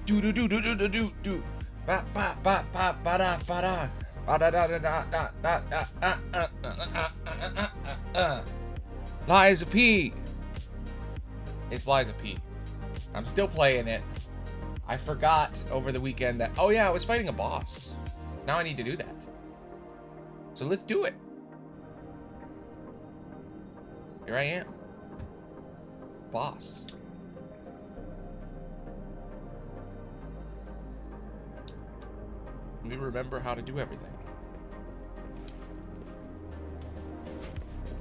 Do do do do do do do do. Ba ba ba ba ba da ba da. Ba da da da da da da. Liza P. It's Liza P. I'm still playing it. I forgot over the weekend that, oh yeah, I was fighting a boss. Now I need to do that. So let's do it. Here I am. Boss. Let me remember how to do everything.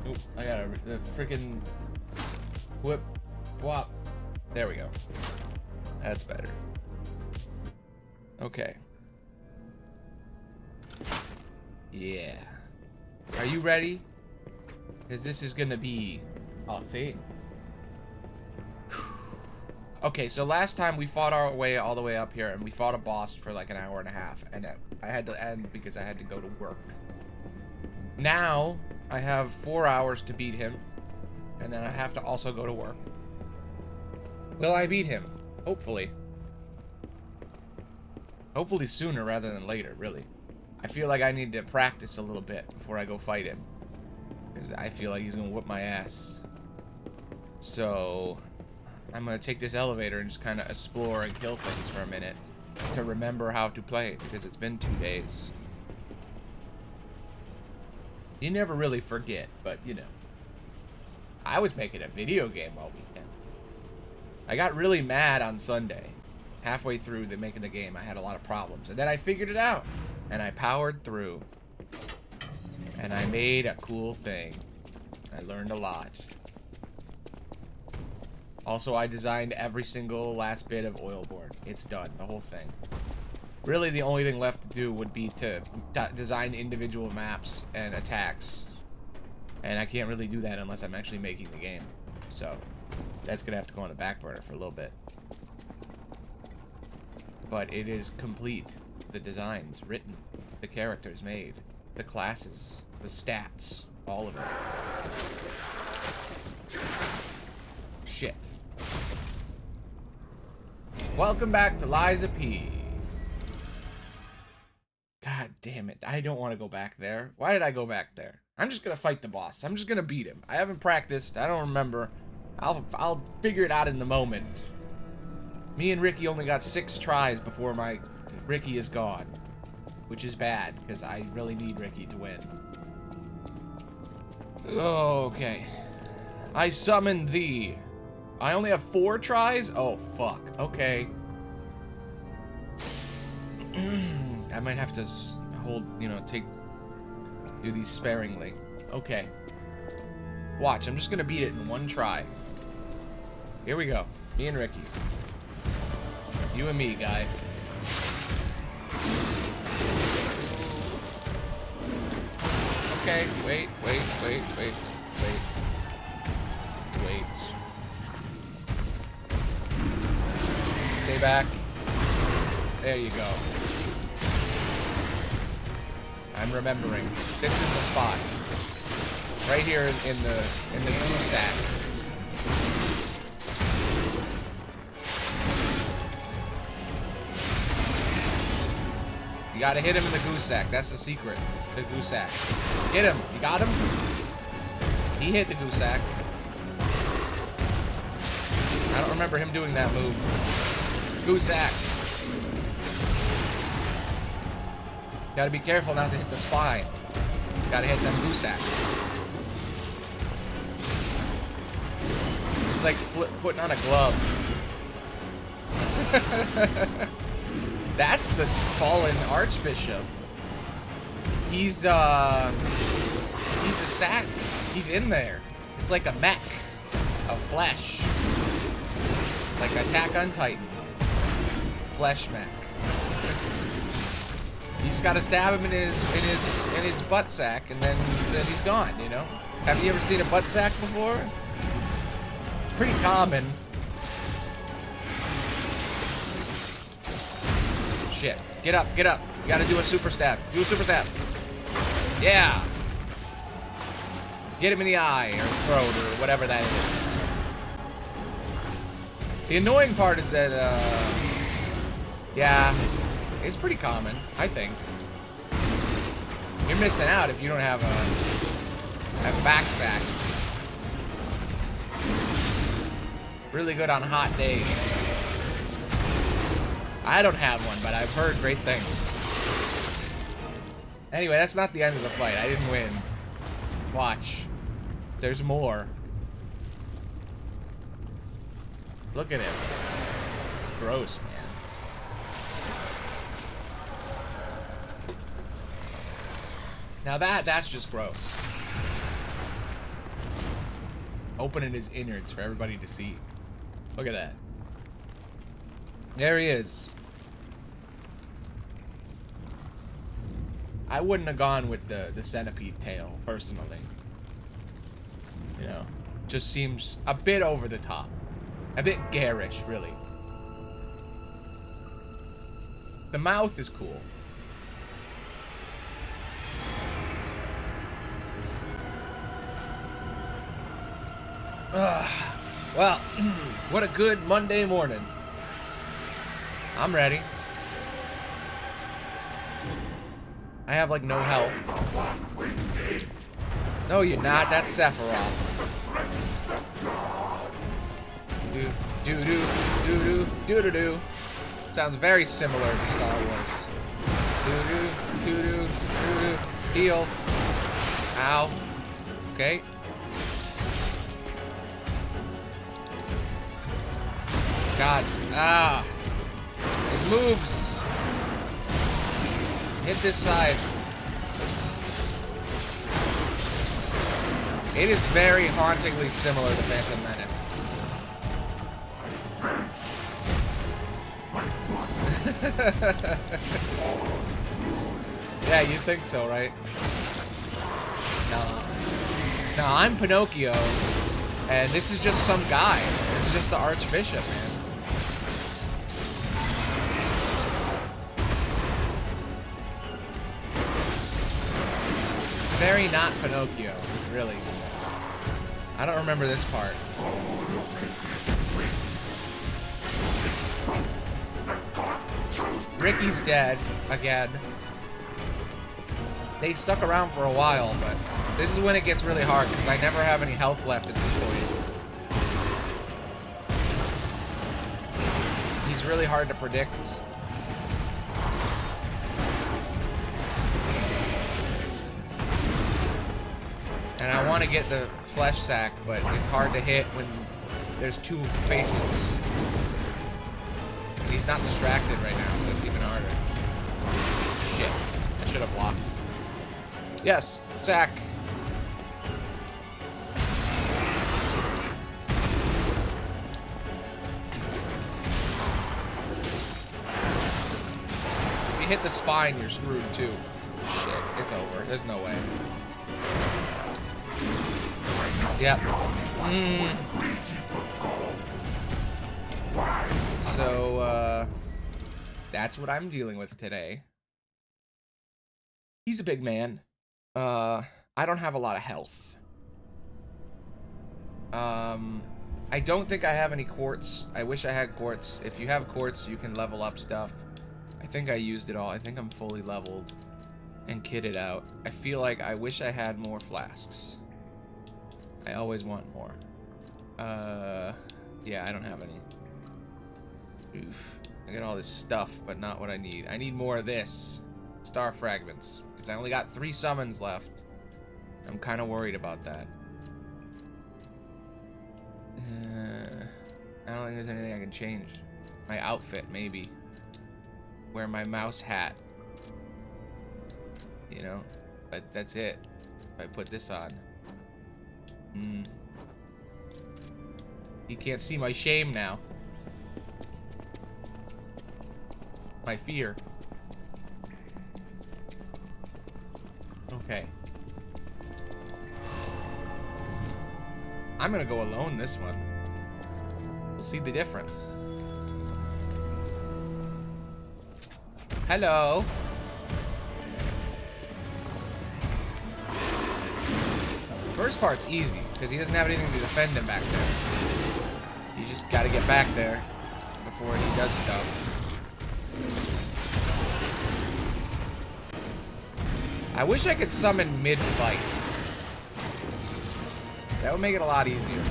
Oop, I got the freaking whip, whop. There we go. That's better. Okay. Yeah. Are you ready? Because this is gonna be a thing. Okay, so last time we fought our way all the way up here, and we fought a boss for like an hour and a half, and I had to end because I had to go to work. Now, I have 4 hours to beat him, and then I have to also go to work. Will I beat him? Hopefully. Hopefully sooner rather than later, really. I feel like I need to practice a little bit before I go fight him, because I feel like he's gonna whoop my ass. So I'm gonna take this elevator and just kind of explore and kill things for a minute to remember how to play, because it's been 2 days. You never really forget, but you know. I was making a video game all weekend. I got really mad on Sunday. Halfway through making the game, I had a lot of problems. And then I figured it out. And I powered through. And I made a cool thing. I learned a lot. Also, I designed every single last bit of oil board. It's done, the whole thing. Really, the only thing left to do would be to design individual maps and attacks. And I can't really do that unless I'm actually making the game. So, that's gonna have to go on the back burner for a little bit. But it is complete. The designs written, the characters made, the classes, the stats, all of it. Shit. Welcome back to Liza P. God damn it. I don't want to go back there. Why did I go back there? I'm just gonna fight the boss. I'm just gonna beat him. I haven't practiced. I don't remember. I'll figure it out in the moment. Me and Ricky only got 6 tries before my Ricky is gone. Which is bad, because I really need Ricky to win. Okay. I summon thee. I only have 4 tries? Oh, fuck. Okay. I might have to hold, you know, do these sparingly. Okay. Watch, I'm just gonna beat it in 1 try. Here we go. Me and Ricky. You and me, guy. Okay, wait. Stay back. There you go. I'm remembering. This is the spot. Right here in the glue sack. You gotta hit him in the goose sack. That's the secret. The goose sack. Hit him. You got him? He hit the goose sack. I don't remember him doing that move. Goose sack. Gotta be careful not to hit the spine. Gotta hit them goose sacks. It's like putting on a glove. That's the fallen archbishop. He's a sack. He's in there. It's like a mech of flesh. Like Attack on Titan. Flesh mech. You just gotta stab him in his butt sack, and then he's gone. You know? Have you ever seen a butt sack before? It's pretty common. Shit! Get up! Get up! You gotta do a super stab. Do a super stab. Yeah. Get him in the eye or throat or whatever that is. The annoying part is that Yeah, it's pretty common, I think. You're missing out if you don't have a back sack. Really good on hot days. I don't have one, but I've heard great things. Anyway, that's not the end of the fight. I didn't win. Watch. There's more. Look at him. Gross, man. Now that's just gross. Opening his innards for everybody to see. Look at that. There he is. I wouldn't have gone with the centipede tail, personally. You know, just seems a bit over the top. A bit garish, really. The mouth is cool. Well, what a good Monday morning. I'm ready. I have, like, no health. No, you're not. That's Sephiroth. Do-do-do-do-do-do-do-do. Sounds very similar to Star Wars. Do-do-do-do-do-do. Heal. Ow. Okay. God. Ah. His moves. Hit this side. It is very hauntingly similar to Phantom Menace. Yeah, you think so, right? No, I'm Pinocchio, and this is just some guy. This is just the Archbishop, man. Very not Pinocchio, really. I don't remember this part. Ricky's dead again. They stuck around for a while, but this is when it gets really hard because I never have any health left at this point. He's really hard to predict. And I want to get the flesh sack, but it's hard to hit when there's two faces. He's not distracted right now, so it's even harder. Shit. I should have blocked. Yes, sack. If you hit the spine, you're screwed too. Shit, it's over. There's no way. Yep. So, that's what I'm dealing with today. He's a big man. I don't have a lot of health. I don't think I have any quartz. I wish I had quartz. If you have quartz, you can level up stuff. I think I used it all. I think I'm fully leveled and kitted out. I feel like I wish I had more flasks. I always want more. Yeah, I don't have any. Oof. I got all this stuff, but not what I need. I need more of this. Star fragments. Because I only got 3 summons left. I'm kind of worried about that. I don't think there's anything I can change. My outfit, maybe. Wear my mouse hat. You know? But that's it. If I put this on. You can't see my shame now. My fear. Okay. I'm gonna go alone this one. We'll see the difference. Hello. First part's easy, because he doesn't have anything to defend him back there. You just gotta get back there before he does stuff. I wish I could summon mid-fight. That would make it a lot easier.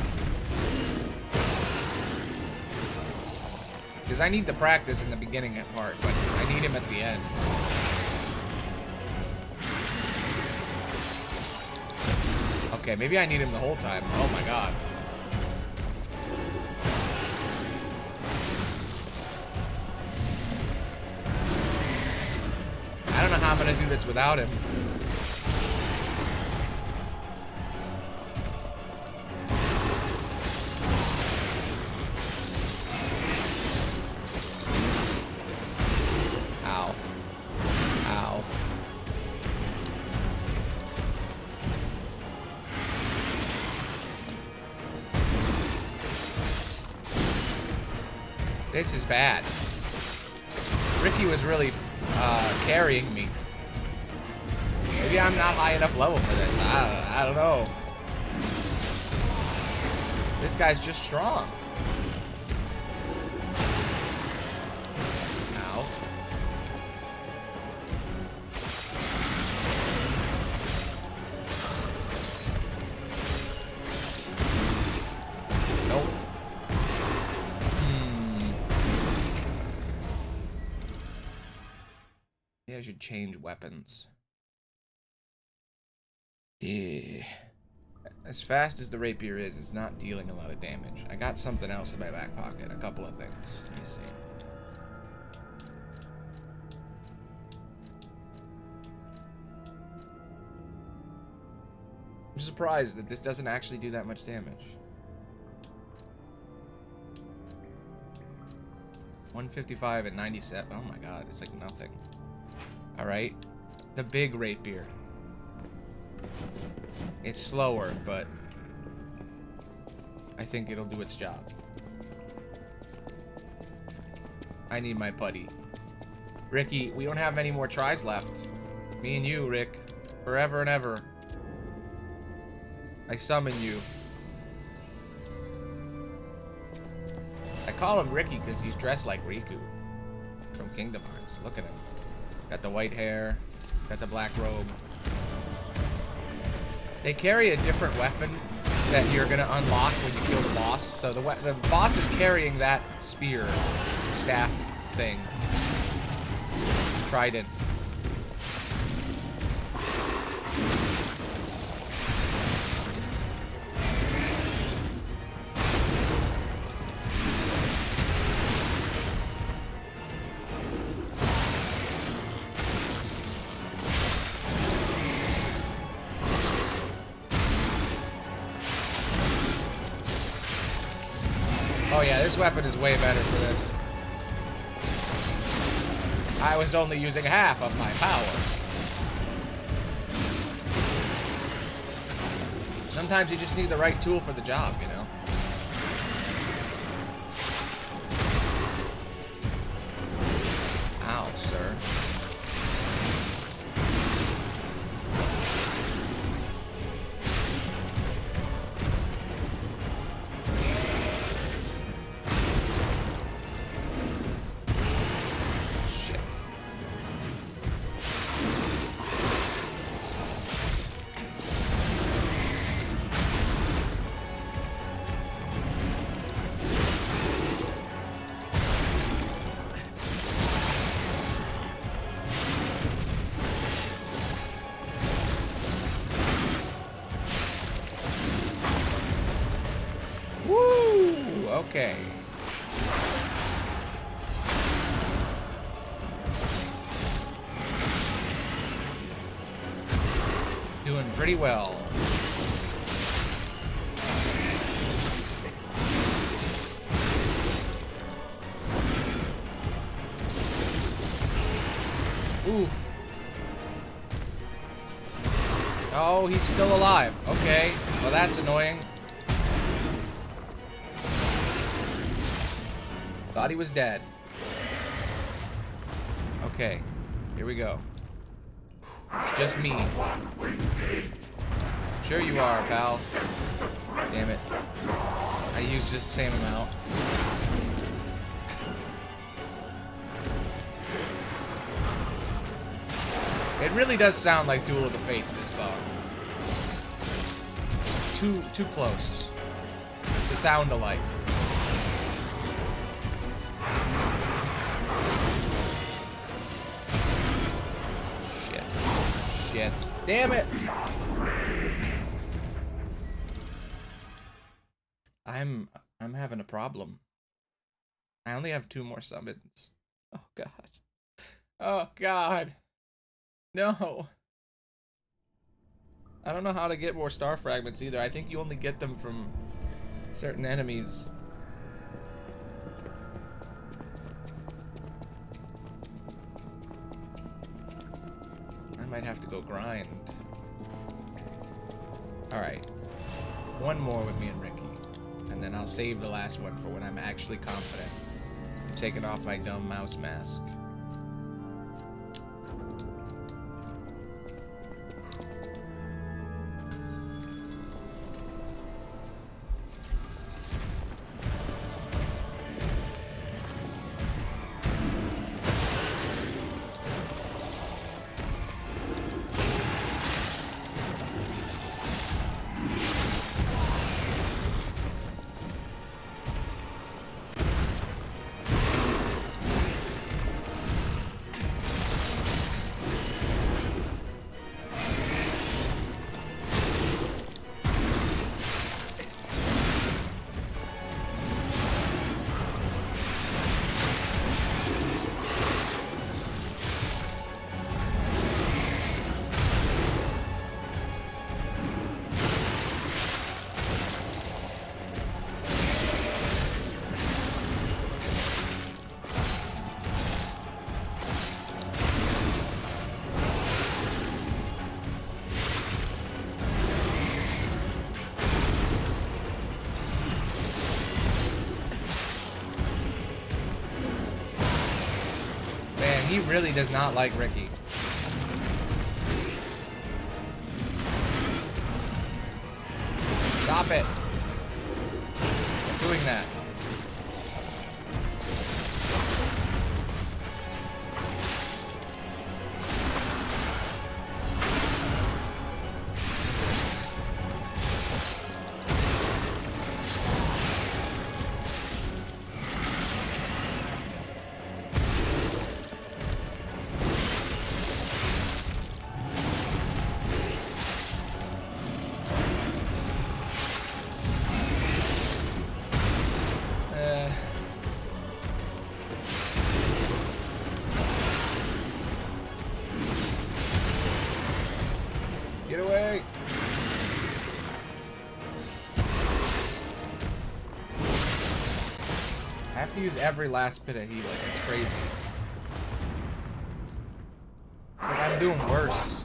Because I need the practice in the beginning part, but I need him at the end. Okay, maybe I need him the whole time. Oh my god. I don't know how I'm gonna do this without him. Ow. Ow. This is bad. Ricky was really carrying me. Maybe I'm not high enough level for this. I don't know. This guy's just strong. Ow. Nope. Yeah, I should change weapons. Yeah. As fast as the rapier is, it's not dealing a lot of damage. I got something else in my back pocket. A couple of things. Let me see. I'm surprised that this doesn't actually do that much damage. 155 and 97. Oh my god, it's like nothing. Alright. The big rapier. It's slower, but I think it'll do its job. I need my putty. Ricky, we don't have any more tries left. Me and you, Rick. Forever and ever. I summon you. I call him Ricky because he's dressed like Riku from Kingdom Hearts. Look at him. Got the white hair. Got the black robe. They carry a different weapon that you're gonna unlock when you kill the boss. So the boss is carrying that spear, staff thing, trident. Oh yeah, this weapon is way better for this. I was only using half of my power. Sometimes you just need the right tool for the job, you know? Ow, sir. Okay. Doing pretty well. Ooh. Oh, he's still alive. Okay. Well, that's annoying. Thought he was dead. Okay, here we go. It's just me. Sure you are, pal. Damn it. I used just the same amount. It really does sound like Duel of the Fates, this song. Too close to sound alike. Shit. Damn it! I'm having a problem. I only have 2 more summons. Oh god. Oh god. No. I don't know how to get more star fragments either. I think you only get them from certain enemies. I might have to go grind. Alright. 1 more with me and Ricky. And then I'll save the last one for when I'm actually confident. I'm taking off my dumb mouse mask. He really does not like Ricky. Stop it. Stop doing that. Get away! I have to use every last bit of healing. It's crazy. It's like I'm doing worse.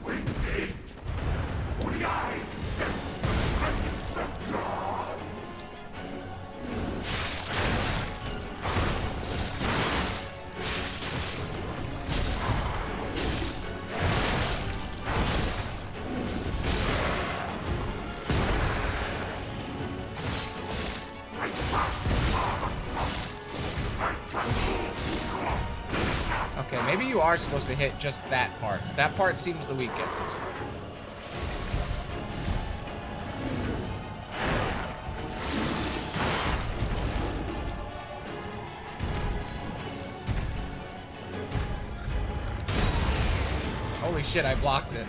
Okay, maybe you are supposed to hit just that part. That part seems the weakest. Holy shit, I blocked it.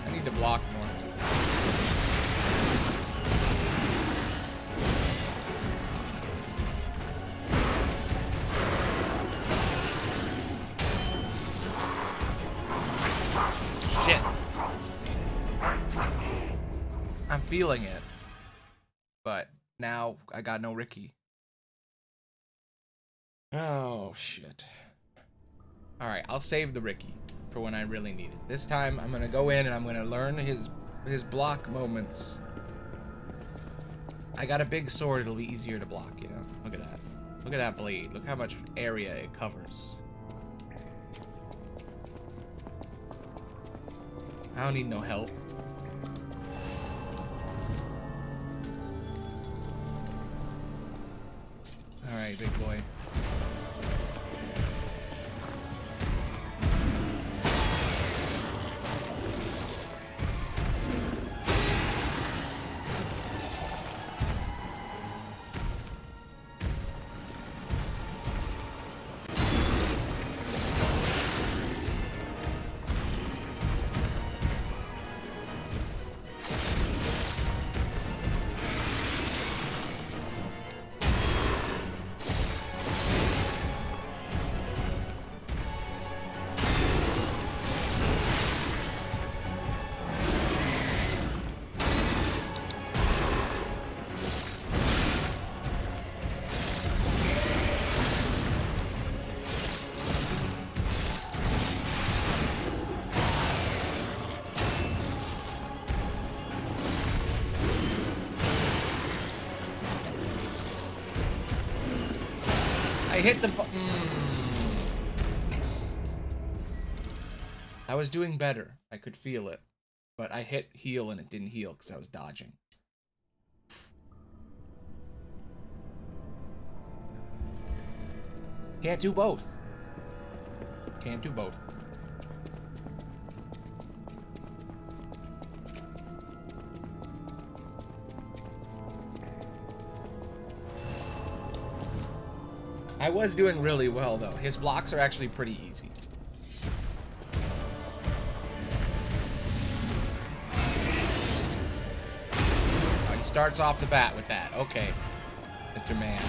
I need to block more. Shit. I'm feeling it. But now I got no Ricky. Oh, shit. Alright, I'll save the Ricky for when I really need it. This time, I'm gonna go in and I'm gonna learn his block moments. I got a big sword, it'll be easier to block, you know? Look at that. Look at that blade. Look how much area it covers. I don't need no help. way, big boy. I hit the button. I was doing better. I could feel it. But I hit heal and it didn't heal because I was dodging. Can't do both. Can't do both. I was doing really well, though. His blocks are actually pretty easy. Oh, he starts off the bat with that. Okay, Mr. Man.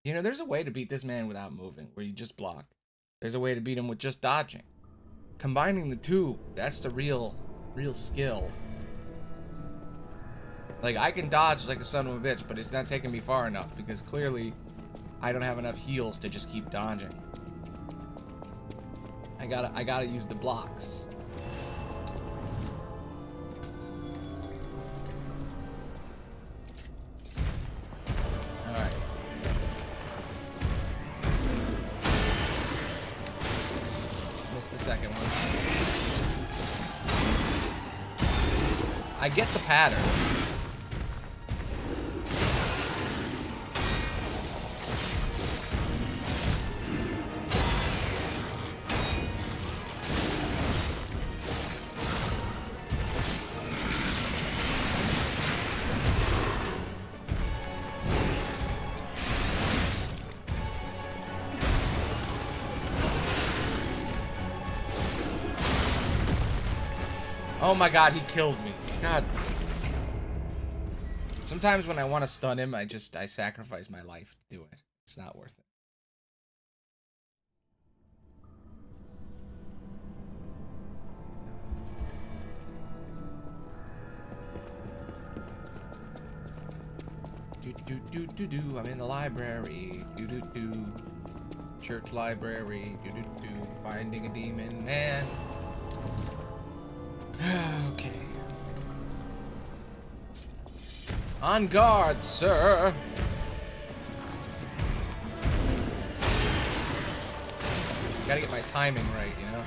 You know, there's a way to beat this man without moving, where you just block. There's a way to beat him with just dodging. Combining the two, that's the real skill. Like, I can dodge like a son of a bitch, but it's not taking me far enough, because clearly I don't have enough heals to just keep dodging. I gotta use the blocks. Alright. Missed the second one. I get the pattern. Oh my god, he killed me. God. Sometimes when I want to stun him, I sacrifice my life to do it. It's not worth it. I'm in the library. Church library. Finding a demon man. Okay. On guard, sir. Gotta get my timing right, you know?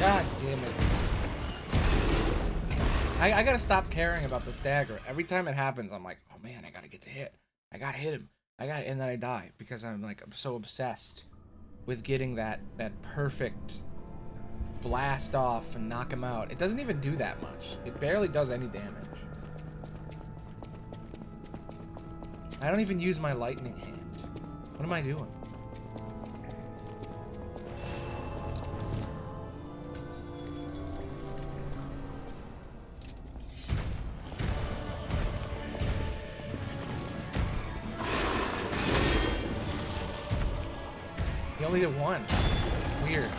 God damn it. I gotta stop caring about the stagger. Every time it happens, I'm like, oh man, I gotta get to hit. I gotta hit him. And then I die because I'm so obsessed with getting that perfect blast off and knock him out. It doesn't even do that much. It barely does any damage. I don't even use my lightning hand. What am I doing? He only did one. Weird.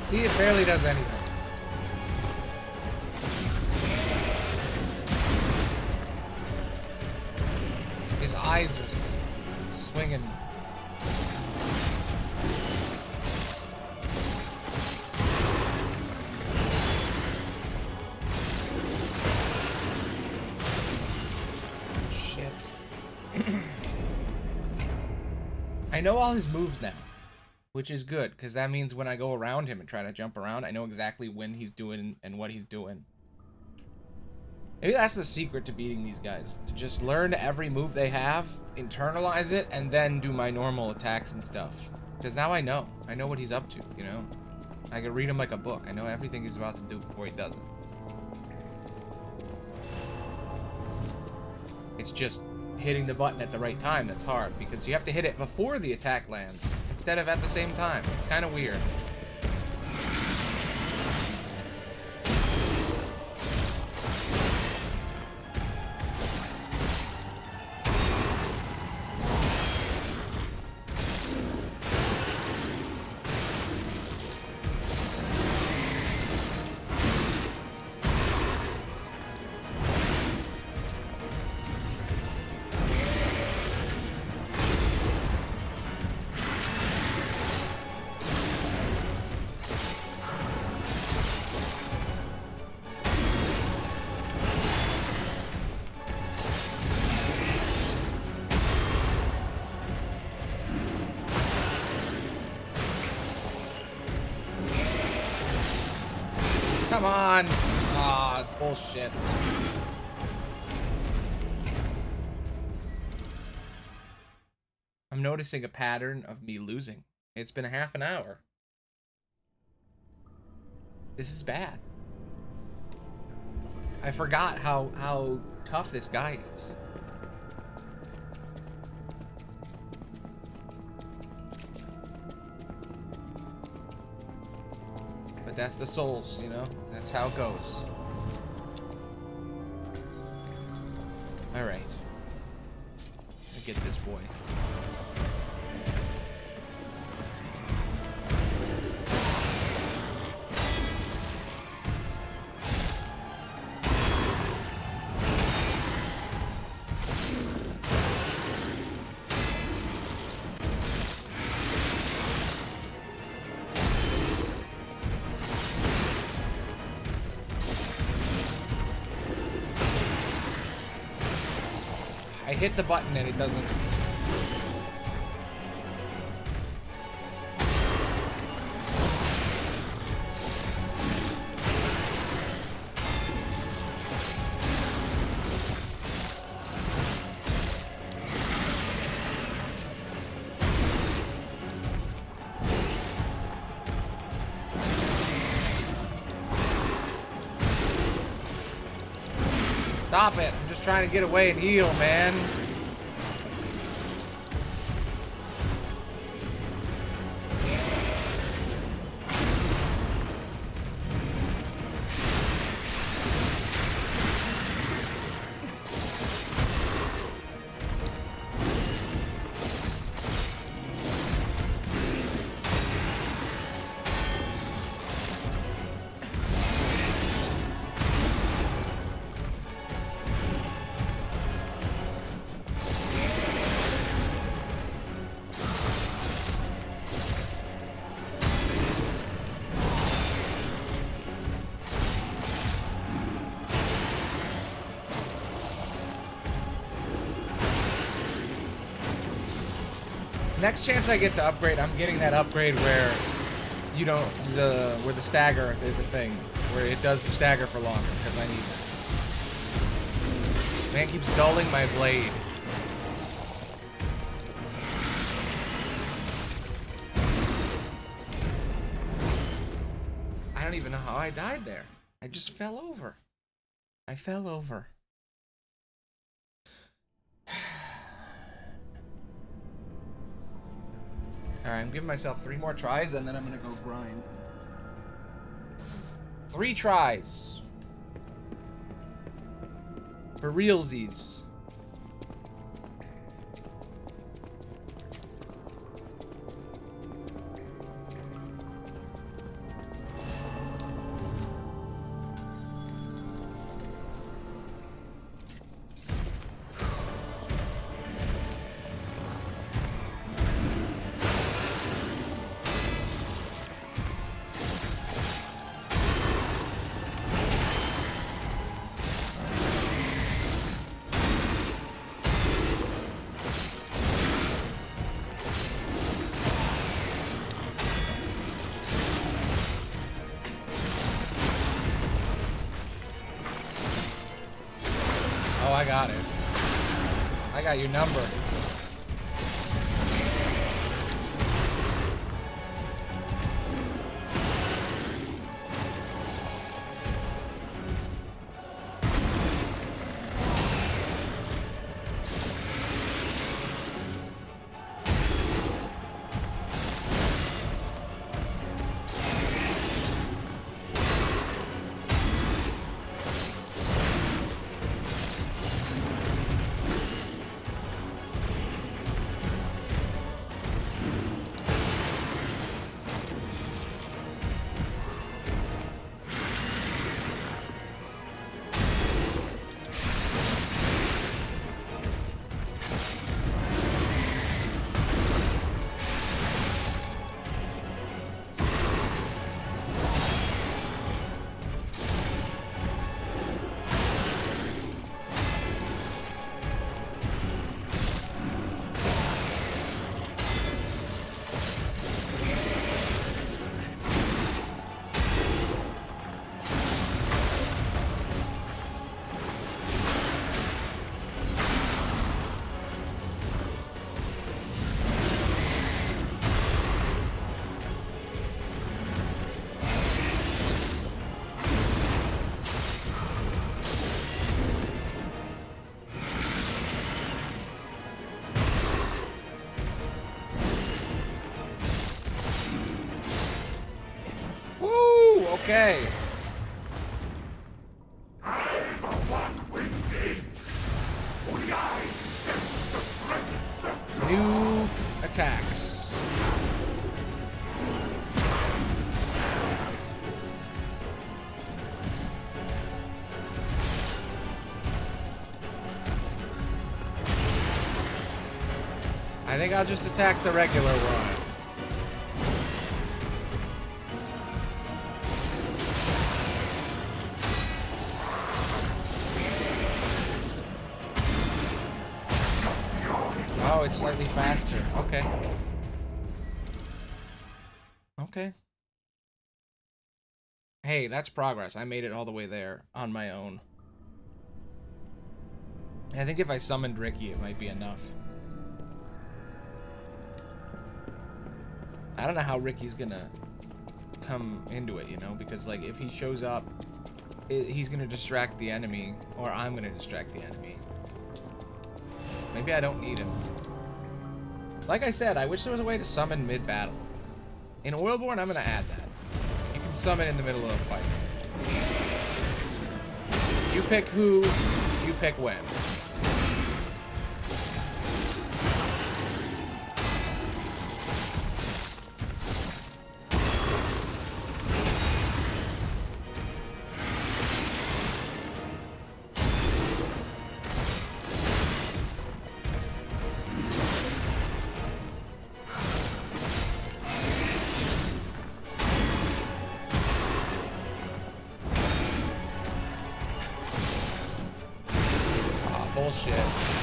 See, it barely does anything. His eyes are swinging. Shit. I know all his moves now. Which is good, because that means when I go around him and try to jump around, I know exactly when he's doing and what he's doing. Maybe that's the secret to beating these guys. To just learn every move they have, internalize it, and then do my normal attacks and stuff. Because now I know. I know what he's up to, you know? I can read him like a book. I know everything he's about to do before he does it. It's just hitting the button at the right time that's hard, because you have to hit it before the attack lands instead of at the same time. It's kind of weird. Come on! Ah, bullshit. I'm noticing a pattern of me losing. It's been a half an hour. This is bad. I forgot how tough this guy is. But that's the souls, you know? That's how it goes. Alright. I'll get this boy. I hit the button and it doesn't. Stop it. I'm just trying to get away and heal, man. Next chance I get to upgrade, I'm getting that upgrade where you don't, where the stagger is a thing, where it does the stagger for longer, because I need that. Man keeps dulling my blade. I don't even know how I died there. I just fell over. I fell over. Alright, I'm giving myself 3 more tries and then I'm gonna go grind. 3 tries. For realsies. I got it. I got your number. Okay. New attacks. I think I'll just attack the regular one. Oh, it's slightly faster. Okay. Okay. Hey, that's progress. I made it all the way there on my own. I think if I summoned Ricky, it might be enough. I don't know how Ricky's gonna come into it, you know? Because, like, if he shows up he's gonna distract the enemy, or I'm gonna distract the enemy. Maybe I don't need him. Like I said, I wish there was a way to summon mid-battle. In Oilborn, I'm gonna add that. You can summon in the middle of a fight. You pick who, you pick when.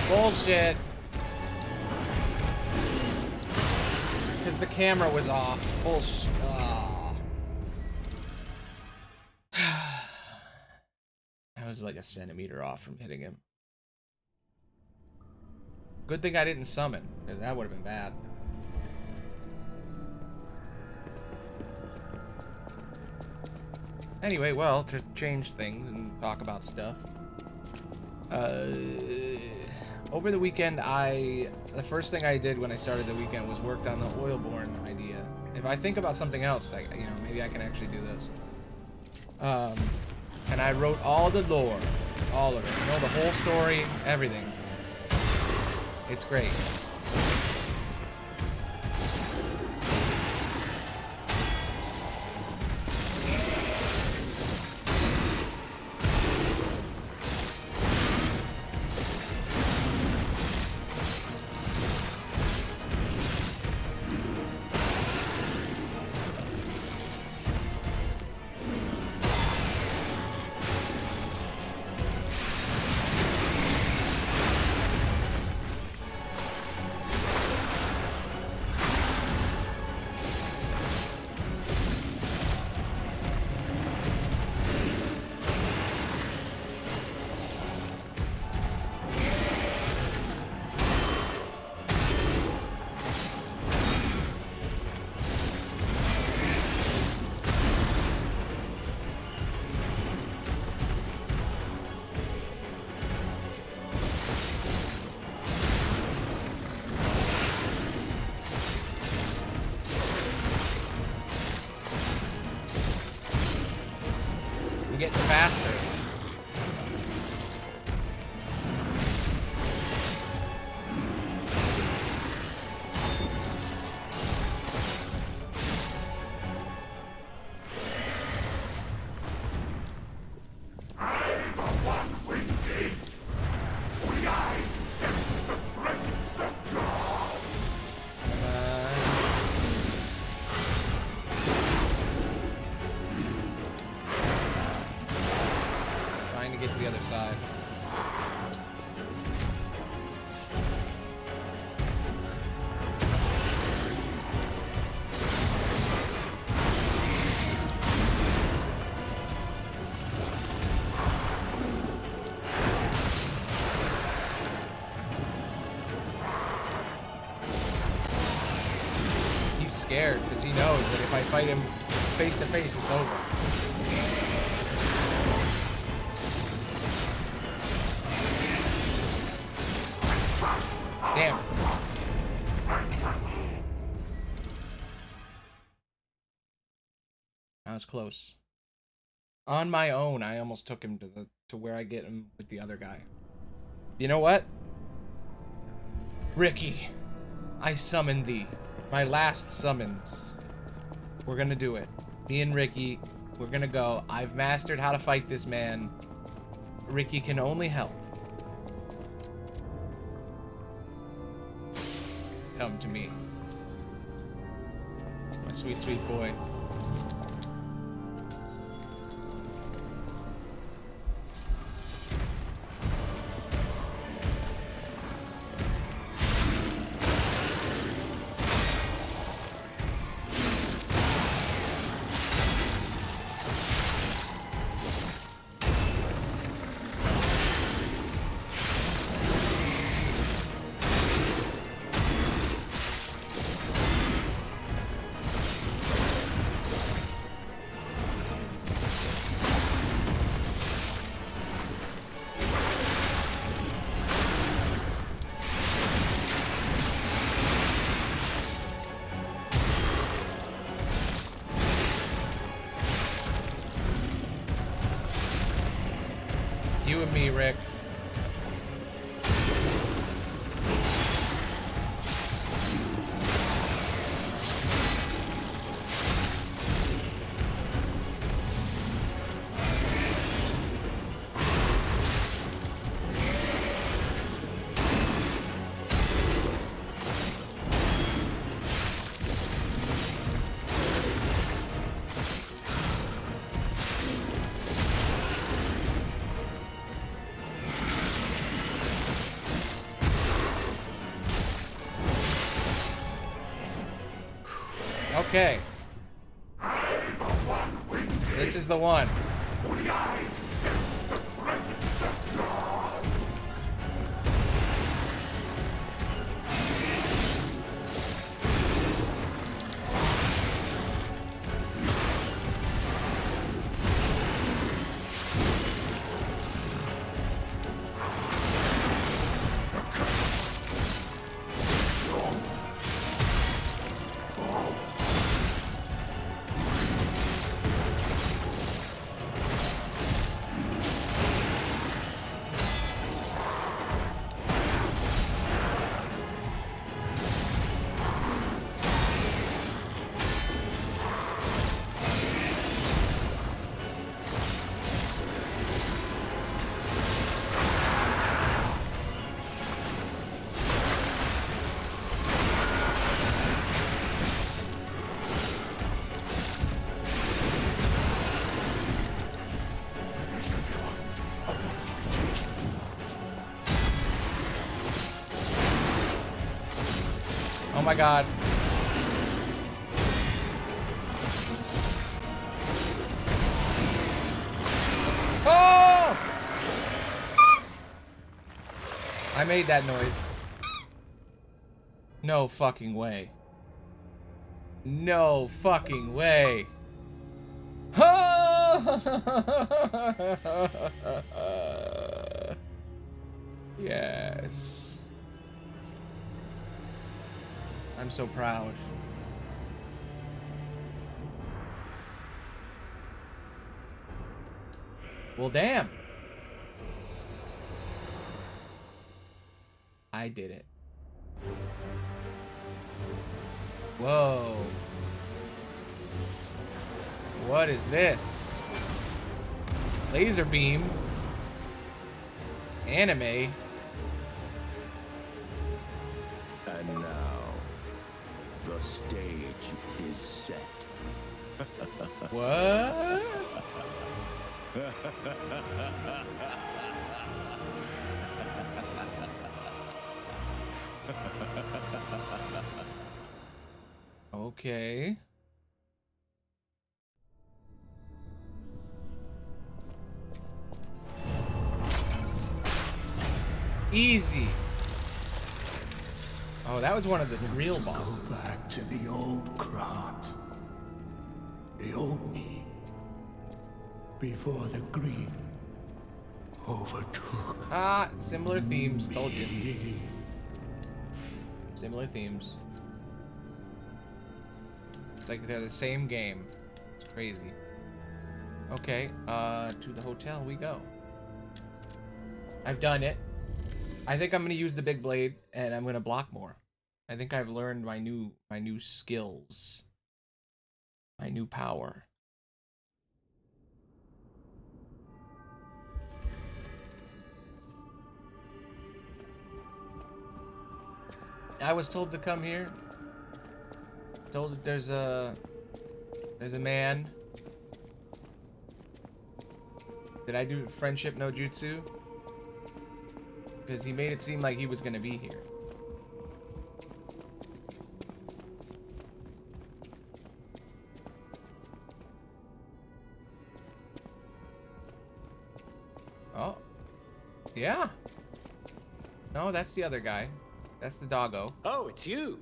Bullshit. Because the camera was off. Bullshit. Oh. I was like a centimeter off from hitting him. Good thing I didn't summon, because that would have been bad. Anyway, well, to change things and talk about stuff. Over the weekend, the first thing I did when I started the weekend was worked on the Oilborn idea. If I think about something else, maybe I can actually do this. And I wrote all the lore, all of it, the whole story, everything. It's great. Getting faster. Get to the other side. He's scared because he knows that if I fight him face to face, it's over. Damn. That was close. On my own, I almost took him to where I get him with the other guy. You know what? Ricky, I summon thee. My last summons. We're gonna do it. Me and Ricky, we're gonna go. I've mastered how to fight this man. Ricky can only help. Come to me. My sweet, sweet boy. You and me, Rick. Okay. This is the one. Oh my god. Oh! I made that noise. No fucking way. No fucking way. Yes. I'm so proud. Well, damn. I did it. Whoa. What is this? Laser beam. Anime. And now, the stage is set. What? Okay. Easy. Oh, that was one of the real bosses. Go back to the old Krat. The old me. Before the greed overtook. Ah, similar themes. Told you. Similar themes. It's like they're the same game. It's crazy. Okay, to the hotel we go. I've done it. I think I'm gonna use the big blade and I'm gonna block more. I think I've learned my new skills. My new power. I was told to come here. Told that there's a man. Did I do friendship no jutsu? Because he made it seem like he was gonna be here. Oh. Yeah. No, that's the other guy. That's the doggo. Oh, it's you.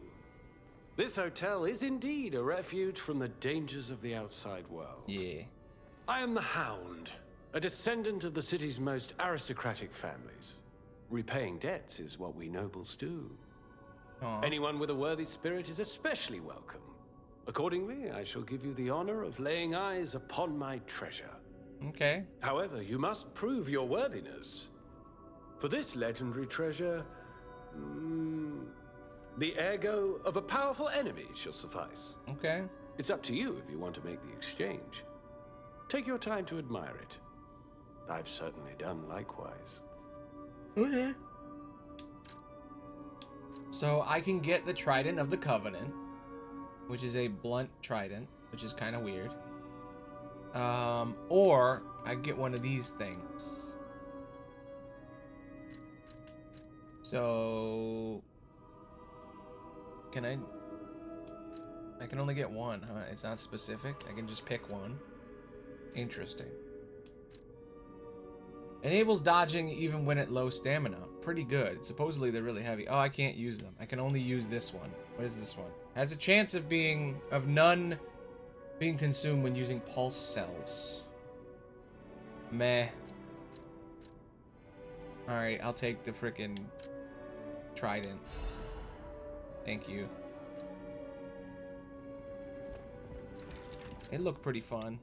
This hotel is indeed a refuge from the dangers of the outside world. Yeah. I am the Hound, a descendant of the city's most aristocratic families. Repaying debts is what we nobles do. Aw. Anyone with a worthy spirit is especially welcome. Accordingly, I shall give you the honor of laying eyes upon my treasure. Okay. However, you must prove your worthiness. For this legendary treasure, the ergo of a powerful enemy shall suffice. Okay. It's up to you if you want to make the exchange. Take your time to admire it. I've certainly done likewise. Okay. So I can get the Trident of the Covenant, which is a blunt trident, which is kind of weird. Or I get one of these things. So can I can only get one, huh? It's not specific. I can just pick one. Interesting. Enables dodging even when at low stamina. Pretty good. Supposedly they're really heavy. Oh, I can't use them. I can only use this one. What is this one? Has a chance of none being consumed when using pulse cells. Meh. Alright, I'll take the frickin' trident. Thank you. It looked pretty fun.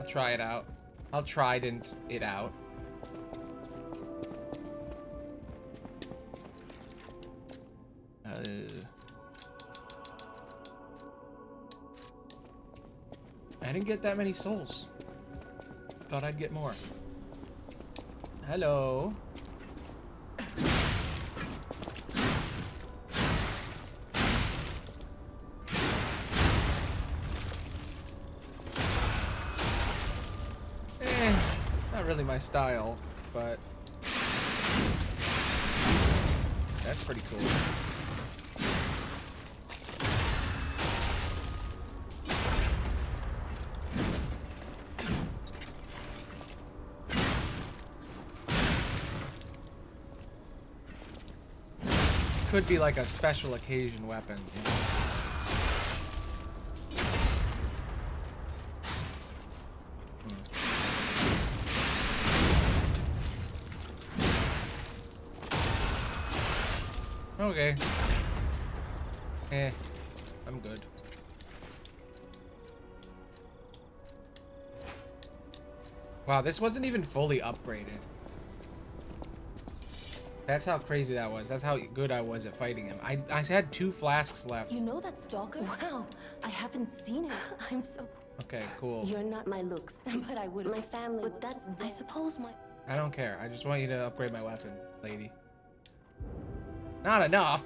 I'll try it out. I'll trident it out. I didn't get that many souls. Thought I'd get more. Hello. Not really my style, but that's pretty cool. Could be like a special occasion weapon, you know? Okay. I'm good. Wow, this wasn't even fully upgraded. That's how crazy that was. That's how good I was at fighting him. I had 2 flasks left. You know that stalker? Wow, I haven't seen it. I'm so... Okay, cool. You're not my looks, but I would. My family. But that's, I suppose, my... I don't care. I just want you to upgrade my weapon, lady. Not enough.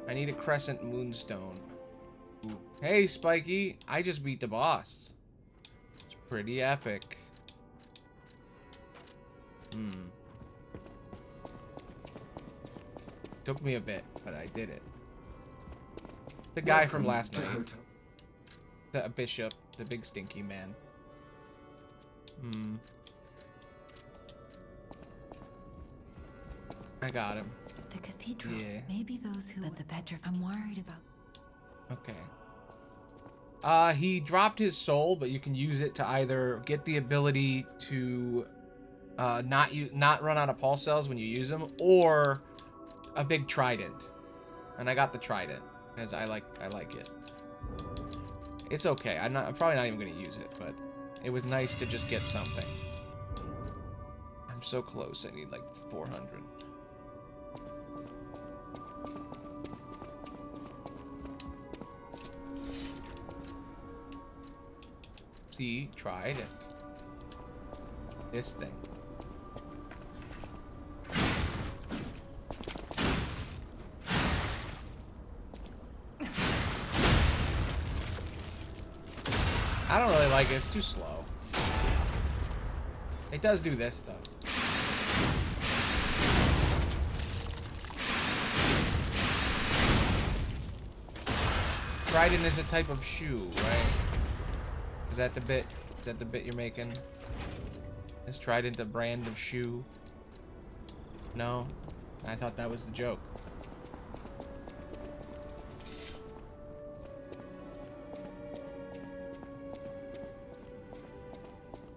I need a crescent moonstone. Ooh. Hey, Spiky. I just beat the boss. It's pretty epic. Took me a bit, but I did it. The guy from last night. The bishop. The big stinky man. I got him. The cathedral. Yeah. Maybe those who... But the Petra... I'm worried about... Okay. He dropped his soul, but you can use it to either get the ability to not run out of pulse cells when you use them, or a big trident. And I got the trident because I like it. It's okay. I'm probably not even gonna use it, but it was nice to just get something. I'm so close. I need like 400. See, tried it. This thing. I don't really like it. It's too slow. It does do this though. Trident is a type of shoe, right? Is that the bit? Is that the bit you're making? Is Trident a brand of shoe? No? I thought that was the joke.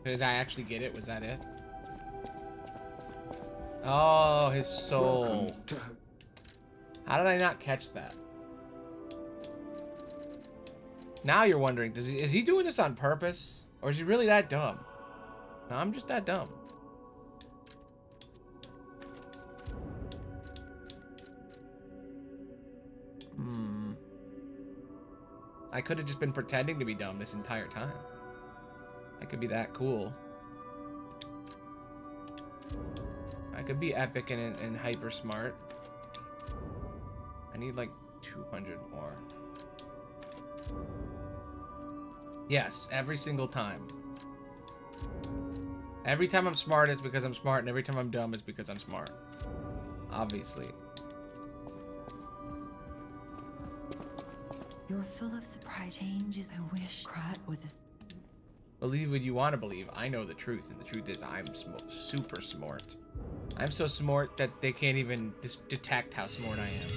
Did I actually get it? Was that it? Oh, his soul. How did I not catch that? Now you're wondering, is he doing this on purpose? Or is he really that dumb? No, I'm just that dumb. I could have just been pretending to be dumb this entire time. I could be that cool. I could be epic and hyper smart. I need like 200 more. Yes, every single time. Every time I'm smart, it's because I'm smart, and every time I'm dumb, it's because I'm smart. Obviously. You're full of surprise changes. I wish Krat was a... Believe what you want to believe. I know the truth, and the truth is I'm super smart. I'm so smart that they can't even detect how smart I am.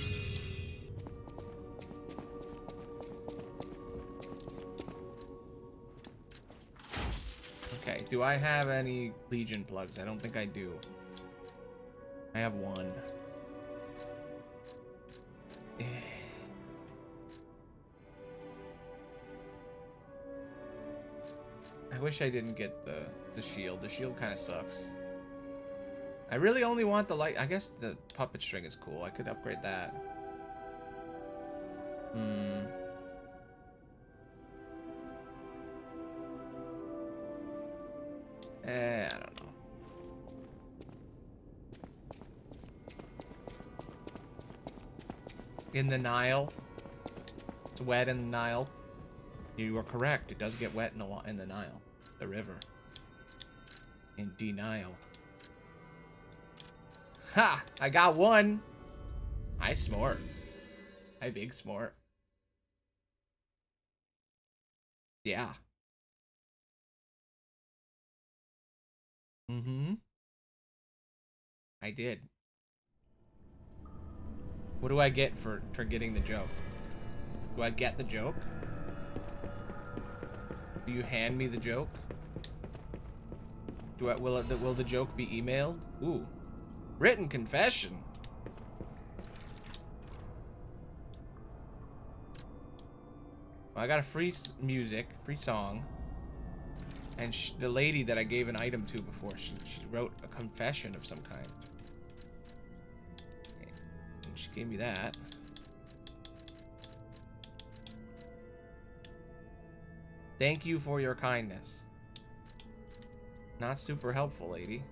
Okay, do I have any Legion plugs? I don't think I do. I have one. I wish I didn't get the shield. The shield kind of sucks. I really only want the light. I guess the puppet string is cool. I could upgrade that. I don't know. In the Nile. It's wet in the Nile. You are correct. It does get wet in the Nile. The river. In denial. Ha! I got one. I smart. I big smart. Yeah. I did. What do I get for getting the joke? Do I get the joke? Do you hand me the joke? Will the joke be emailed? Ooh. Written confession. Well, I got a free music, free song. And the lady that I gave an item to before, she wrote a confession of some kind. And she gave me that. Thank you for your kindness. Not super helpful, lady.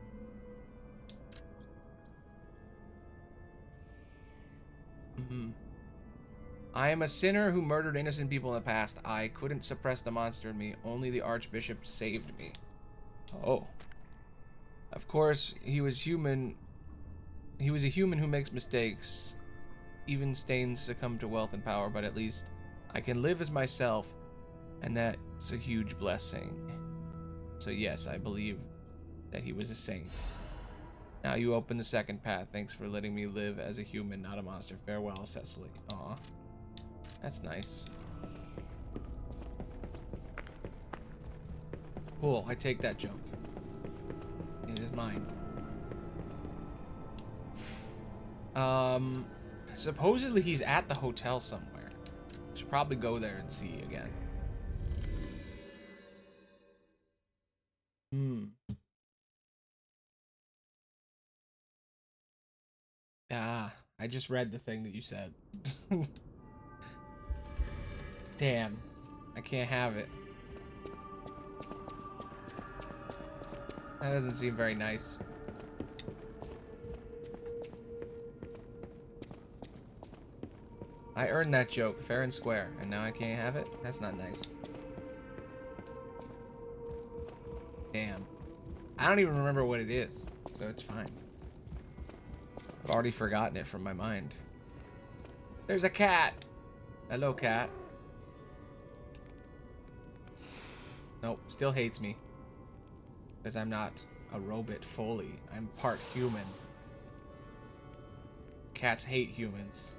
I am a sinner who murdered innocent people in the past. I couldn't suppress the monster in me. Only the Archbishop saved me. Oh. Of course, he was human. He was a human who makes mistakes. Even Stains succumb to wealth and power, but at least I can live as myself, and that's a huge blessing. So yes, I believe that he was a saint. Now you open the second path. Thanks for letting me live as a human, not a monster. Farewell, Cecily. Aw. That's nice. Cool, I take that joke. It is mine. Supposedly he's at the hotel somewhere. Should probably go there and see again. Ah, I just read the thing that you said. Damn, I can't have it. That doesn't seem very nice. I earned that joke, fair and square, and now I can't have it? That's not nice. Damn. I don't even remember what it is, so it's fine. I've already forgotten it from my mind. There's a cat! Hello, cat. Nope, still hates me. Because I'm not a robot fully. I'm part human. Cats hate humans.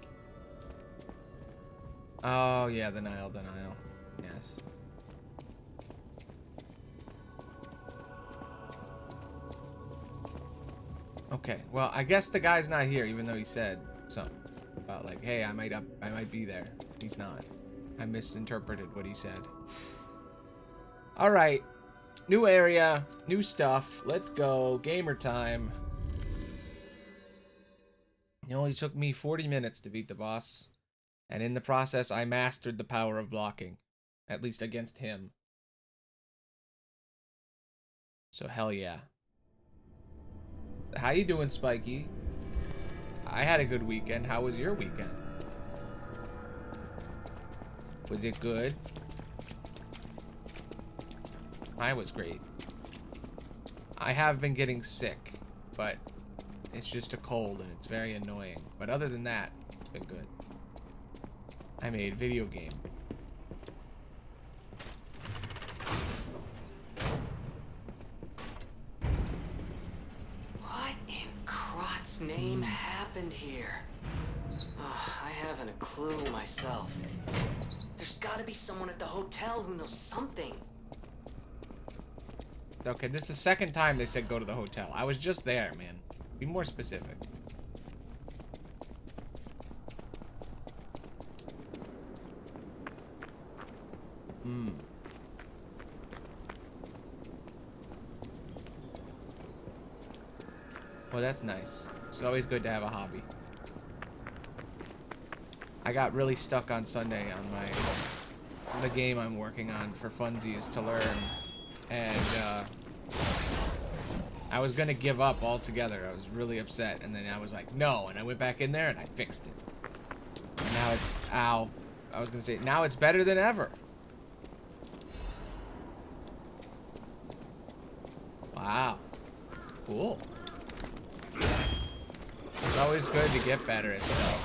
Oh, yeah, the Nile. Yes. Okay, well, I guess the guy's not here, even though he said something about like, hey, I might be there. He's not. I misinterpreted what he said. Alright. New area. New stuff. Let's go. Gamer time. It only took me 40 minutes to beat the boss. And in the process, I mastered the power of blocking. At least against him. So hell yeah. How you doing, Spiky? I had a good weekend. How was your weekend? Was it good? I was great. I have been getting sick, but it's just a cold and it's very annoying. But other than that, it's been good. I made a video game. What in Krot's name happened here? I haven't a clue myself. There's gotta be someone at the hotel who knows something. Okay, this is the second time they said go to the hotel. I was just there, man. Be more specific. Well, that's nice. It's always good to have a hobby. I got really stuck on Sunday on the game I'm working on for funsies to learn, and I was gonna give up altogether. I was really upset, and then I was like, no, and I went back in there and I fixed it. And now it's, ow, I was gonna say, now it's better than ever. Wow, cool. It's always good to get better at stuff.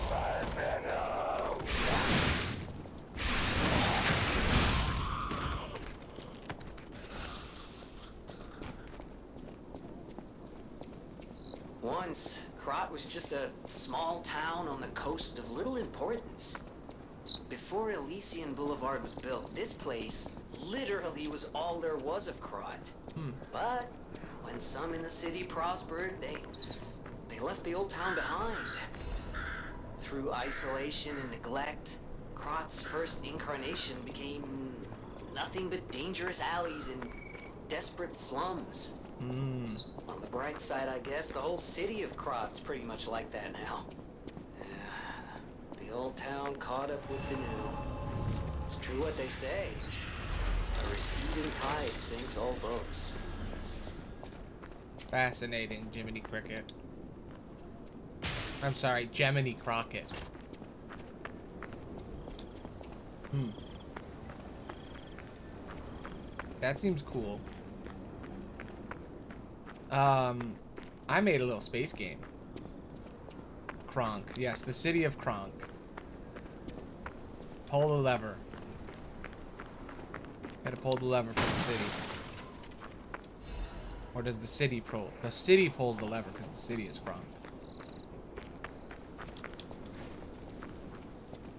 Once, Krot was just a small town on the coast of little importance. Before Elysian Boulevard was built, this place literally was all there was of Krot. But when some in the city prospered, they left the old town behind. Through isolation and neglect, Krot's first incarnation became nothing but dangerous alleys and desperate slums. On the bright side, I guess, the whole city of Krot's pretty much like that now. The old town caught up with the new. It's true what they say. A receding tide sinks all boats. Fascinating, Jiminy Cricket. I'm sorry, Jiminy Crockett. That seems cool. I made a little space game. Kronk. Yes, the city of Kronk. Pull the lever. Gotta pull the lever for the city. Or does the city pull? The city pulls the lever because the city is Kronk.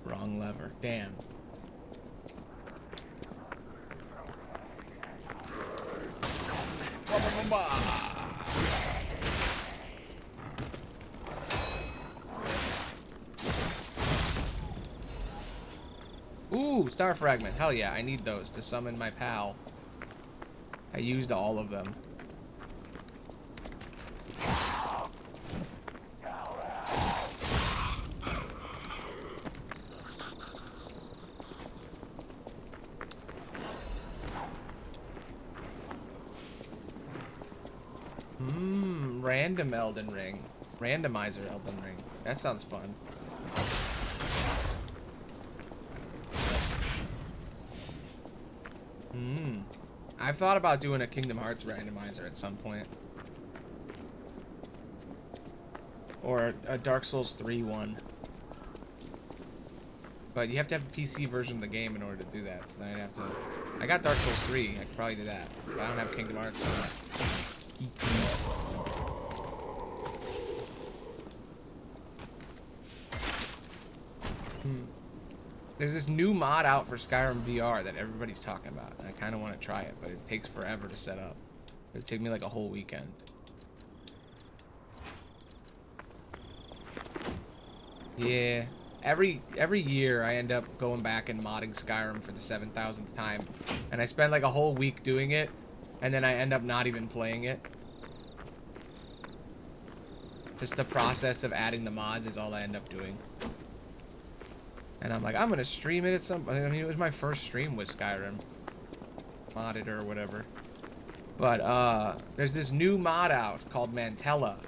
Wrong lever. Damn. Ooh, star fragment. Hell yeah, I need those to summon my pal. I used all of them. Random Elden Ring. Randomizer Elden Ring. That sounds fun. I've thought about doing a Kingdom Hearts randomizer at some point. Or a Dark Souls 3 one. But you have to have a PC version of the game in order to do that. So then I'd have to... I got Dark Souls 3. I could probably do that. But I don't have Kingdom Hearts. So There's this new mod out for Skyrim VR that everybody's talking about. And I kind of want to try it, but it takes forever to set up. It'd take me like a whole weekend. Yeah. every year I end up going back and modding Skyrim for the 7,000th time, and I spend like a whole week doing it, and then I end up not even playing it. Just the process of adding the mods is all I end up doing. And I'm like, I'm gonna stream it at some. I mean, it was my first stream with Skyrim, modded or whatever. But there's this new mod out called Mantella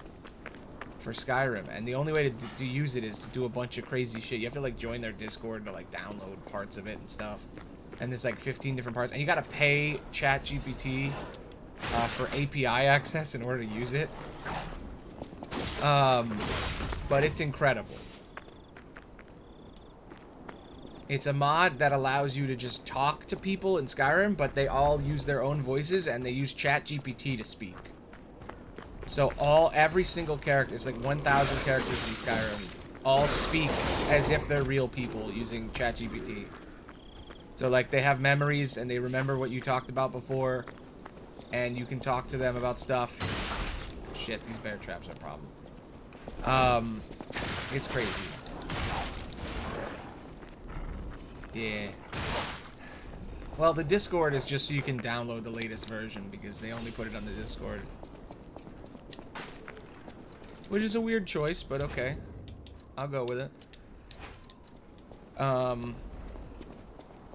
for Skyrim, and the only way to use it is to do a bunch of crazy shit. You have to like join their Discord to like download parts of it and stuff. And there's like 15 different parts, and you gotta pay ChatGPT for API access in order to use it. But it's incredible. It's a mod that allows you to just talk to people in Skyrim, but they all use their own voices, and they use ChatGPT to speak. So every single character, it's like 1,000 characters in Skyrim, all speak as if they're real people using ChatGPT. So like they have memories and they remember what you talked about before, and you can talk to them about stuff. Shit, these bear traps are a problem. It's crazy. Yeah. Well, the Discord is just so you can download the latest version, because they only put it on the Discord. Which is a weird choice, but okay. I'll go with it.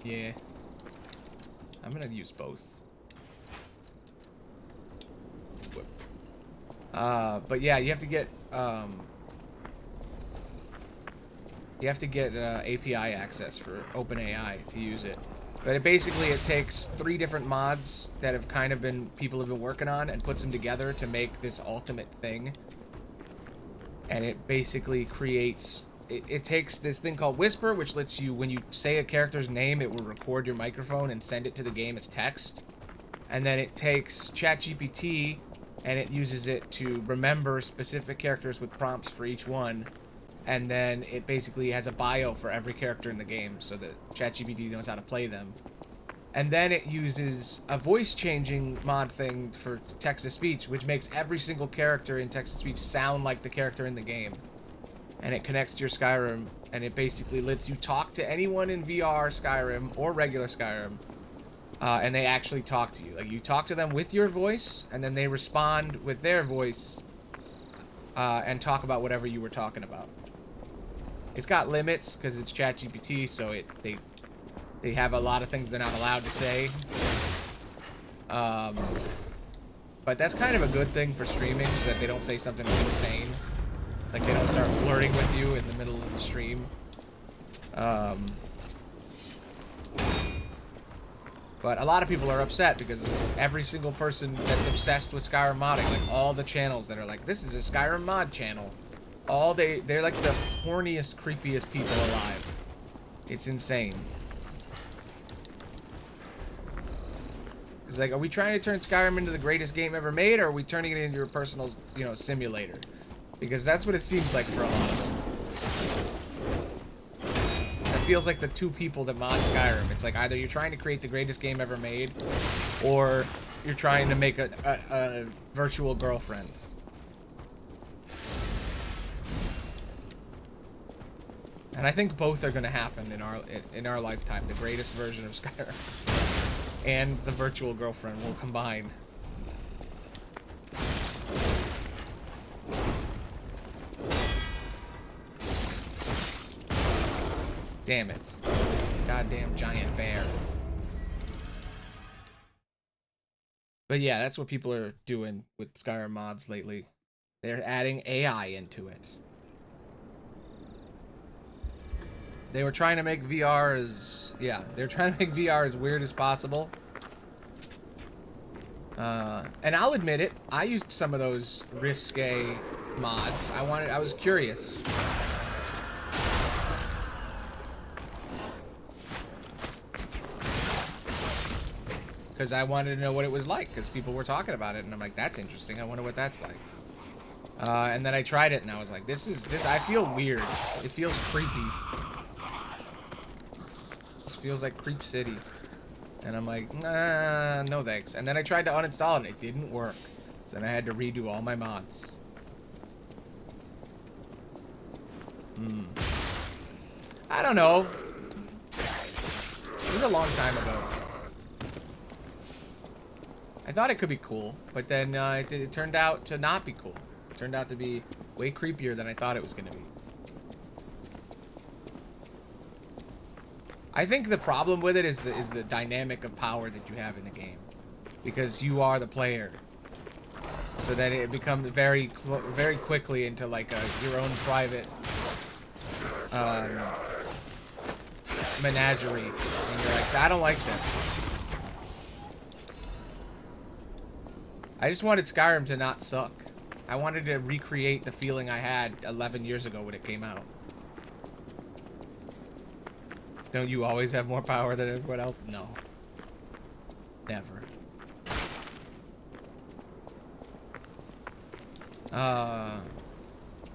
Yeah. I'm gonna use both. But yeah, you have to get, API access for OpenAI to use it. But it takes 3 different mods that have kind of been, people have been working on, and puts them together to make this ultimate thing. And it basically creates, it takes this thing called Whisper, which lets you, when you say a character's name, it will record your microphone and send it to the game as text. And then it takes ChatGPT, and it uses it to remember specific characters with prompts for each one. And then it basically has a bio for every character in the game, so that ChatGPT knows how to play them. And then it uses a voice-changing mod thing for text-to-speech, which makes every single character in text-to-speech sound like the character in the game. And it connects to your Skyrim, and it basically lets you talk to anyone in VR Skyrim or regular Skyrim, and they actually talk to you. Like, you talk to them with your voice, and then they respond with their voice, and talk about whatever you were talking about. It's got limits, because it's ChatGPT, so they have a lot of things they're not allowed to say. But that's kind of a good thing for streaming, so that they don't say something insane. Like, they don't start flirting with you in the middle of the stream. But a lot of people are upset, because every single person that's obsessed with Skyrim modding, like all the channels that are like, this is a Skyrim mod channel. They're like the horniest, creepiest people alive. It's insane. It's like, are we trying to turn Skyrim into the greatest game ever made, or are we turning it into your personal, simulator? Because that's what it seems like for a lot of them. It feels like the two people that mod Skyrim. It's like either you're trying to create the greatest game ever made, or you're trying to make a virtual girlfriend. And I think both are going to happen in our lifetime. The greatest version of Skyrim and the virtual girlfriend will combine. Damn it. Goddamn giant bear. But yeah, that's what people are doing with Skyrim mods lately. They're adding AI into it. They were trying to make VR as... Yeah, they're trying to make VR as weird as possible. And I'll admit it, I used some of those risque mods. I was curious. Because I wanted to know what it was like, because people were talking about it, and I'm like, that's interesting, I wonder what that's like. And then I tried it, and I was like, this I feel weird. It feels creepy. Feels like Creep City. And I'm like, nah, no thanks. And then I tried to uninstall it and it didn't work. So then I had to redo all my mods. I don't know. It was a long time ago. I thought it could be cool, but then it turned out to not be cool. It turned out to be way creepier than I thought it was going to be. I think the problem with it is the dynamic of power that you have in the game, because you are the player, so that it becomes very quickly into like your own private menagerie, and you're like, I don't like this. I just wanted Skyrim to not suck. I wanted to recreate the feeling I had 11 years ago when it came out. Don't you always have more power than everyone else? No. Never.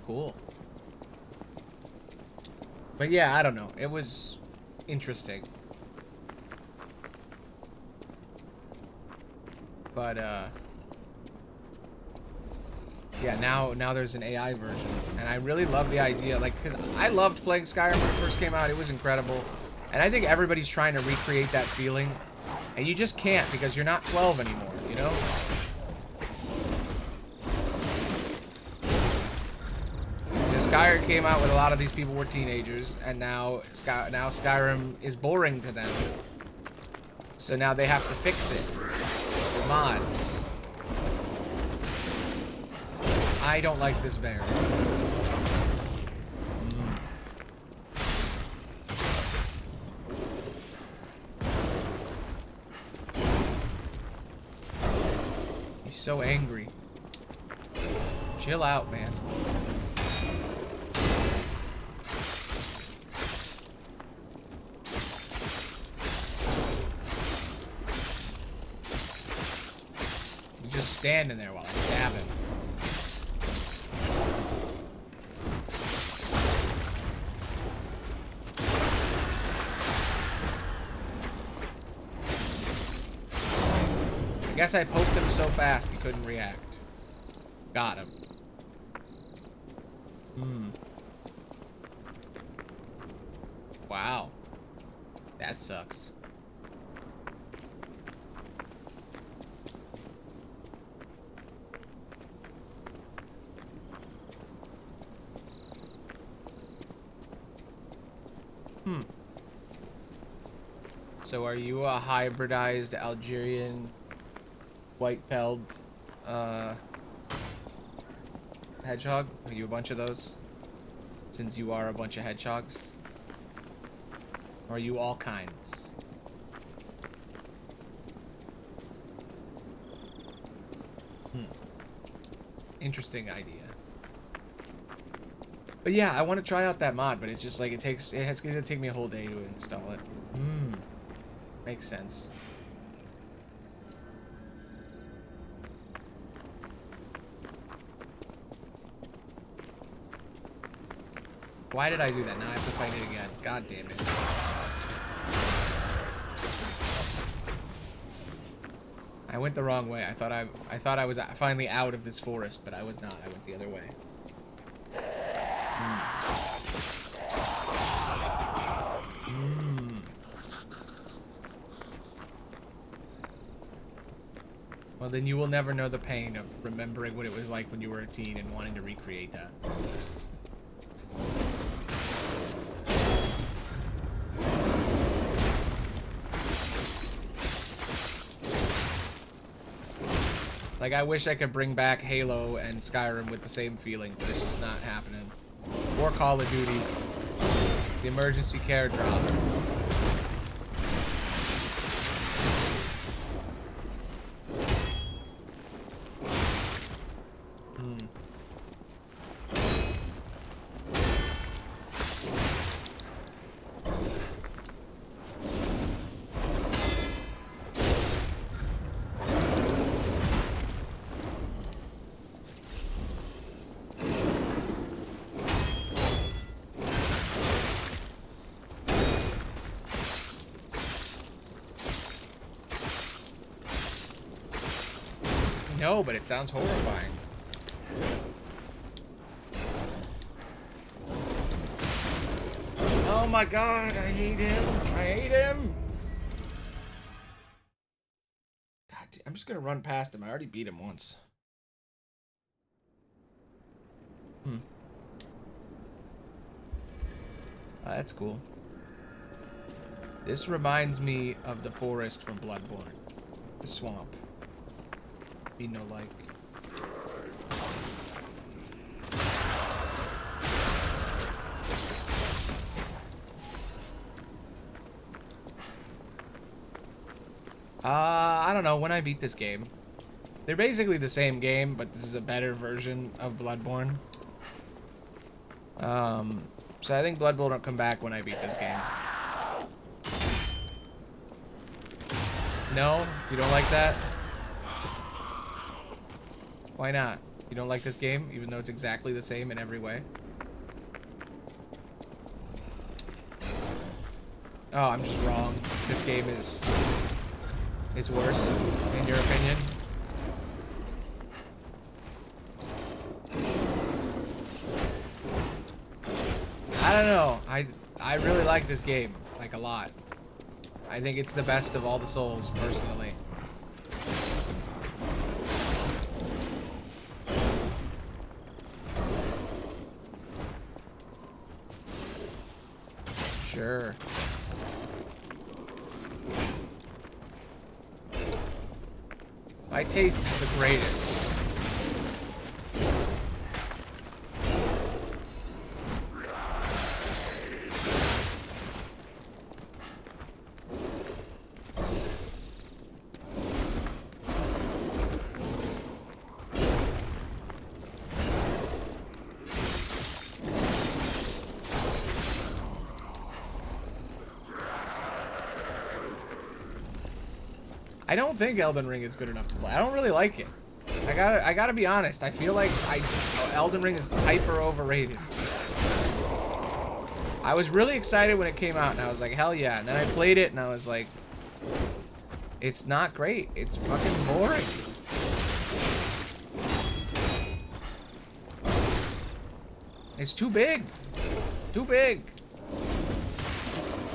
Cool. But yeah, I don't know. It was interesting. But, yeah, now there's an AI version. And I really love the idea, like, because I loved playing Skyrim when it first came out. It was incredible. And I think everybody's trying to recreate that feeling. And you just can't, because you're not 12 anymore, you know? Skyrim came out with a lot of these people were teenagers, and now Skyrim is boring to them. So now they have to fix it with mods. I don't like this bear. He's so angry. Chill out, man. He's just standing there while I stab him. I guess I poked him so fast he couldn't react. Got him. Wow. That sucks. So are you a hybridized Algerian white-pelled hedgehog? Are you a bunch of those? Since you are a bunch of hedgehogs? Or are you all kinds? Interesting idea. But yeah, I want to try out that mod, but it's just like it's gonna take me a whole day to install it. Makes sense. Why did I do that? Now I have to fight it again. God damn it. I went the wrong way. I thought I was finally out of this forest, but I was not. I went the other way. Well, then you will never know the pain of remembering what it was like when you were a teen and wanting to recreate that. Like, I wish I could bring back Halo and Skyrim with the same feeling, but it's just not happening. Or Call of Duty. The emergency care drop. No, but it sounds horrifying. Oh my god, I hate him. I hate him. God, I'm just gonna run past him. I already beat him once. That's cool. This reminds me of the forest from Bloodborne. The swamp. Be no like. I don't know when I beat this game. They're basically the same game, but this is a better version of Bloodborne. So I think Bloodborne will come back when I beat this game. No? You don't like that? Why not? You don't like this game, even though it's exactly the same in every way? Oh, I'm just wrong. This game is worse, in your opinion? I don't know. I really like this game, like a lot. I think it's the best of all the Souls, personally. Sure. My taste is the greatest. I don't think Elden Ring is good enough to play. I don't really like it. I gotta be honest. I feel like Elden Ring is hyper overrated. I was really excited when it came out, and I was like, hell yeah. And then I played it, and I was like, it's not great. It's fucking boring. It's too big. Too big.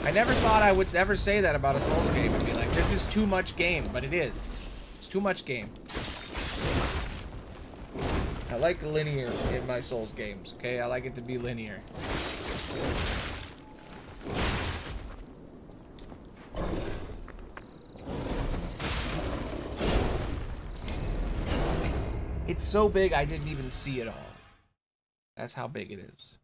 I never thought I would ever say that about a Souls game and be like, this is too much game, but it is. It's too much game. I like linear in my Souls games, okay? I like it to be linear. It's so big I didn't even see it all. That's how big it is.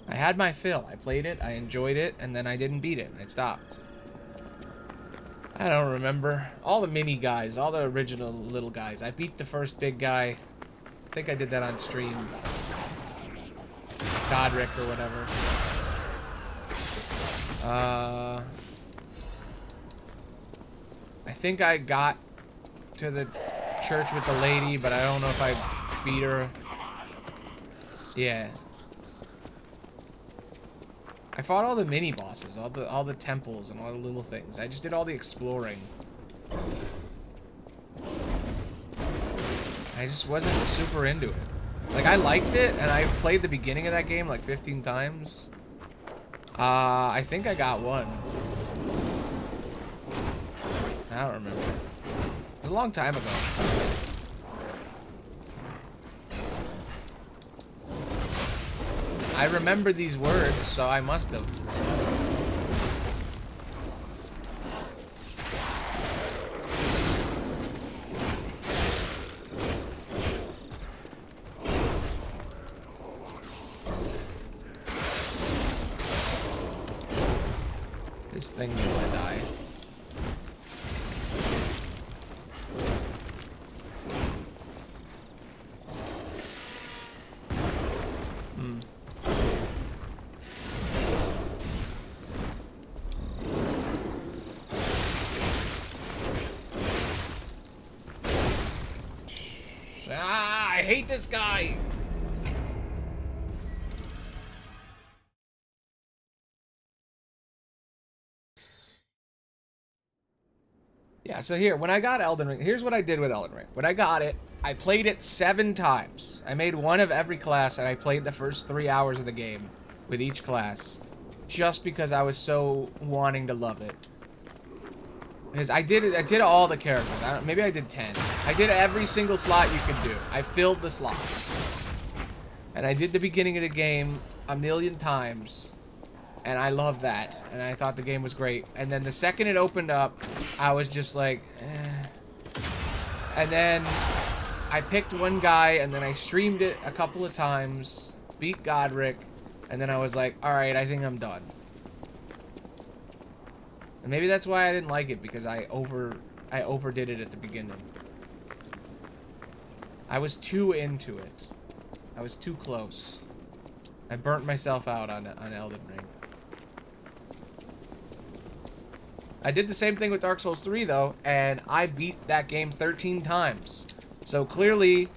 I had my fill. I played it, I enjoyed it, and then I didn't beat it, and I stopped. I don't remember. All the mini guys, all the original little guys. I beat the first big guy. I think I did that on stream. Godric or whatever. I think I got to the church with the lady, but I don't know if I beat her. Yeah. I fought all the mini bosses, all the temples and all the little things. I just did all the exploring. I just wasn't super into it. Like, I liked it, and I played the beginning of that game like 15 times. I think I got one. I don't remember. It was a long time ago. I remember these words, so I must have. This thing needs to die. I hate this guy. Yeah, so here, when I got Elden Ring, here's what I did with Elden Ring. When I got it, I played it 7 times. I made one of every class, and I played the first 3 hours of the game with each class. Just because I was so wanting to love it. Because I did all the characters. Maybe I did 10. I did every single slot you could do. I filled the slots. And I did the beginning of the game a million times. And I loved that. And I thought the game was great. And then the second it opened up, I was just like, eh. And then I picked one guy, and then I streamed it a couple of times, beat Godric, and then I was like, alright, I think I'm done. And maybe that's why I didn't like it, because I overdid it at the beginning. I was too into it. I was too close. I burnt myself out on Elden Ring. I did the same thing with Dark Souls 3, though, and I beat that game 13 times. So clearly,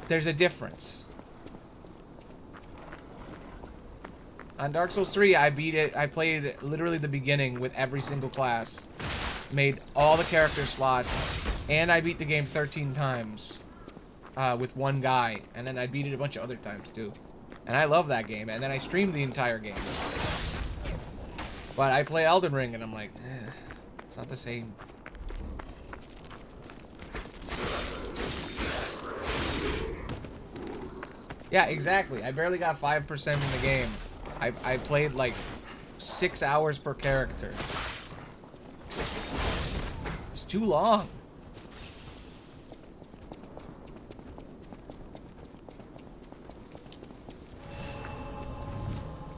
there's a difference. On Dark Souls 3, I beat it. I played literally the beginning with every single class. Made all the character slots, and I beat the game 13 times with one guy. And then I beat it a bunch of other times, too. And I love that game. And then I streamed the entire game. But I play Elden Ring, and I'm like, it's not the same. Yeah, exactly. I barely got 5% in the game. I played like 6 hours per character. It's too long.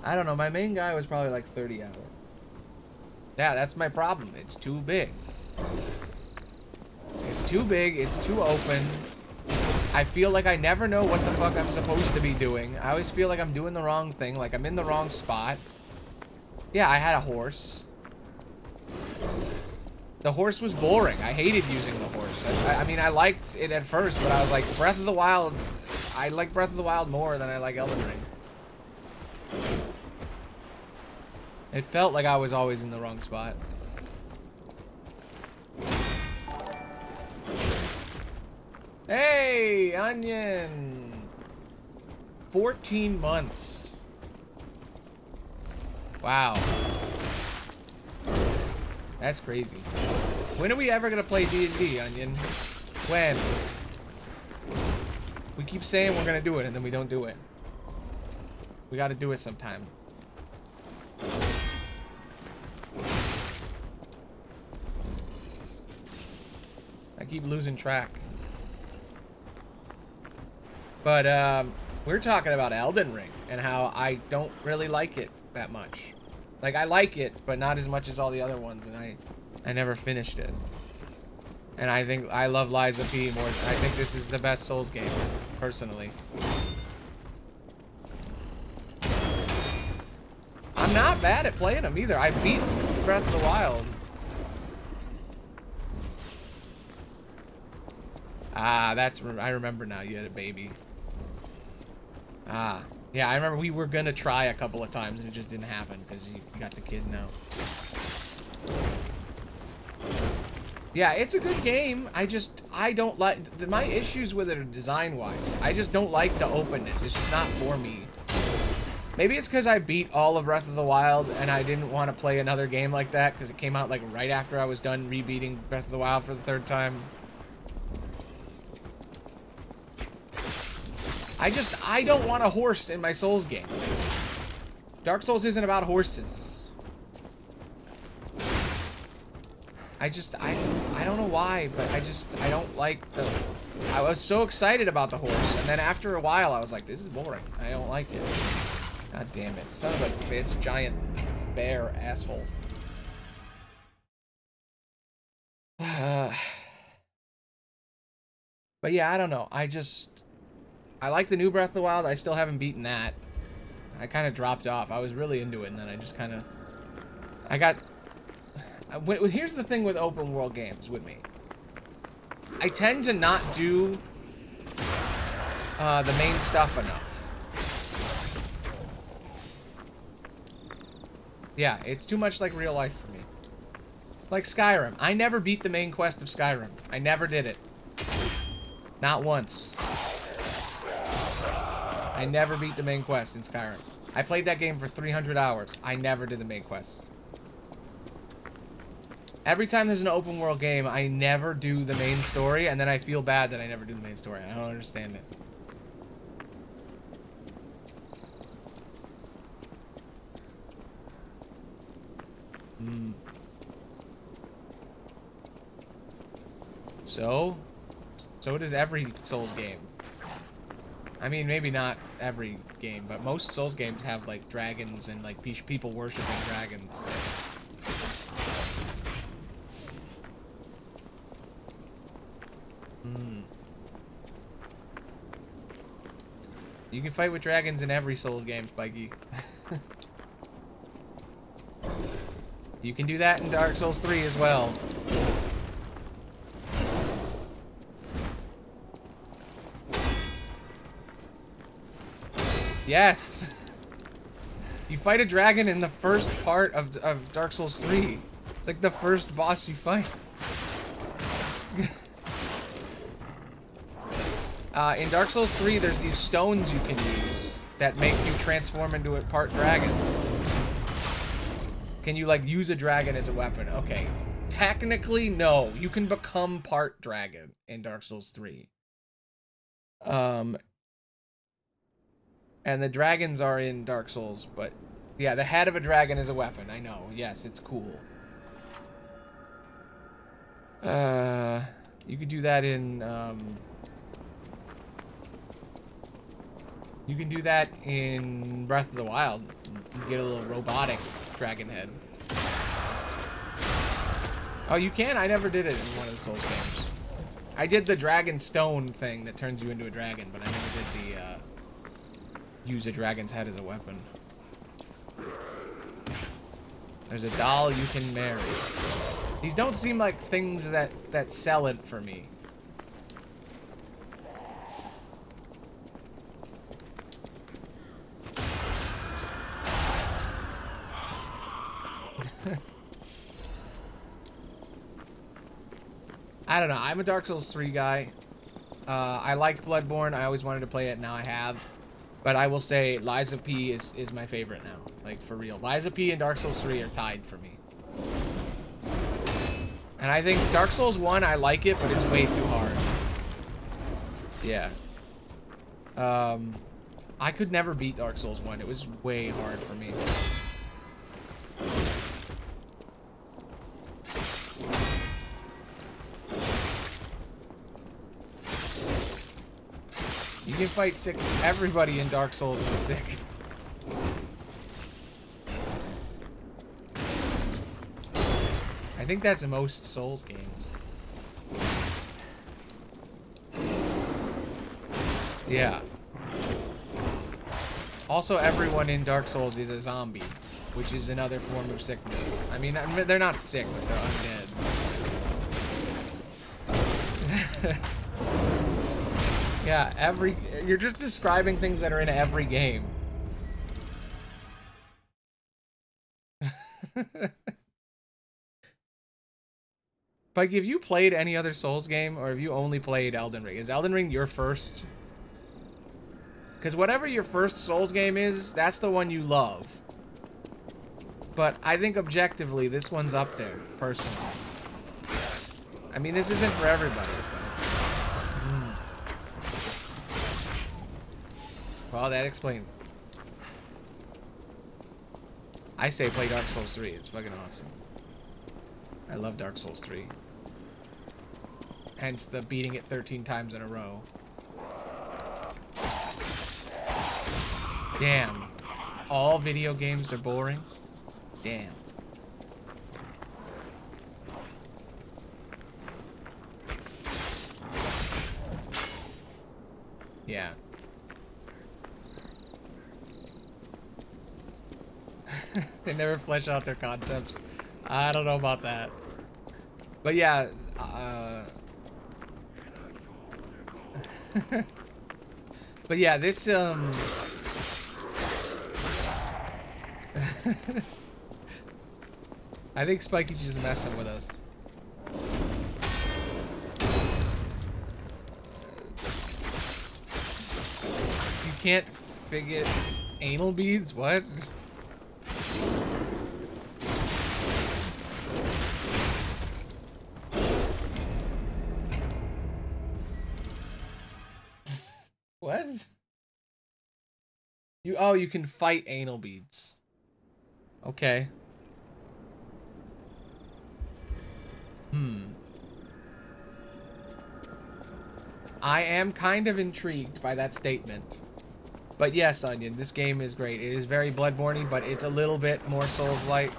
I don't know. My main guy was probably like 30 hours. Yeah, that's my problem. It's too big. It's too big. It's too open. I feel like I never know what the fuck I'm supposed to be doing. I always feel like I'm doing the wrong thing, like I'm in the wrong spot. Yeah, I had a horse. The horse was boring. I hated using the horse. I mean, I liked it at first, but I was like, Breath of the Wild... I like Breath of the Wild more than I like Elden Ring. It felt like I was always in the wrong spot. Hey, Onion! 14 months. Wow. That's crazy. When are we ever gonna play D&D, Onion? When? We keep saying we're gonna do it, and then we don't do it. We gotta do it sometime. I keep losing track. But, we're talking about Elden Ring and how I don't really like it that much. Like, I like it, but not as much as all the other ones, and I never finished it. And I think I love Lies of P more. I think this is the best Souls game, personally. I'm not bad at playing them either. I beat Breath of the Wild. Ah, I remember now. You had a baby. Ah, yeah, I remember we were gonna try a couple of times and it just didn't happen because you got the kid now. Yeah, it's a good game. I don't like, my issues with it are design-wise. I just don't like the openness. It's just not for me. Maybe it's because I beat all of Breath of the Wild and I didn't want to play another game like that because it came out like right after I was done rebeating Breath of the Wild for the 3rd time. I don't want a horse in my Souls game. Dark Souls isn't about horses. I don't know why, but I don't like the... I was so excited about the horse, and then after a while I was like, this is boring. I don't like it. God damn it. Son of a bitch, giant bear asshole. But yeah, I don't know. I like the new Breath of the Wild. I still haven't beaten that. I kind of dropped off. I was really into it, and then I just kind of... Here's the thing with open world games with me. I tend to not do the main stuff enough. Yeah, it's too much like real life for me. Like Skyrim. I never beat the main quest of Skyrim. I never did it. Not once. I never beat the main quest in Skyrim. I played that game for 300 hours. I never did the main quest. Every time there's an open world game, I never do the main story, and then I feel bad that I never do the main story. I don't understand it. So does every Souls game. I mean, maybe not every game, but most Souls games have, like, dragons and, like, people worshiping dragons. You can fight with dragons in every Souls game, Spikey. You can do that in Dark Souls 3 as well. Yes! You fight a dragon in the first part of Dark Souls 3. It's like the first boss you fight. In Dark Souls 3, there's these stones you can use that make you transform into a part dragon. Can you, like, use a dragon as a weapon? Okay. Technically, no. You can become part dragon in Dark Souls 3. And the dragons are in Dark Souls, but yeah, the head of a dragon is a weapon. I know. Yes, it's cool. You could do that in, you can do that in Breath of the Wild. You get a little robotic dragon head. Oh, you can? I never did it in one of the Souls games. I did the dragon stone thing that turns you into a dragon, but I never did the, use a dragon's head as a weapon. There's a doll you can marry. These don't seem like things that sell it for me. I don't know. I'm a Dark Souls 3 guy. I like Bloodborne. I always wanted to play it. Now I have. But I will say Lies of P is my favorite now. Like, for real. Lies of P and Dark Souls 3 are tied for me. And I think Dark Souls 1, I like it, but it's way too hard. Yeah. I could never beat Dark Souls 1. It was way hard for me. You can fight sick. Everybody in Dark Souls is sick. I think that's in most Souls games. Yeah. Also, everyone in Dark Souls is a zombie, which is another form of sickness. I mean, they're not sick, but they're undead. Yeah, you're just describing things that are in every game. Like, have you played any other Souls game, or have you only played Elden Ring? Is Elden Ring your first? Because whatever your first Souls game is, that's the one you love. But I think objectively, this one's up there, personally. I mean, this isn't for everybody. Well, that explains. I say play Dark Souls 3. It's fucking awesome. I love Dark Souls 3. Hence the beating it 13 times in a row. Damn. All video games are boring? Damn. Yeah. They never flesh out their concepts. I don't know about that. But yeah, but yeah, this, I think Spikey's just messing with us. can't figure anal beads? What? What? You can fight anal beads. Okay. I am kind of intrigued by that statement. But yes, Onion, this game is great. It is very Bloodborne-y, but it's a little bit more Souls-like.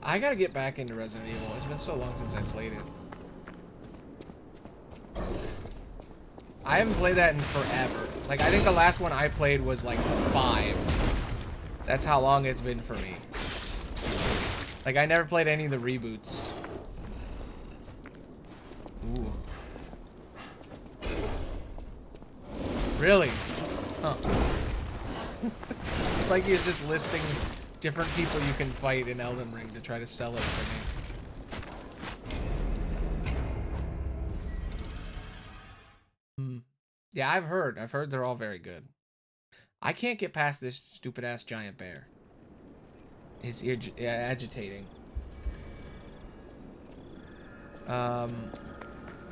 I gotta get back into Resident Evil. It's been so long since I played it. I haven't played that in forever. Like, I think the last one I played was like 5. That's how long it's been for me. Like, I never played any of the reboots. Ooh. Really? Huh. Spiky is just listing different people you can fight in Elden Ring to try to sell it for me. Yeah, I've heard they're all very good. I can't get past this stupid ass giant bear. It's agitating. But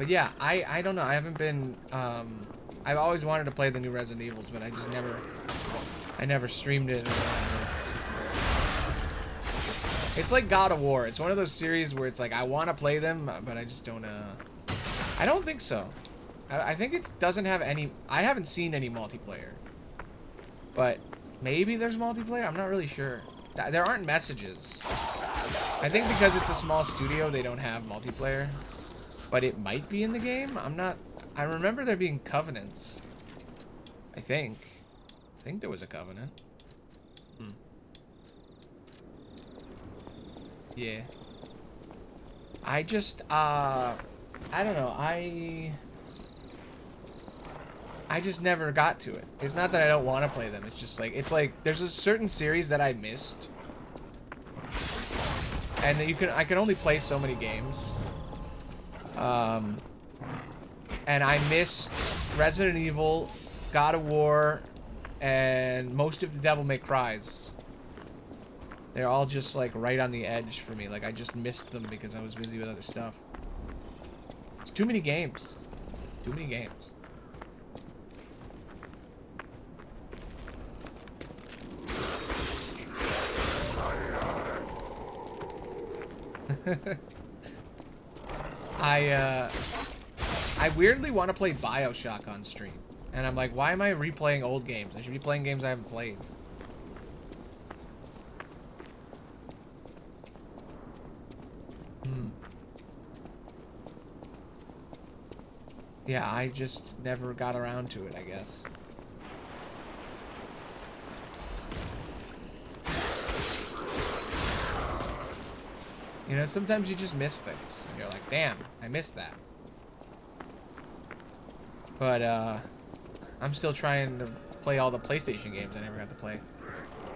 yeah, I don't know. I haven't been I've always wanted to play the new Resident Evils, but I just never streamed it. It's like God of War. It's one of those series where it's like I want to play them, but I just don't I don't think so. I think it doesn't have any. I haven't seen any multiplayer, but maybe there's multiplayer. I'm not really sure. There aren't messages. I think because it's a small studio, they don't have multiplayer, but it might be in the game. I'm not. I remember there being covenants. I think there was a covenant. Yeah. I just I don't know. I just never got to it. It's not that I don't want to play them. It's just like, there's a certain series that I missed. And I can only play so many games. And I missed Resident Evil, God of War, and most of the Devil May Cries. They're all just like right on the edge for me. Like I just missed them because I was busy with other stuff. It's too many games. Too many games. I weirdly want to play BioShock on stream. And I'm like, why am I replaying old games? I should be playing games I haven't played. Yeah, I just never got around to it, I guess. You know, sometimes you just miss things. And you're like, damn, I missed that. But, I'm still trying to play all the PlayStation games I never got to play.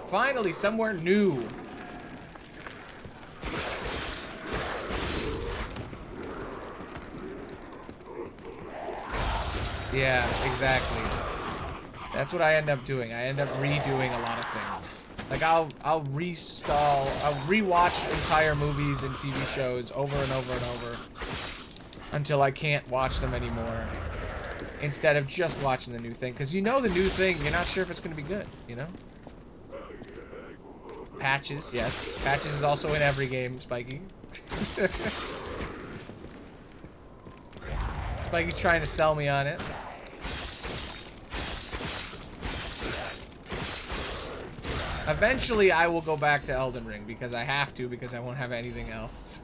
Finally, somewhere new. Yeah, exactly. That's what I end up doing. I end up redoing a lot of things. Like I'll rewatch entire movies and TV shows over and over and over until I can't watch them anymore. Instead of just watching the new thing, because you know the new thing, you're not sure if it's going to be good, you know? Patches, yes. Patches is also in every game, Spiky. Spiky's trying to sell me on it. Eventually, I will go back to Elden Ring, because I have to, because I won't have anything else.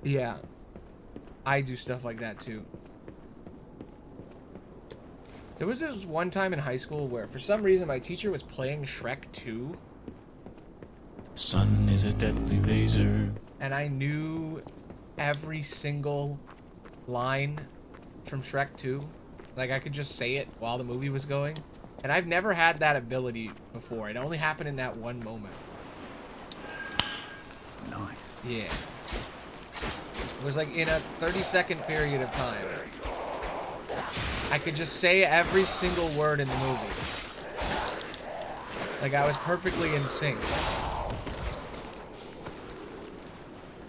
Yeah. I do stuff like that, too. There was this one time in high school where, for some reason, my teacher was playing Shrek 2. Sun is a deadly laser. And I knew every single line from Shrek 2. Like, I could just say it while the movie was going. And I've never had that ability before. It only happened in that one moment. Nice. Yeah. It was like in a 30-second period of time. I could just say every single word in the movie. Like I was perfectly in sync.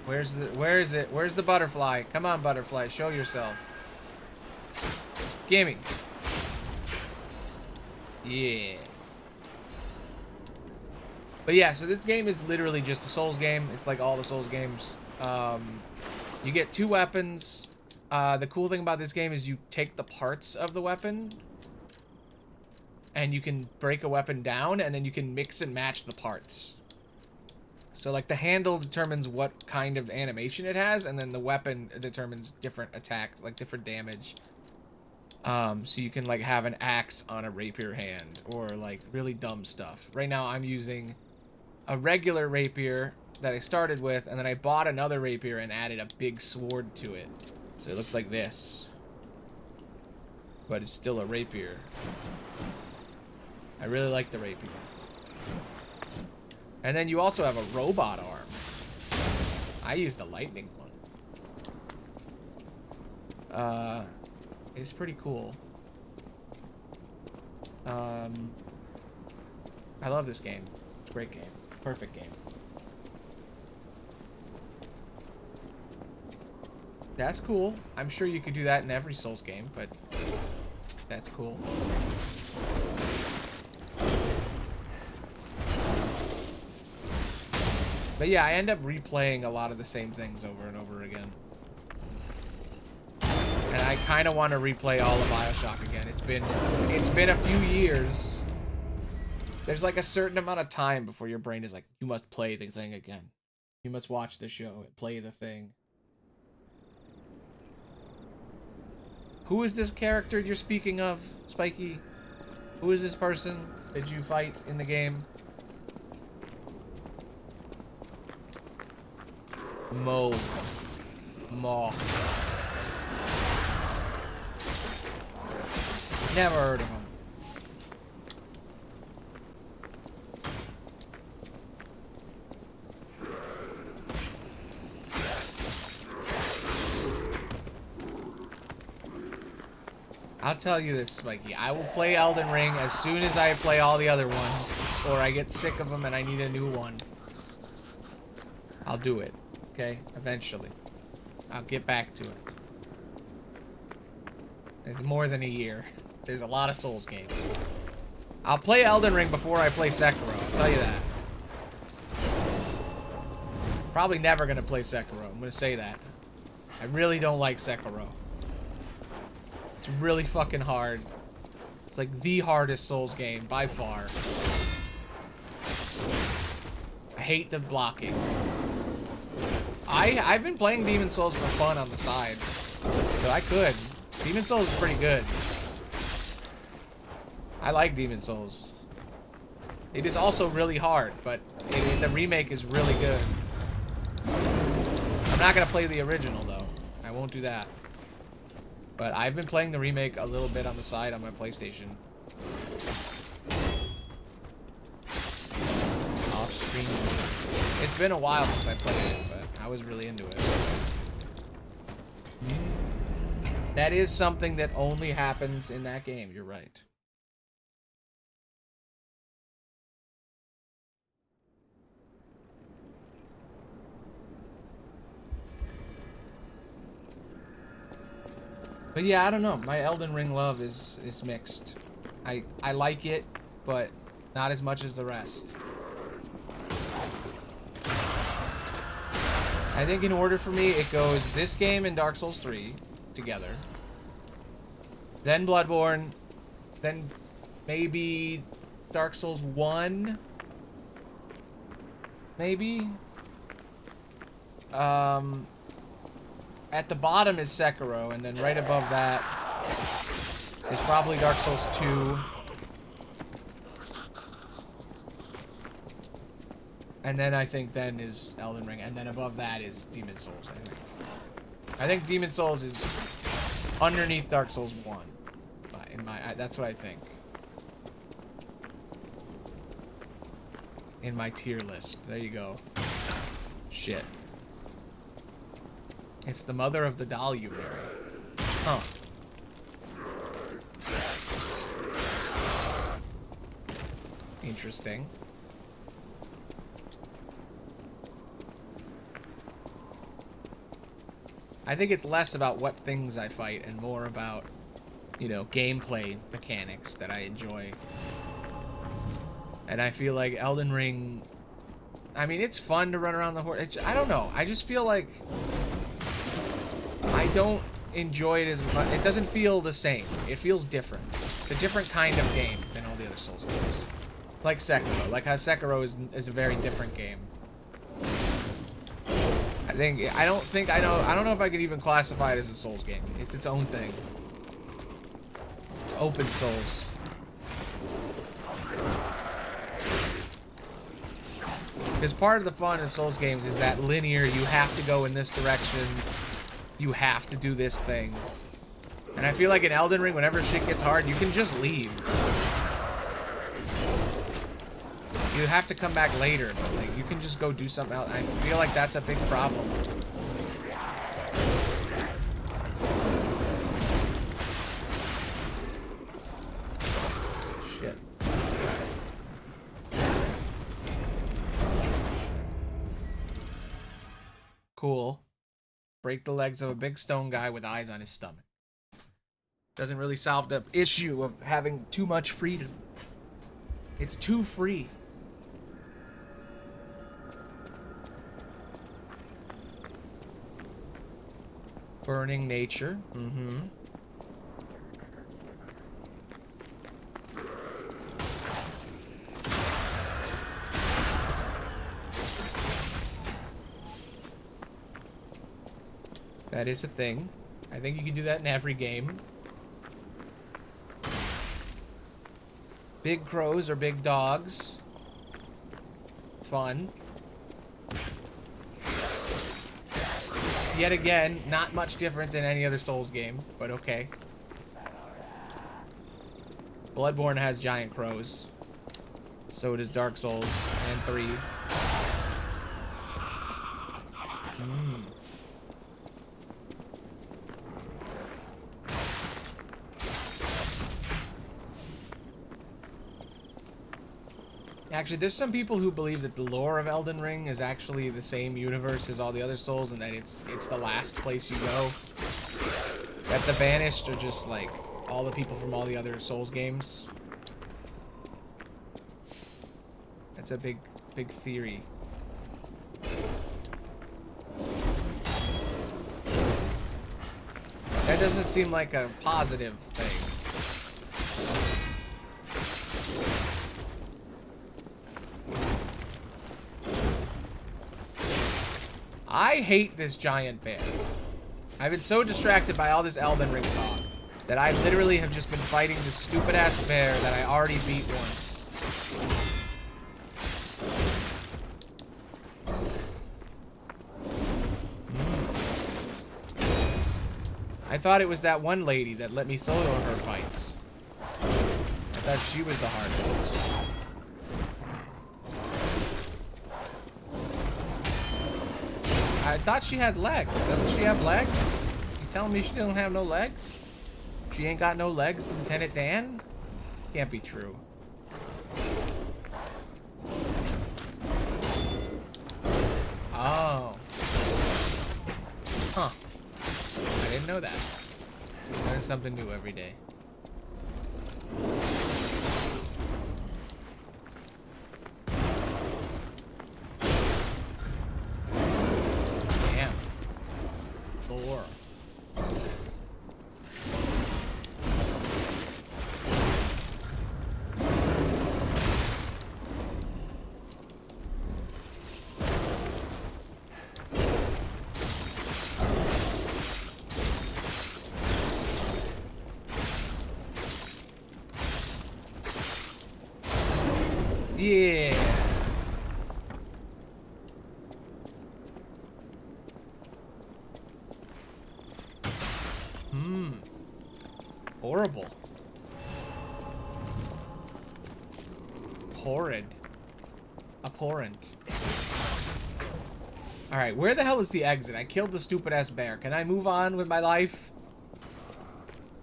Where is it? Where's the butterfly? Come on, butterfly, show yourself. Gimme. Yeah. But yeah, so this game is literally just a Souls game. It's like all the Souls games. You get 2 weapons. The cool thing about this game is you take the parts of the weapon and you can break a weapon down and then you can mix and match the parts. So like the handle determines what kind of animation it has, and then the weapon determines different attacks, like different damage. So you can like have an axe on a rapier hand or like really dumb stuff. Right now I'm using a regular rapier that I started with, and then I bought another rapier and added a big sword to it. So it looks like this. But it's still a rapier. I really like the rapier. And then you also have a robot arm. I used the lightning one. It's pretty cool. I love this game. It's a great game. Perfect game. That's cool. I'm sure you could do that in every Souls game, but that's cool. But yeah, I end up replaying a lot of the same things over and over again. And I kind of want to replay all of BioShock again. It's been a few years. There's like a certain amount of time before your brain is like, you must play the thing again. You must watch the show and play the thing. Who is this character you're speaking of, Spiky? Who is this person that you fight in the game? Mo. Never heard of him. I'll tell you this, Mikey. I will play Elden Ring as soon as I play all the other ones, or I get sick of them and I need a new one. I'll do it, okay? Eventually. I'll get back to it. It's more than a year. There's a lot of Souls games. I'll play Elden Ring before I play Sekiro, I'll tell you that. Probably never gonna play Sekiro, I'm gonna say that. I really don't like Sekiro. It's really fucking hard. It's like the hardest Souls game by far. I hate the blocking. I've been playing Demon Souls for fun on the side, so I could. Demon Souls is pretty good. I like Demon Souls. It is also really hard, but the remake is really good. I'm not gonna play the original though. I won't do that. But I've been playing the remake a little bit on the side on my PlayStation. Off stream. It's been a while since I played it, but I was really into it. That is something that only happens in that game, you're right. But yeah, I don't know. My Elden Ring love is mixed. I like it, but not as much as the rest. I think in order for me, it goes this game and Dark Souls 3 together. Then Bloodborne. Then maybe Dark Souls 1. Maybe. At the bottom is Sekiro, and then right above that is probably Dark Souls 2. And then I think then is Elden Ring. And then above that is Demon Souls, I think. I think Demon Souls is underneath Dark Souls 1. That's what I think. In my tier list. There you go. Shit. It's the mother of the doll you marry. Huh. Interesting. I think it's less about what things I fight and more about, you know, gameplay mechanics that I enjoy. And I feel like Elden Ring, I mean, it's fun to run around the horse. I don't know. I just feel like I don't enjoy it as much. It doesn't feel the same. It feels different. It's a different kind of game than all the other Souls games. Like Sekiro. Like how Sekiro is a very different game. I don't know if I could even classify it as a Souls game. It's its own thing. It's open Souls. Because part of the fun of Souls games is that linear, you have to go in this direction, you have to do this thing. And I feel like in Elden Ring, whenever shit gets hard, you can just leave. You have to come back later, but like, you can just go do something else. I feel like that's a big problem. Shit. Cool. Break the legs of a big stone guy with eyes on his stomach. Doesn't really solve the issue of having too much freedom. It's too free. Burning nature. Mm-hmm. That is a thing. I think you can do that in every game. Big crows or big dogs. Fun. Yet again, not much different than any other Souls game, but okay. Bloodborne has giant crows. So does Dark Souls and 3. Actually, there's some people who believe that the lore of Elden Ring is actually the same universe as all the other Souls, and that it's the last place you go. That the Banished are just like all the people from all the other Souls games. That's a big theory. That doesn't seem like a positive thing. I hate this giant bear. I've been so distracted by all this Elden Ring talk that I literally have just been fighting this stupid-ass bear that I already beat once. I thought it was that one lady that let me solo her fights. I thought she was the hardest. I thought she had legs. Doesn't she have legs? You telling me she don't have no legs? She ain't got no legs, Lieutenant Dan? Can't be true. Oh. Huh. I didn't know that. Learn something new every day. Yeah. Horrible. Horrid. Abhorrent. Alright, where the hell is the exit? I killed the stupid-ass bear. Can I move on with my life?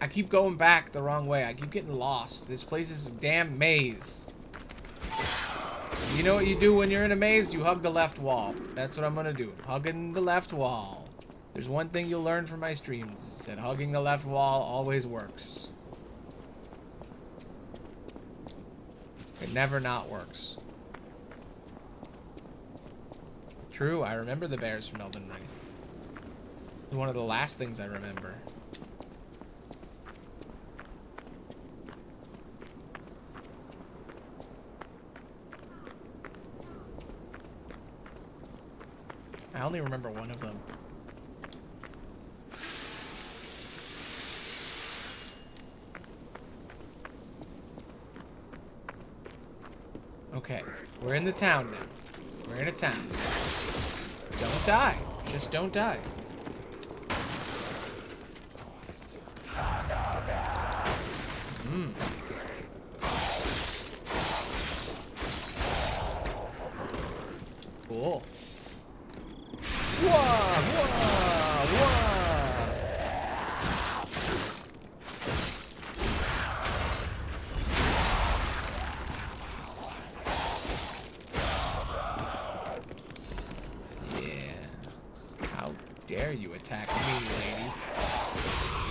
I keep going back the wrong way. I keep getting lost. This place is a damn maze. You know what you do when you're in a maze? You hug the left wall. That's what I'm gonna do. Hugging the left wall. There's one thing you'll learn from my streams. It said hugging the left wall always works. It never not works. True, I remember the bears from Elden Ring. It's one of the last things I remember. I only remember one of them. Okay, we're in the town now. We're in a town. Don't die. Just don't die. Cool. Whoa, whoa, whoa. Dare you attack me, lady?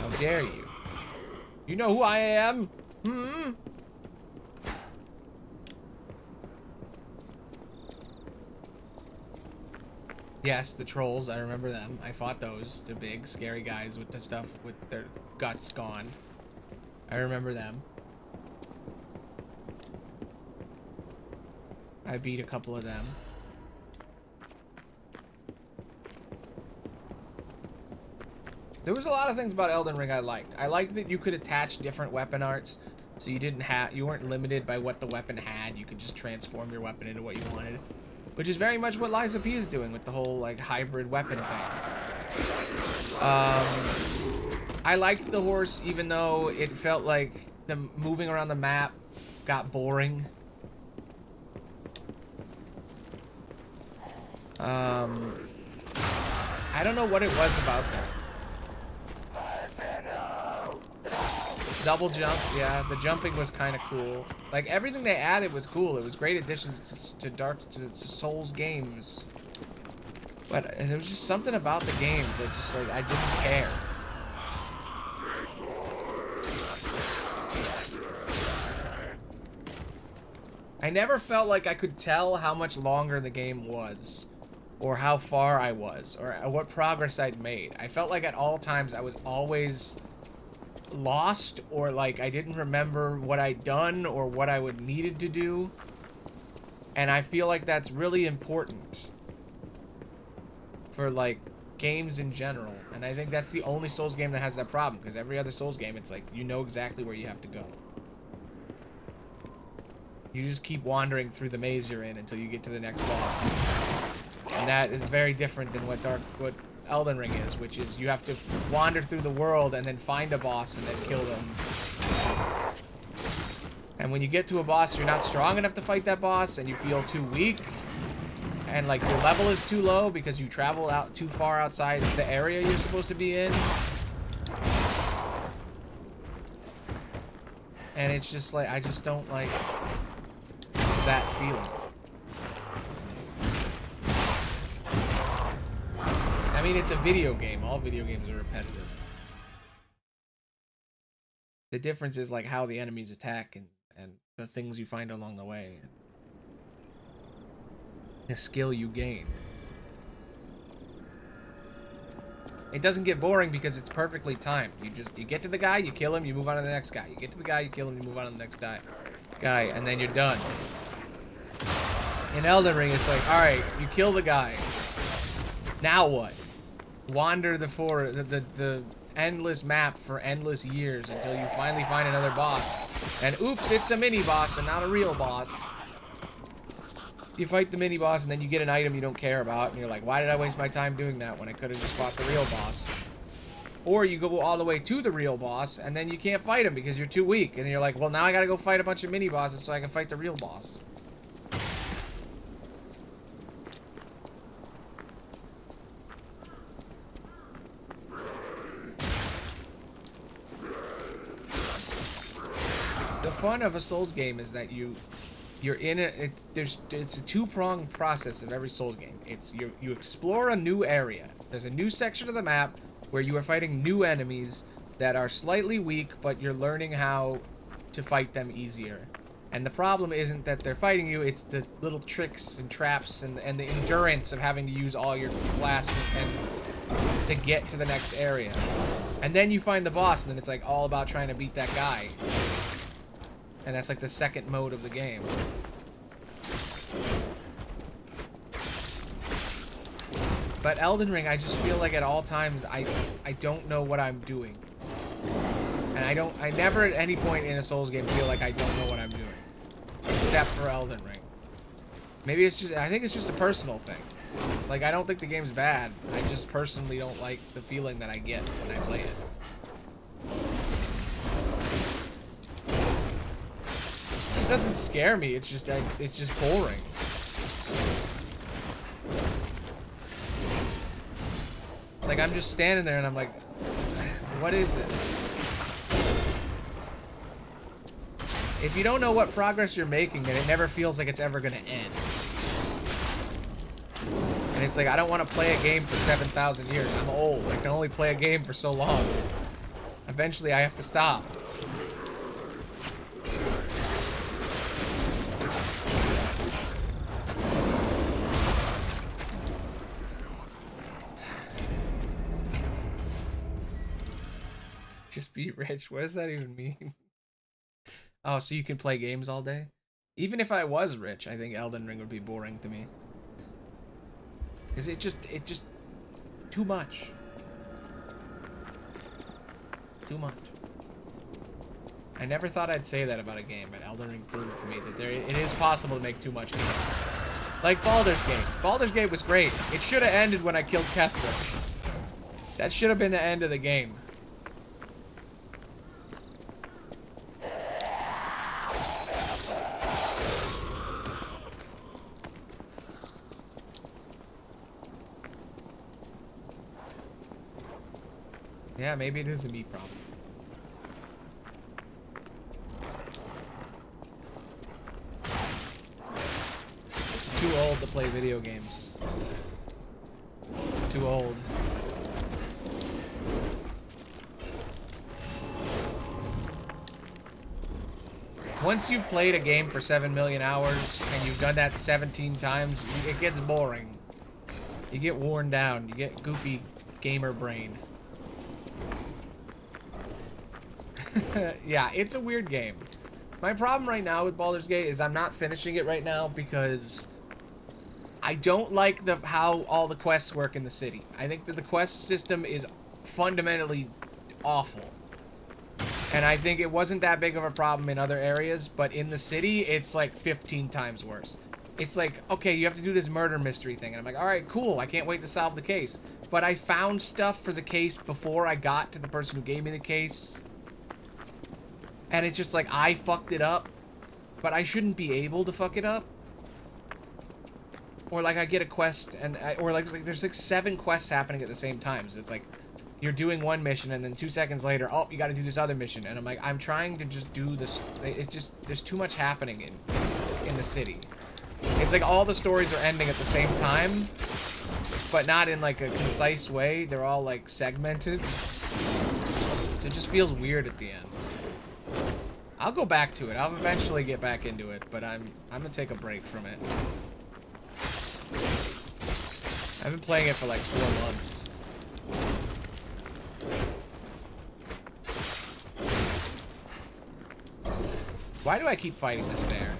How dare you? You know who I am? Hmm? Yes, the trolls, I remember them. I fought those. The big, scary guys with the stuff with their guts gone. I remember them. I beat a couple of them. There was a lot of things about Elden Ring I liked. I liked that you could attach different weapon arts, so you weren't limited by what the weapon had. You could just transform your weapon into what you wanted, which is very much what Lies of P is doing with the whole like hybrid weapon thing. I liked the horse, even though it felt like the moving around the map got boring. I don't know what it was about that. Double jump, yeah, the jumping was kind of cool. Like, everything they added was cool. It was great additions to Souls games. But there was just something about the game that just, like, I didn't care. I never felt like I could tell how much longer the game was, or how far I was, or what progress I'd made. I felt like at all times I was always lost, or like I didn't remember what I'd done or what I would needed to do. And I feel like that's really important for like games in general. And I think that's the only Souls game that has that problem, because every other Souls game it's like you know exactly where you have to go. You just keep wandering through the maze you're in until you get to the next boss. And that is very different than what Elden Ring is, which is you have to wander through the world and then find a boss and then kill them. And when you get to a boss, you're not strong enough to fight that boss, and you feel too weak, and like your level is too low because you travel out too far outside the area you're supposed to be in. And it's just like, I just don't like that feeling. I mean, it's a video game. All video games are repetitive. The difference is like how the enemies attack and the things you find along the way. The skill you gain. It doesn't get boring because it's perfectly timed. You get to the guy, you kill him, you move on to the next guy. You get to the guy, you kill him, you move on to the next guy, and then you're done. In Elden Ring, it's like, all right, you kill the guy. Now what? Wander the endless map for endless years until you finally find another boss. And oops, it's a mini boss and not a real boss. You fight the mini boss and then you get an item you don't care about and you're like, why did I waste my time doing that when I could have just fought the real boss? Or you go all the way to the real boss and then you can't fight him because you're too weak. And you're like, well, now I gotta go fight a bunch of mini bosses so I can fight the real boss. The fun of a Souls game is that you're in it's a two-pronged process of every Souls game. It's you explore a new area. There's a new section of the map where you are fighting new enemies that are slightly weak, but you're learning how to fight them easier. And the problem isn't that they're fighting you, it's the little tricks and traps and the endurance of having to use all your blast and to get to the next area. And then you find the boss, and then it's like all about trying to beat that guy. And that's like the second mode of the game. But Elden Ring, I just feel like at all times I don't know what I'm doing. And I never at any point in a Souls game feel like I don't know what I'm doing. Except for Elden Ring. Maybe it's just, I think it's just a personal thing. Like, I don't think the game's bad. I just personally don't like the feeling that I get when I play it. It doesn't scare me, it's just boring. Like, I'm just standing there and I'm like, what is this? If you don't know what progress you're making, then it never feels like it's ever gonna end. And it's like, I don't want to play a game for 7,000 years. I'm old. I can only play a game for so long. Eventually, I have to stop. Just be rich. What does that even mean? Oh, so you can play games all day? Even if I was rich, I think Elden Ring would be boring to me. Cause it just too much. Too much. I never thought I'd say that about a game, but Elden Ring proved to me that it is possible to make too much game. Like Baldur's Gate. Baldur's Gate was great. It should have ended when I killed Kethra. That should have been the end of the game. Yeah, maybe it is a me problem. Too old to play video games. Too old. Once you've played a game for 7 million hours and you've done that 17 times, it gets boring. You get worn down. You get goopy gamer brain. Yeah, it's a weird game. My problem right now with Baldur's Gate is I'm not finishing it right now because I don't like how all the quests work in the city. I think that the quest system is fundamentally awful. And I think it wasn't that big of a problem in other areas, but in the city, it's like 15 times worse. It's like, okay, you have to do this murder mystery thing. And I'm like, all right, cool. I can't wait to solve the case. But I found stuff for the case before I got to the person who gave me the case. And it's just like, I fucked it up, but I shouldn't be able to fuck it up. Or like I get a quest, and or like there's like 7 quests happening at the same time. So it's like, you're doing one mission, and then 2 seconds later, oh, you gotta do this other mission. And I'm like, I'm trying to just do this. It's just, there's too much happening in the city. It's like all the stories are ending at the same time, but not in like a concise way. They're all like segmented. So it just feels weird at the end. I'll go back to it. I'll eventually get back into it, but I'm gonna take a break from it. I've been playing it for like 4 months. Why do I keep fighting this bear?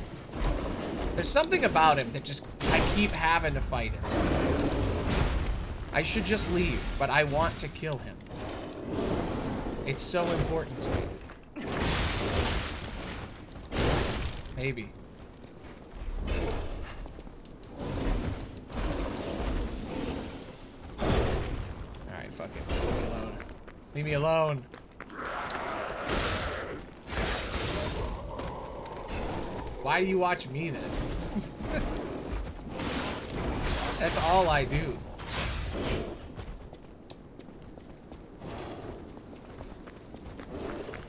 There's something about him that just, I keep having to fight him. I should just leave, but I want to kill him. It's so important to me. Maybe. Leave me alone. Why do you watch me then? That's all I do.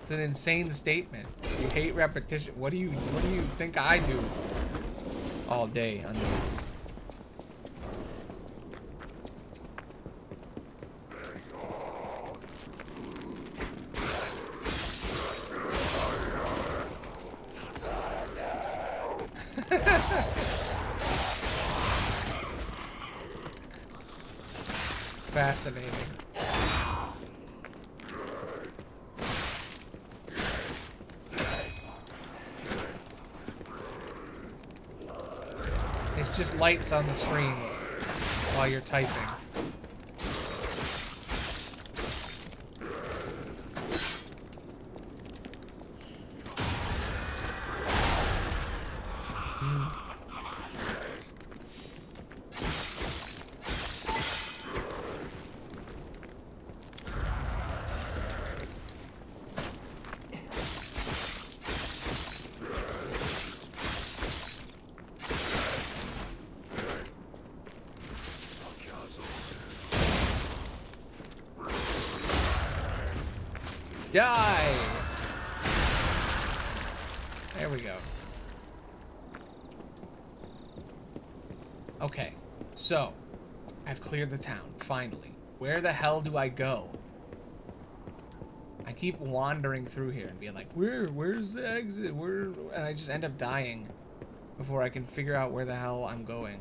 It's an insane statement. You hate repetition. What do you think I do all day on this? Fascinating. It's just lights on the screen while you're typing. Die! There we go. Okay, so I've cleared the town, finally. Where the hell do I go? I keep wandering through here and being like, where's the exit? And I just end up dying before I can figure out where the hell I'm going.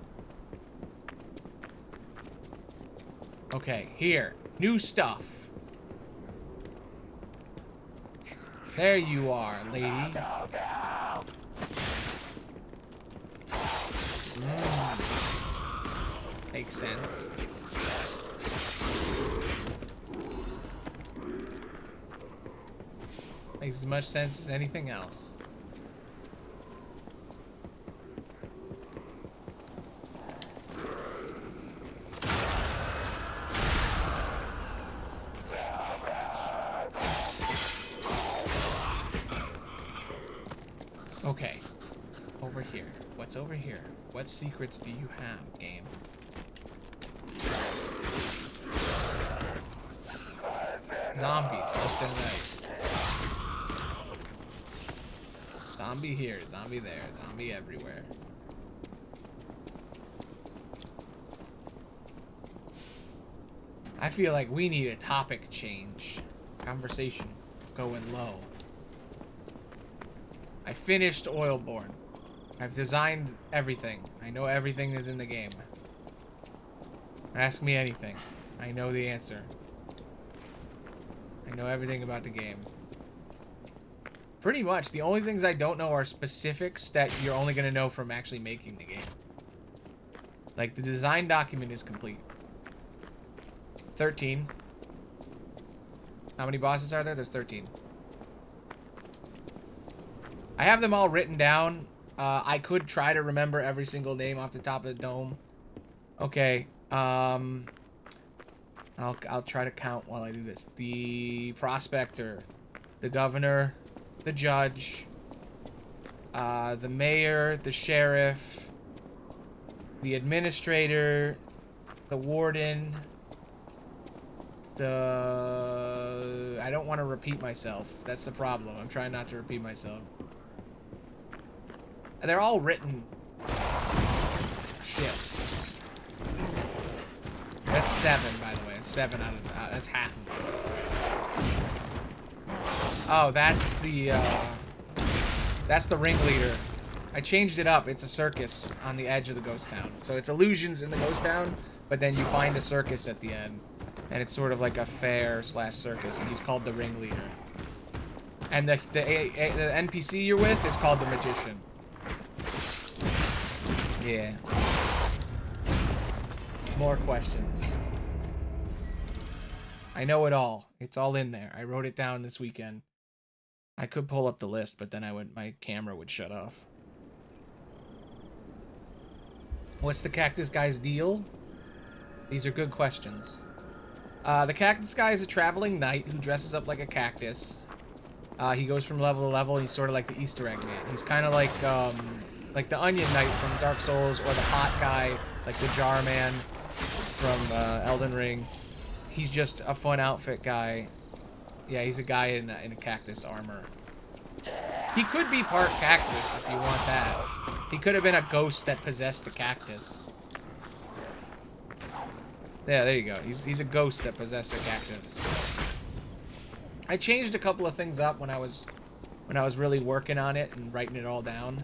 Okay, here. New stuff. There you are, lady. Makes sense. Makes as much sense as anything else. Okay, over here. What's over here? What secrets do you have, game? Zombies, left and right. Zombie here, zombie there, zombie everywhere. I feel like we need a topic change. Conversation going low. I finished Oilborn. I've designed everything. I know everything is in the game. Ask me anything. I know the answer. I know everything about the game. Pretty much. The only things I don't know are specifics that you're only going to know from actually making the game. Like, the design document is complete. 13. How many bosses are there? There's 13. I have them all written down. I could try to remember every single name off the top of the dome. Okay. I'll try to count while I do this. The prospector, the governor, the judge, the mayor, the sheriff, the administrator, the warden, I don't want to repeat myself. That's the problem. I'm trying not to repeat myself. They're all written. Shit. That's 7, by the way. It's 7 out of that's half of it. Oh, that's the ringleader. I changed it up. It's a circus on the edge of the ghost town. So it's illusions in the ghost town, but then you find a circus at the end, and it's sort of like a fair / circus, and he's called the ringleader. And the NPC you're with is called the magician. Yeah. More questions. I know it all. It's all in there. I wrote it down this weekend. I could pull up the list, but then my camera would shut off. What's the cactus guy's deal? These are good questions. The cactus guy is a traveling knight who dresses up like a cactus. He goes from level to level. He's sort of like the Easter egg man. He's kind of like the Onion Knight from Dark Souls, or the pot guy, like the Jar Man from Elden Ring. He's just a fun outfit guy. Yeah, he's a guy in a cactus armor. He could be part cactus if you want that. He could have been a ghost that possessed a cactus. Yeah, there you go. He's a ghost that possessed a cactus. I changed a couple of things up when I was really working on it and writing it all down.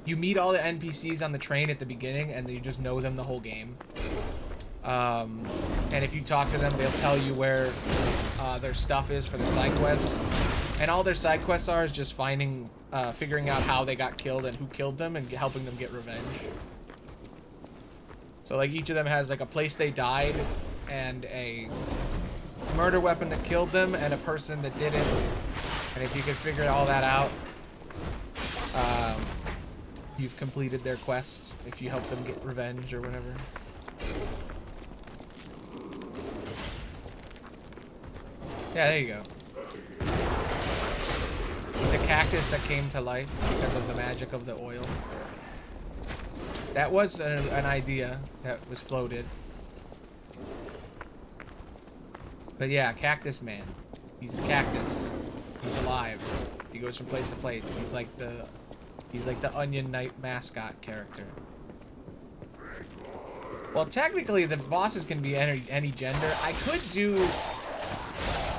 You meet all the NPCs on the train at the beginning, and you just know them the whole game. And if you talk to them, they'll tell you where their stuff is for their side quests. And all their side quests are is just figuring out how they got killed and who killed them, and helping them get revenge. So like each of them has like a place they died, and a murder weapon that killed them, and a person that did it. And if you can figure all that out, you've completed their quest. If you help them get revenge or whatever. Yeah, there you go. He's a cactus that came to life because of the magic of the oil. That was an idea that was floated. But yeah, Cactus Man. He's a cactus. He's alive. He goes from place to place. He's like the Onion Knight mascot character. Well, technically, the bosses can be any gender. I could do...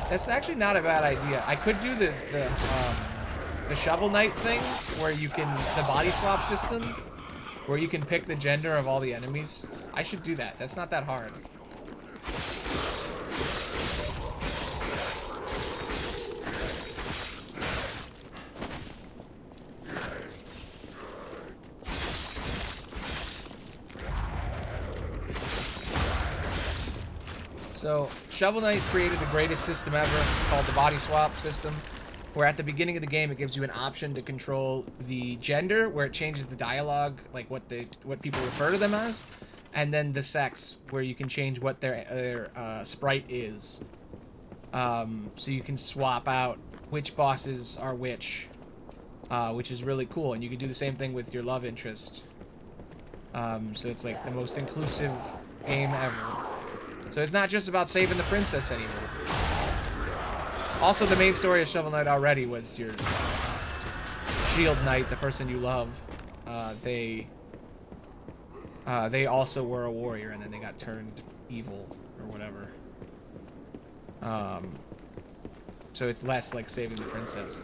That's actually not a bad idea. I could do the Shovel Knight thing, where you can... The body swap system, where you can pick the gender of all the enemies. I should do that. That's not that hard. So, Shovel Knight created the greatest system ever, called the body swap system, where at the beginning of the game it gives you an option to control the gender, where it changes the dialogue, like what people refer to them as, and then the sex, where you can change what their sprite is. So you can swap out which bosses are which is really cool, and you can do the same thing with your love interest. So it's like the most inclusive game ever. So it's not just about saving the princess anymore. Also, the main story of Shovel Knight already was your Shield Knight, the person you love. They also were a warrior, and then they got turned evil or whatever. So it's less like saving the princess.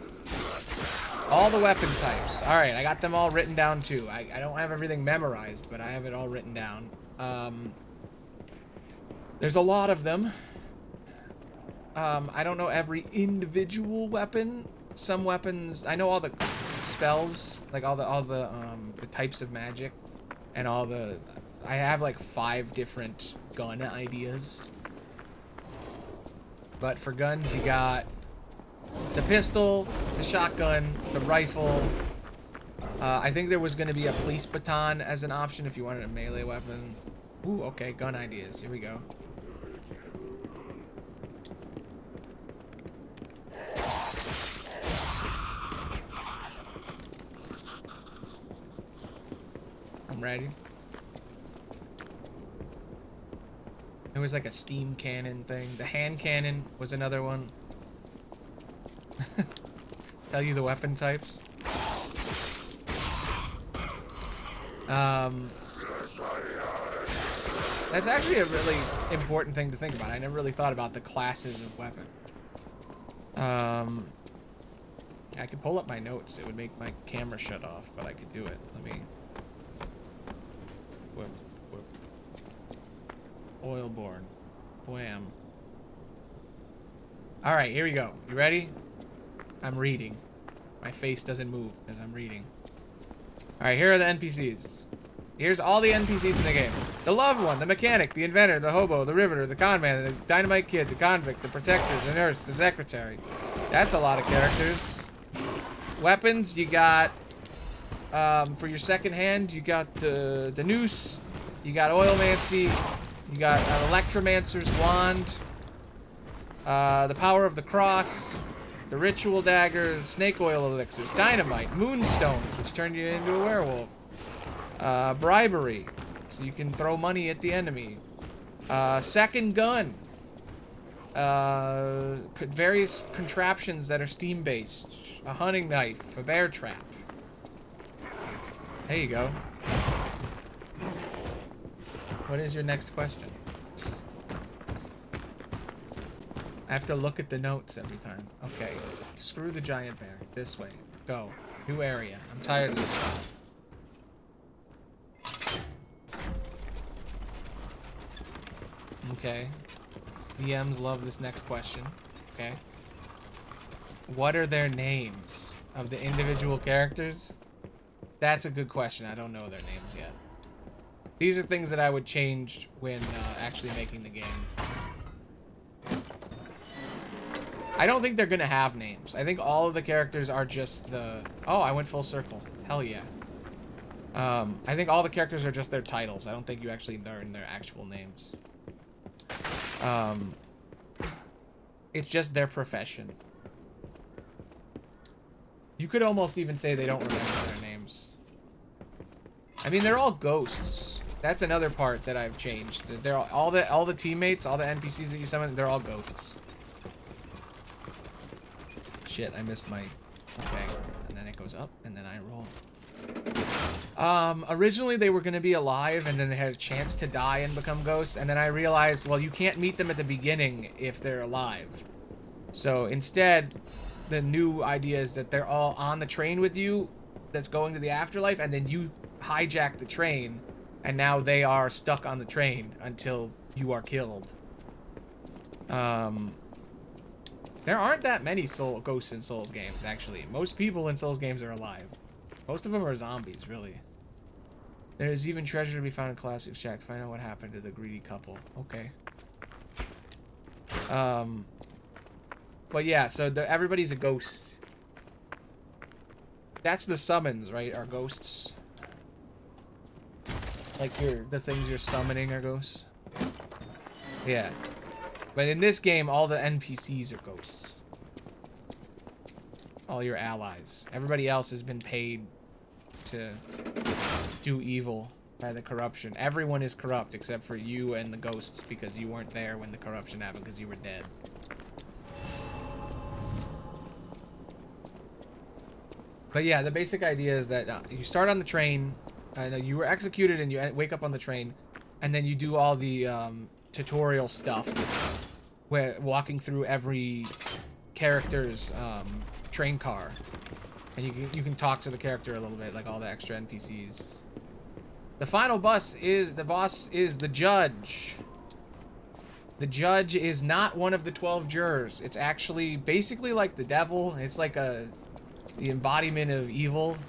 All the weapon types. All right, I got them all written down too. I don't have everything memorized, but I have it all written down. There's a lot of them. I don't know every individual weapon. Some weapons, I know all the spells, like all the types of magic, and I have like 5 different gun ideas. But for guns, you got the pistol, the shotgun, the rifle. I think there was going to be a police baton as an option if you wanted a melee weapon. Ooh, okay, gun ideas. Here we go. I'm ready. There was like a steam cannon thing. The hand cannon was another one. Tell you the weapon types. That's actually a really important thing to think about. I never really thought about the classes of weapon. I could pull up my notes. It would make my camera shut off, but I could do it. Let me... Whoop, whoop. Oilborne. Wham. Alright, here we go. You ready? I'm reading. My face doesn't move as I'm reading. Alright, here are the NPCs. Here's all the NPCs in the game. The loved one, the mechanic, the inventor, the hobo, the riveter, the conman, the dynamite kid, the convict, the protector, the nurse, the secretary. That's a lot of characters. Weapons, you got... for your second hand, you got the noose, you got oilmancy, You got an Electromancer's Wand, the Power of the Cross, the Ritual Daggers, Snake Oil Elixirs, Dynamite, Moonstones, which turn you into a werewolf, Bribery, so you can throw money at the enemy, Second Gun, various contraptions that are steam-based, a hunting knife, a bear trap. There you go. What is your next question? I have to look at the notes every time. Okay. Screw the giant bear. This way. Go. New area. I'm tired of this. Okay. DMs love this next question. Okay. What are their names of the individual characters? That's a good question. I don't know their names yet. These are things that I would change when actually making the game. I don't think they're gonna have names. I think all of the characters are just the... Oh, I went full circle. Hell yeah. I think all the characters are just their titles. I don't think you actually learn their actual names. It's just their profession. You could almost even say they don't remember their names. I mean, they're all ghosts. That's another part that I've changed. They're all the teammates, all the NPCs that you summon, they're all ghosts. Shit, I missed my... Okay. And then it goes up, and then I roll. Originally they were going to be alive, and then they had a chance to die and become ghosts, and then I realized, well, you can't meet them at the beginning if they're alive. So instead, the new idea is that they're all on the train with you that's going to the afterlife, and then you hijack the train, and now they are stuck on the train until you are killed. There aren't that many ghosts in Souls games, actually. Most people in Souls games are alive. Most of them are zombies, really. There is even treasure to be found in Collapsing Shack. Find out what happened to the greedy couple. Okay. But yeah, so everybody's a ghost. That's the summons, right? Are ghosts. Like the things you're summoning are ghosts. Yeah. But in this game, all the NPCs are ghosts. All your allies. Everybody else has been paid to do evil by the corruption. Everyone is corrupt except for you and the ghosts because you weren't there when the corruption happened because you were dead. But yeah, the basic idea is that you start on the train. You were executed and you wake up on the train. And then you do all the tutorial stuff. Where walking through every character's train car. And you can talk to the character a little bit, like all the extra NPCs. The final boss is the judge. The judge is not one of the 12 jurors. It's actually basically like the devil. It's like the embodiment of evil.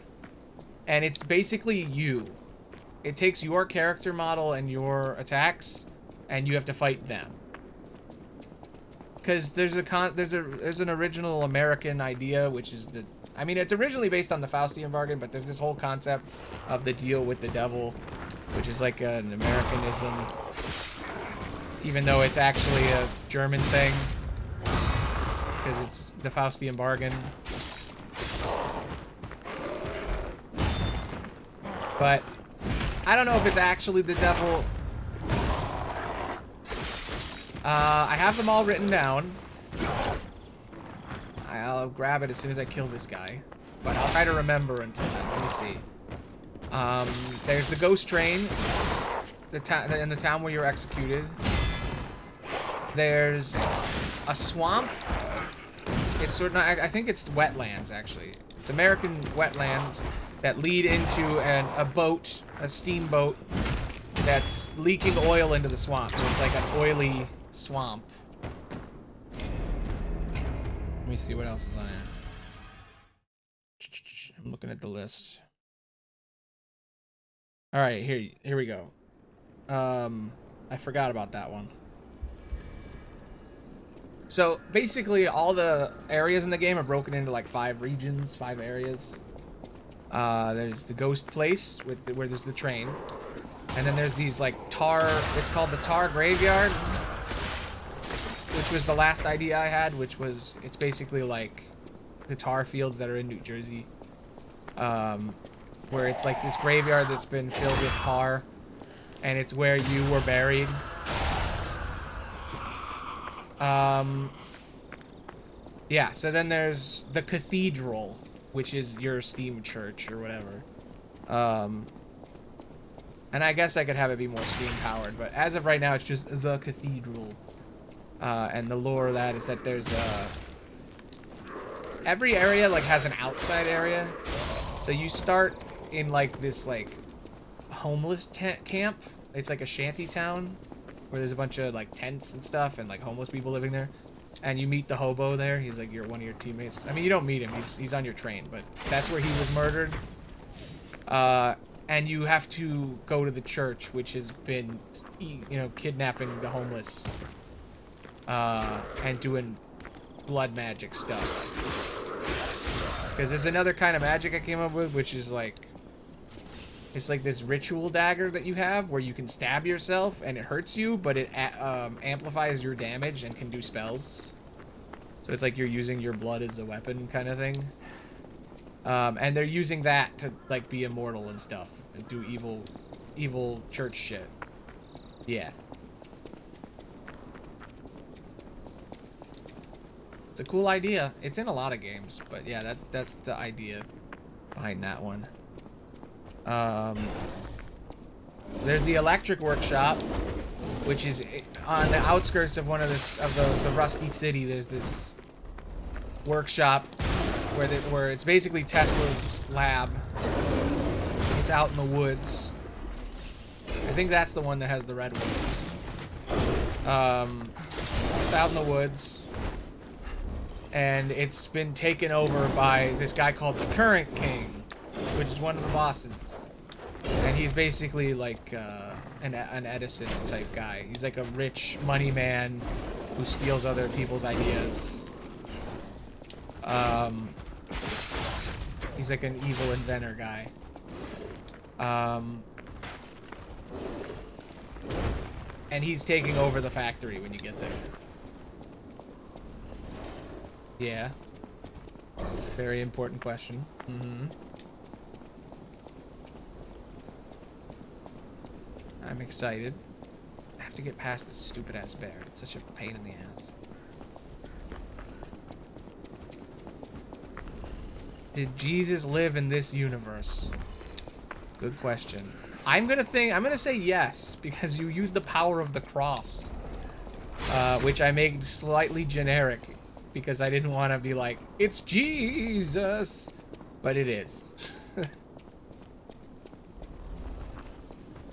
And it's basically you. It takes your character model and your attacks, and you have to fight them. Because there's an original American idea, which is I mean, it's originally based on the Faustian bargain, but there's this whole concept of the deal with the devil, which is like an Americanism, even though it's actually a German thing, because it's the Faustian bargain. But I don't know if it's actually the devil. I have them all written down. I'll grab it as soon as I kill this guy. But I'll try to remember until then. Let me see. There's the ghost train. In the town where you're executed. There's a swamp. It's sort of... I think it's wetlands, actually. It's American wetlands that lead into a boat, a steamboat, that's leaking oil into the swamp. So it's like an oily... swamp. Let me see what else is on here. I'm looking at the list. All right, here we go. I forgot about that one. So basically, all the areas in the game are broken into like 5 regions, 5 areas. There's the ghost place where there's the train. And then there's these like tar, it's called the Tar Graveyard, which was the last idea I had, which was, it's basically like the tar fields that are in New Jersey, where it's like this graveyard that's been filled with tar, and it's where you were buried. Yeah, so then there's the cathedral, which is your steam church or whatever. And I guess I could have it be more steam powered, but as of right now, it's just the cathedral. And the lore of that is that there's every area like has an outside area. So you start in like this like homeless tent camp. It's like a shanty town where there's a bunch of like tents and stuff and like homeless people living there. And you meet the hobo there. He's like one of your teammates. I mean, you don't meet him. He's on your train, but that's where he was murdered. And you have to go to the church, which has been, you know, kidnapping the homeless, and doing blood magic stuff. Because there's another kind of magic I came up with, which is like, it's like this ritual dagger that you have where you can stab yourself and it hurts you, but it amplifies your damage and can do spells. So it's like you're using your blood as a weapon kind of thing. And they're using that to like be immortal and stuff and do evil church shit. Yeah. It's a cool idea. It's in a lot of games, but yeah, that's the idea behind that one. There's the electric workshop, which is on the outskirts of the rusty city. There's this workshop where it's basically Tesla's lab. It's out in the woods. I think that's the one that has the red woods. It's out in the woods. And it's been taken over by this guy called the Current King, which is one of the bosses. And he's basically like an Edison type guy. He's like a rich money man who steals other people's ideas. He's like an evil inventor guy. And he's taking over the factory when you get there. Yeah. Very important question. Mm-hmm. I'm excited. I have to get past this stupid ass bear. It's such a pain in the ass. Did Jesus live in this universe? Good question. I'm gonna say yes, because you use the power of the cross. Which I made slightly generic, because I didn't want to be like, it's Jesus! But it is.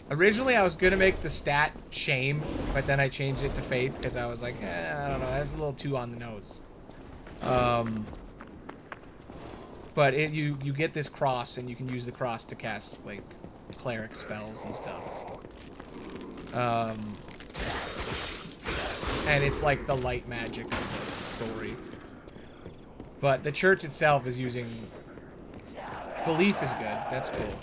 Originally, I was gonna make the stat shame, but then I changed it to faith, because I was like, I don't know, that's a little too on the nose. But you get this cross, and you can use the cross to cast, like, cleric spells and stuff. And it's like the light magic of the story. But the church itself is using... Belief is good. That's cool.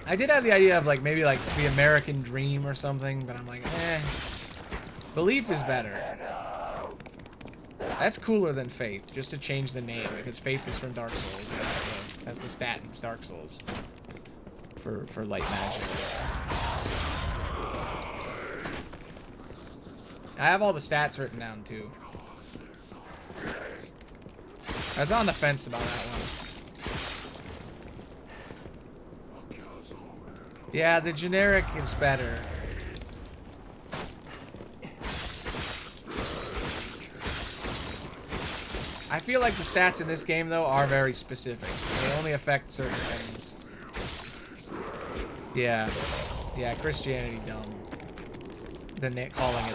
I did have the idea of, like, maybe, like, the American Dream or something, but I'm like, Belief is better. That's cooler than Faith, just to change the name, because Faith is from Dark Souls. That's the stat in Dark Souls. For light magic. I have all the stats written down, too. I was on the fence about that one. Yeah, the generic is better. I feel like the stats in this game, though, are very specific. They only affect certain things. Yeah. Yeah, Christianity dumb. Than calling it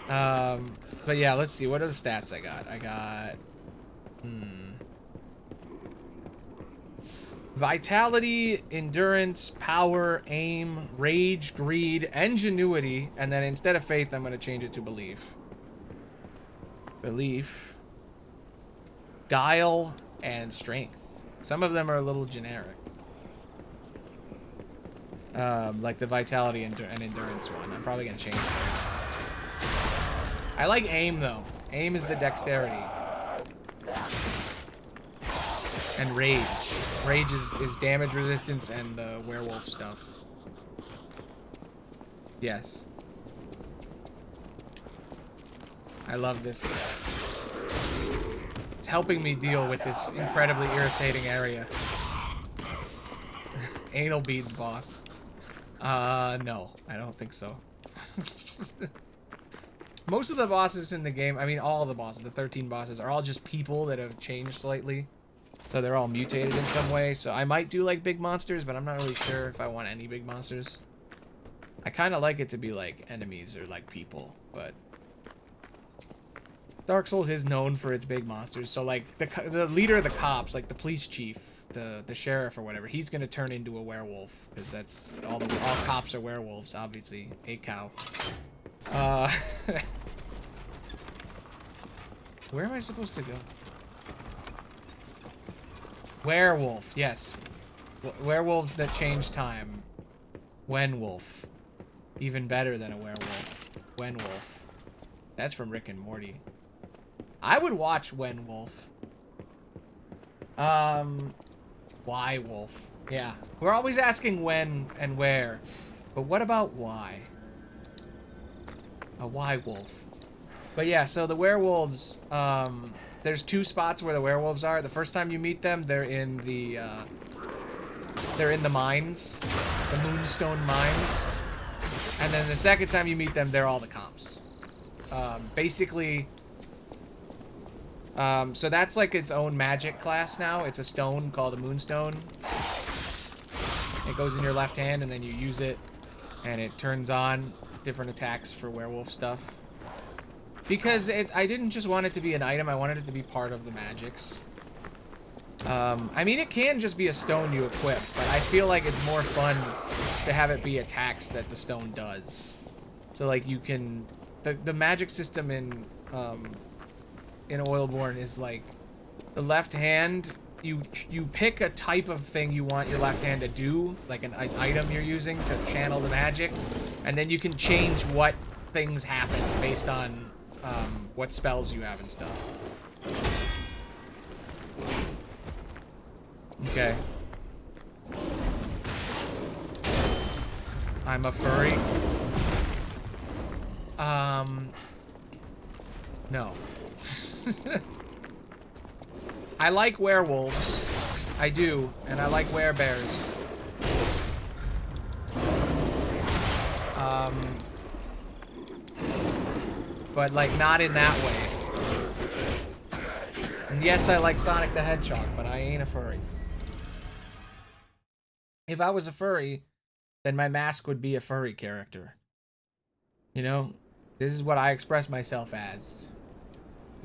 that. But yeah, let's see. What are the stats I got? I got... Vitality, endurance, power, aim, rage, greed, ingenuity, and then instead of faith, I'm going to change it to belief. Belief. guile and strength. Some of them are a little generic. Like the vitality and endurance one. I'm probably gonna change those. I like aim though. Aim is the dexterity. And rage. Rage is damage resistance and the werewolf stuff. Yes. I love this. It's helping me deal with this incredibly irritating area. Anal beads boss. No, I don't think so. Most of the bosses in the game, I mean all of the bosses, the 13 bosses, are all just people that have changed slightly. So they're all mutated in some way. So I might do like big monsters, but I'm not really sure if I want any big monsters. I kind of like it to be like enemies or like people, but Dark Souls is known for its big monsters. So like the leader of the cops, like the police chief, the sheriff or whatever, he's gonna turn into a werewolf because that's all cops are werewolves, obviously. A cow. Where am I supposed to go? Werewolf, yes. Werewolves that change time. Wenwolf. Even better than a werewolf. Wenwolf. That's from Rick and Morty. I would watch Wenwolf. Why wolf? Yeah. We're always asking when and where. But what about why? A why wolf. But yeah, so the werewolves, there's two spots where the werewolves are. The first time you meet them, they're in the mines, the Moonstone mines. And then the second time you meet them, they're all the cops. Basically, so that's like its own magic class now. It's a stone called a Moonstone. It goes in your left hand, and then you use it, and it turns on different attacks for werewolf stuff. Because I didn't just want it to be an item, I wanted it to be part of the magics. I mean, it can just be a stone you equip, but I feel like it's more fun to have it be attacks that the stone does. So, like, you can... The magic system in Oilborn is, like, the left hand, you pick a type of thing you want your left hand to do, like an item you're using to channel the magic, and then you can change what things happen based on what spells you have and stuff. Okay. I'm a furry. No. I like werewolves. I do, and I like werebears. But, like, not in that way. And yes, I like Sonic the Hedgehog, but I ain't a furry. If I was a furry, then my mask would be a furry character. You know? This is what I express myself as.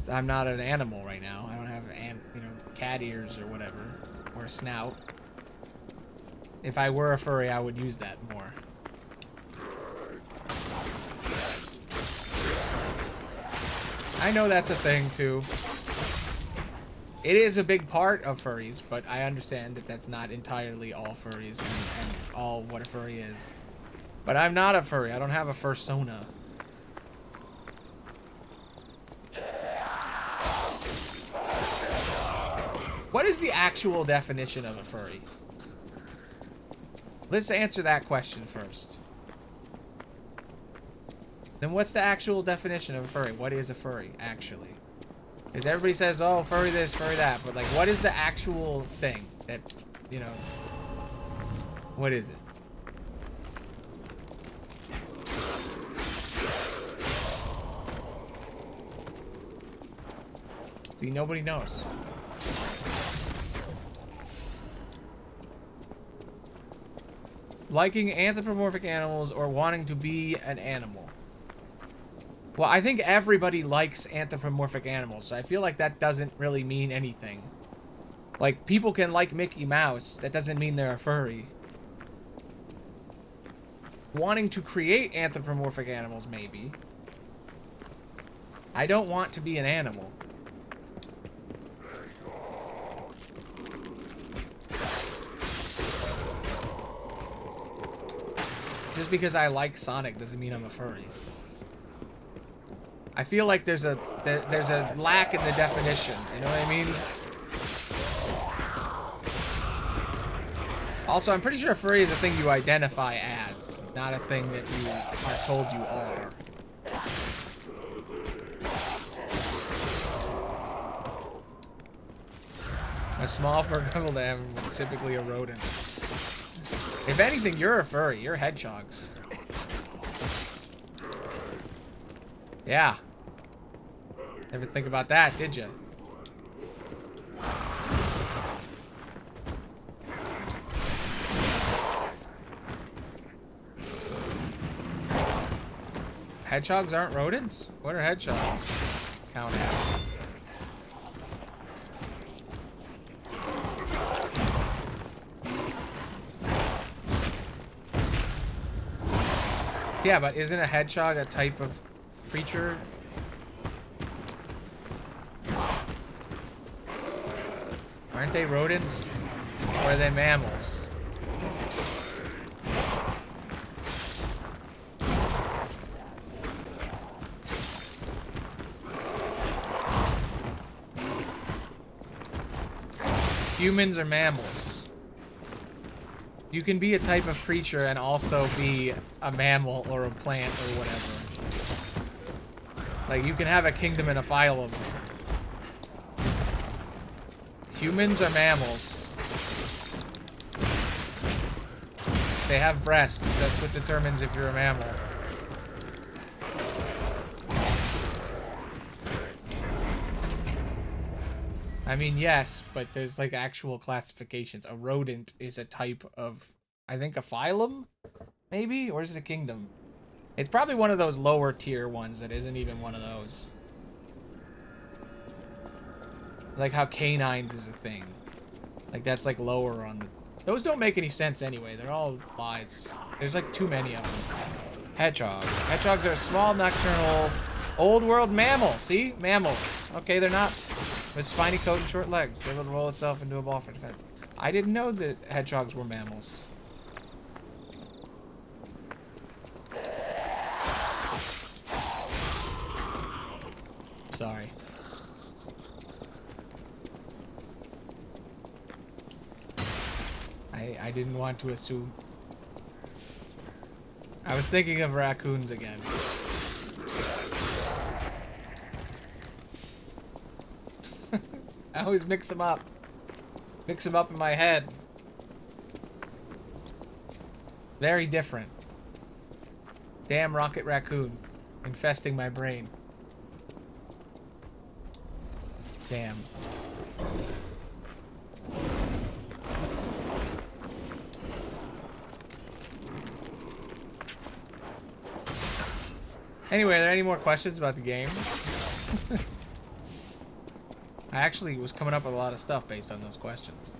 I'm not an animal right now. I don't have, cat ears or whatever. Or a snout. If I were a furry, I would use that more. I know that's a thing, too. It is a big part of furries, but I understand that that's not entirely all furries and all what a furry is. But I'm not a furry. I don't have a fursona. What is the actual definition of a furry? Let's answer that question first. Then what's the actual definition of a furry? What is a furry, actually? Because everybody says, oh, furry this, furry that. But, like, what is the actual thing that, you know... What is it? See, nobody knows. Liking anthropomorphic animals or wanting to be an animal. Well, I think everybody likes anthropomorphic animals, so I feel like that doesn't really mean anything. Like, people can like Mickey Mouse, that doesn't mean they're a furry. Wanting to create anthropomorphic animals, maybe. I don't want to be an animal. Just because I like Sonic doesn't mean I'm a furry. I feel like there's a lack in the definition. You know what I mean? Also, I'm pretty sure a furry is a thing you identify as, not a thing that you are told you are. A small fur-goggled animal, typically a rodent. If anything, you're a furry. You're hedgehogs. Yeah. Never think about that, did you? Hedgehogs aren't rodents? What are hedgehogs? Count as. Yeah, but isn't a hedgehog a type of creature? Aren't they rodents? Or are they mammals? Humans are mammals. You can be a type of creature and also be a mammal or a plant or whatever. Like, you can have a kingdom and a phylum. Humans are mammals. They have breasts. That's what determines if you're a mammal. I mean, yes, but there's like actual classifications. A rodent is a type of, I think, a phylum, maybe? Or is it a kingdom? It's probably one of those lower tier ones that isn't even one of those. Like how canines is a thing. Like that's like lower on the... Those don't make any sense anyway. They're all lies. There's like too many of them. Hedgehog. Hedgehogs are a small, nocturnal, old world mammal. See? Mammals. Okay, they're not... With spiny coat and short legs, they will roll itself into a ball for defense. I didn't know that hedgehogs were mammals. Sorry. I didn't want to assume. I was thinking of raccoons again. I always mix them up. Mix them up in my head. Very different. Damn rocket raccoon. Infesting my brain. Damn. Anyway, are there any more questions about the game? I actually was coming up with a lot of stuff based on those questions.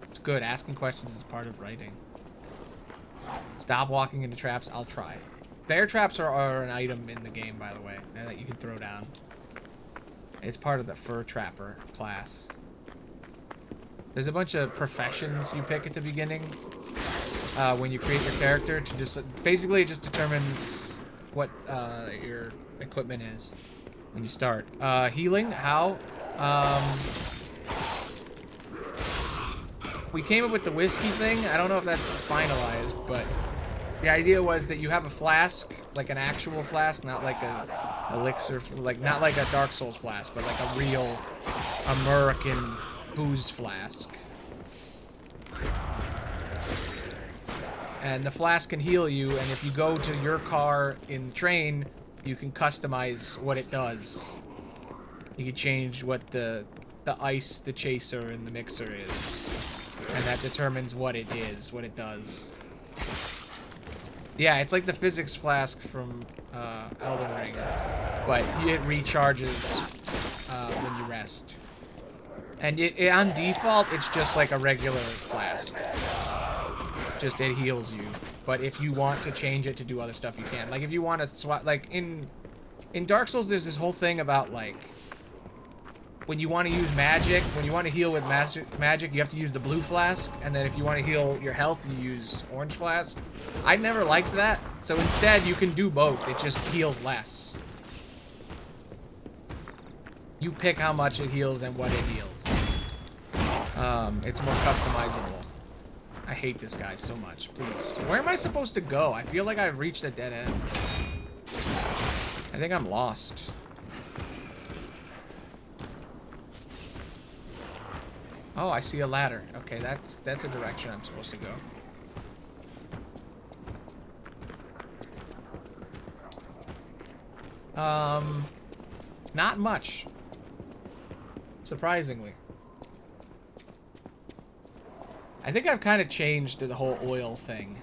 It's good. Asking questions is part of writing. Stop walking into traps. I'll try. Bear traps are an item in the game, by the way, that you can throw down. It's part of the fur trapper class. There's a bunch of professions you pick at the beginning when you create your character to just... Basically, it just determines what your equipment is when you start. Healing, how? We came up with the whiskey thing. I don't know if that's finalized, but the idea was that you have a flask, like an actual flask, not like a elixir, like not like a Dark Souls flask, but like a real American booze flask. And the flask can heal you, and if you go to your car in train, you can customize what it does. You can change what the ice, the chaser, and the mixer is. And that determines what it is, what it does. Yeah, it's like the physics flask from Elden Ring. But it recharges when you rest. And it on default, it's just like a regular flask. Just it heals you. But if you want to change it to do other stuff, you can. Like if you want to swap, like in Dark Souls, there's this whole thing about like when you want to use magic, when you want to heal with magic, you have to use the blue flask, and then if you want to heal your health, you use orange flask. I never liked that, so instead you can do both. It just heals less. You pick how much it heals and what it heals. It's more customizable. I hate this guy so much. Please. Where am I supposed to go? I feel like I've reached a dead end. I think I'm lost. Oh, I see a ladder. Okay, that's a direction I'm supposed to go. Not much. Surprisingly. I think I've kind of changed the whole oil thing.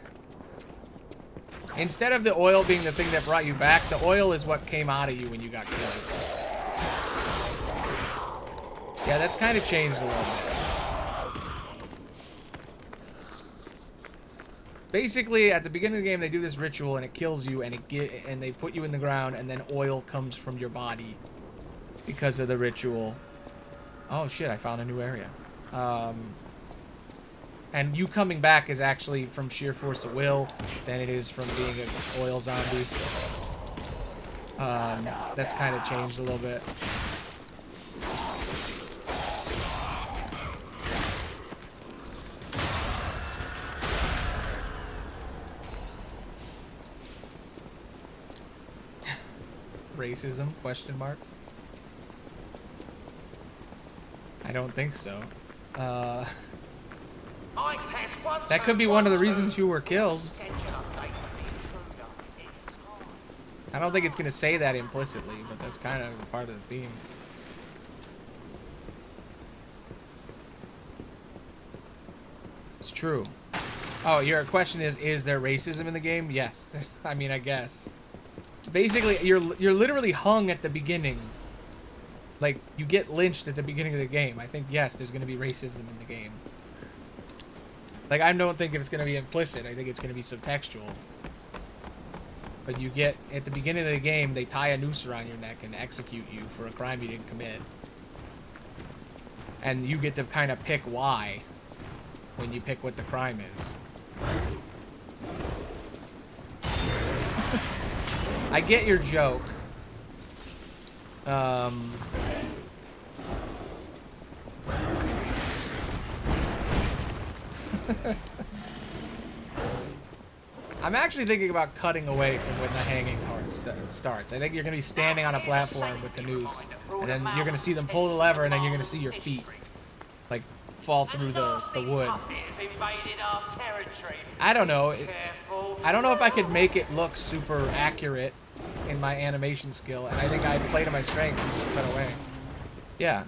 Instead of the oil being the thing that brought you back, the oil is what came out of you when you got killed. Yeah, that's kind of changed a little bit. Basically, at the beginning of the game, they do this ritual and it kills you, and they put you in the ground, and then oil comes from your body because of the ritual. Oh shit! I found a new area. And you coming back is actually from sheer force of will than it is from being an oil zombie. That's kind of changed a little bit. Racism? Question mark. I don't think so. That could be one of the reasons you were killed. I don't think it's going to say that implicitly, but that's kind of part of the theme. It's true. Oh, your question is there racism in the game? Yes. I mean, I guess. Basically, you're literally hung at the beginning. Like, you get lynched at the beginning of the game. I think, yes, there's going to be racism in the game. Like, I don't think it's going to be implicit. I think it's going to be subtextual. But you get, at the beginning of the game, they tie a noose around your neck and execute you for a crime you didn't commit. And you get to kind of pick why when you pick what the crime is. I get your joke. I'm actually thinking about cutting away from when the hanging part starts. I think you're going to be standing on a platform with the noose, and then you're going to see them pull the lever, and then you're going to see your feet, like, fall through the wood. I don't know. I don't know if I could make it look super accurate in my animation skill, and I think I'd play to my strength and just cut away. Yeah.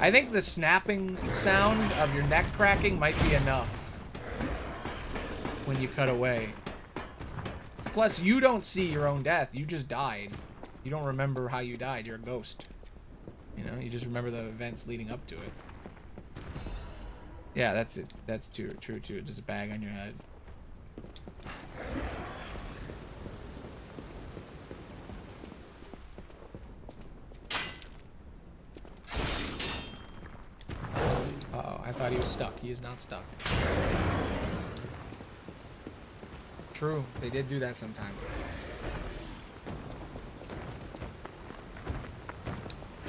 I think the snapping sound of your neck cracking might be enough when you cut away. Plus, you don't see your own death. You just died. You don't remember how you died. You're a ghost. You know, you just remember the events leading up to it. Yeah, that's it. That's true too. Just a bag on your head. Uh-oh, I thought he was stuck. He is not stuck. True, they did do that sometime.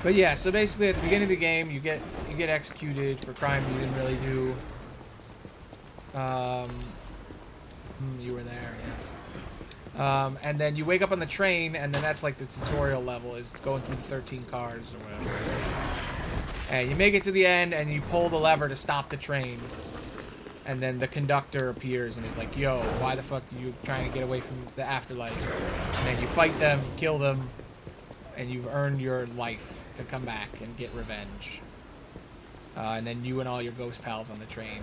But yeah, so basically at the beginning of the game, you get executed for crime you didn't really do. You were there, yes. And then you wake up on the train, and then that's like the tutorial level, is going through the 13 cars or whatever. And you make it to the end, and you pull the lever to stop the train. And then the conductor appears and is like, yo, why the fuck are you trying to get away from the afterlife? And then you fight them, kill them, and you've earned your life to come back and get revenge. And then you and all your ghost pals on the train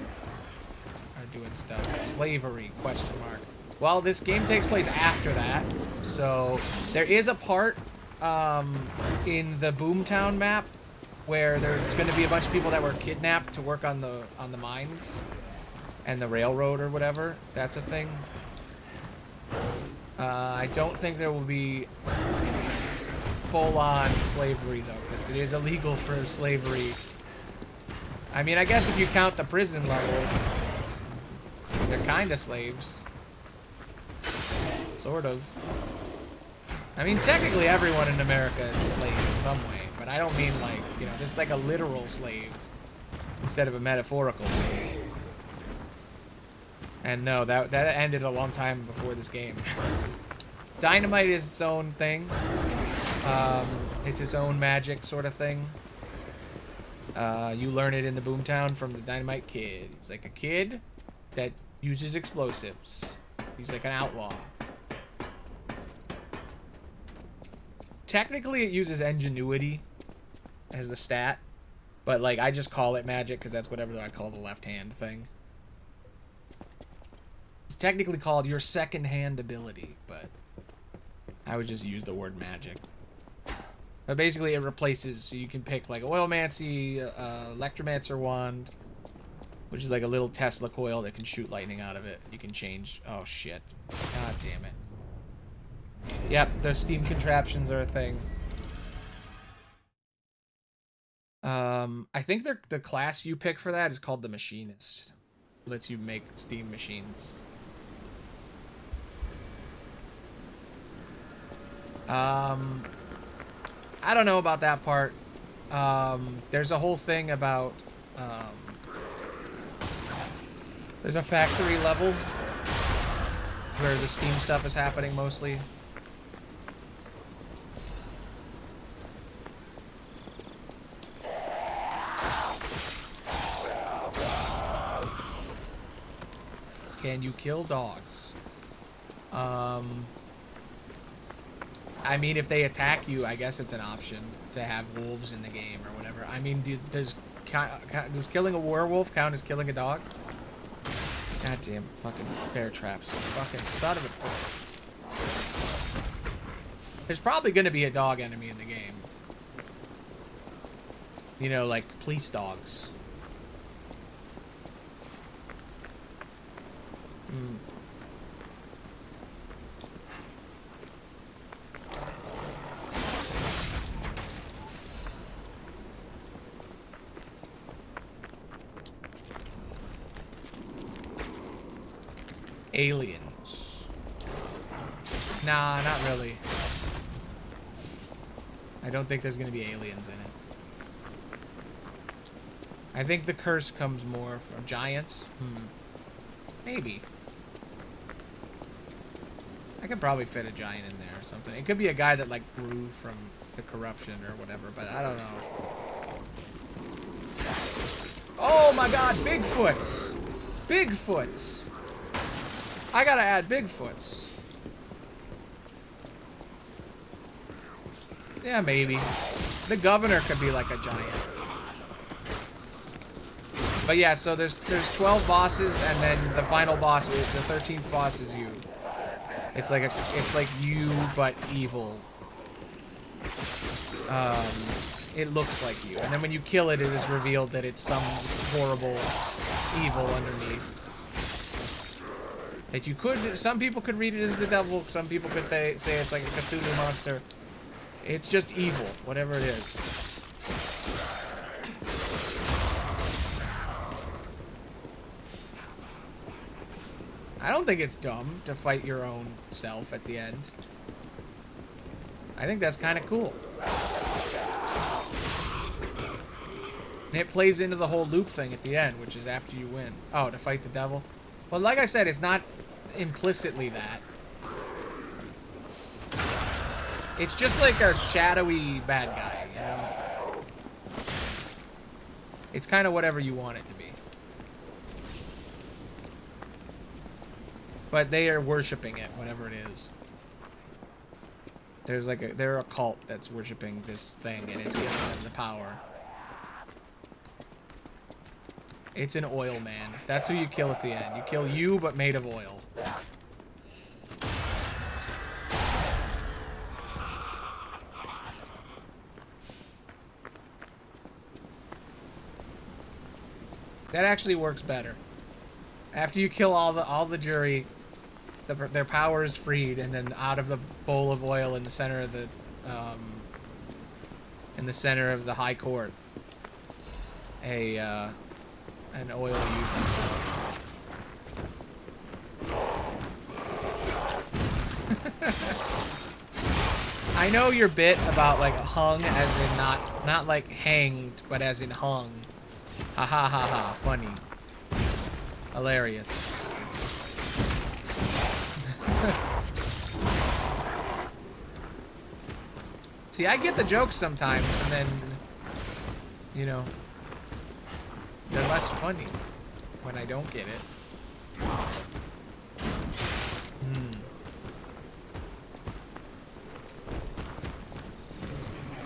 are doing stuff. Slavery, question mark. Well, this game takes place after that. So there is a part in the Boomtown map where there's going to be a bunch of people that were kidnapped to work on the mines and the railroad or whatever. That's a thing. I don't think there will be full-on slavery, though, because it is illegal for slavery. I mean, I guess if you count the prison level, they're kind of slaves. Sort of. I mean, technically everyone in America is a slave in some way, but I don't mean like, you know, just like a literal slave instead of a metaphorical slave. And no, that ended a long time before this game. Dynamite is its own thing. It's its own magic sort of thing. You learn it in the Boomtown from the Dynamite Kid. He's like a kid that uses explosives. He's like an outlaw. Technically, it uses ingenuity as the stat, but like I just call it magic because that's whatever I call the left hand thing. It's technically called your second hand ability, but I would just use the word magic. But basically, it replaces, so you can pick like Oilmancy, Electromancer Wand, which is like a little Tesla coil that can shoot lightning out of it. You can change. Oh shit! God damn it. Yep, the steam contraptions are a thing. I think the class you pick for that is called the Machinist. It lets you make steam machines. I don't know about that part. There's a whole thing about there's a factory level where the steam stuff is happening mostly. Can you kill dogs? I mean, if they attack you, I guess it's an option to have wolves in the game or whatever. I mean, does killing a werewolf count as killing a dog? Goddamn fucking bear traps. Fucking son of a... There's probably going to be a dog enemy in the game. You know, like police dogs. Hmm. Aliens. Nah, not really. I don't think there's gonna be aliens in it. I think the curse comes more from giants. Maybe. I could probably fit a giant in there or something. It could be a guy that like grew from the corruption or whatever, but I don't know. Oh my god, Bigfoots! Bigfoots! I gotta add Bigfoots. Yeah, maybe. The governor could be like a giant. But yeah, so there's 12 bosses, and then the final boss is the 13th boss is you. It's like you but evil. It looks like you, and then when you kill it, it is revealed that it's some horrible evil underneath. That you could, some people could read it as the devil, some people could say it's like a Cthulhu monster. It's just evil, whatever it is. I don't think it's dumb to fight your own self at the end. I think that's kind of cool. And it plays into the whole loop thing at the end, which is after you win. Oh, to fight the devil? Well, like I said, it's not implicitly that. It's just like a shadowy bad guy, you know? It's kind of whatever you want it to be. But they are worshipping it, whatever it is. There's like they're a cult that's worshipping this thing, and it's giving them the power. It's an oil man. That's who you kill at the end. You kill you, but made of oil. That actually works better. After you kill all the jury, their power is freed, and then out of the bowl of oil in the center of the in the center of the high court. An oil user. I know your bit about like hung as in not like hanged, but as in hung. Ha ha ha ha. Funny. Hilarious. See, I get the jokes sometimes, and then, you know, they're less funny when I don't get it.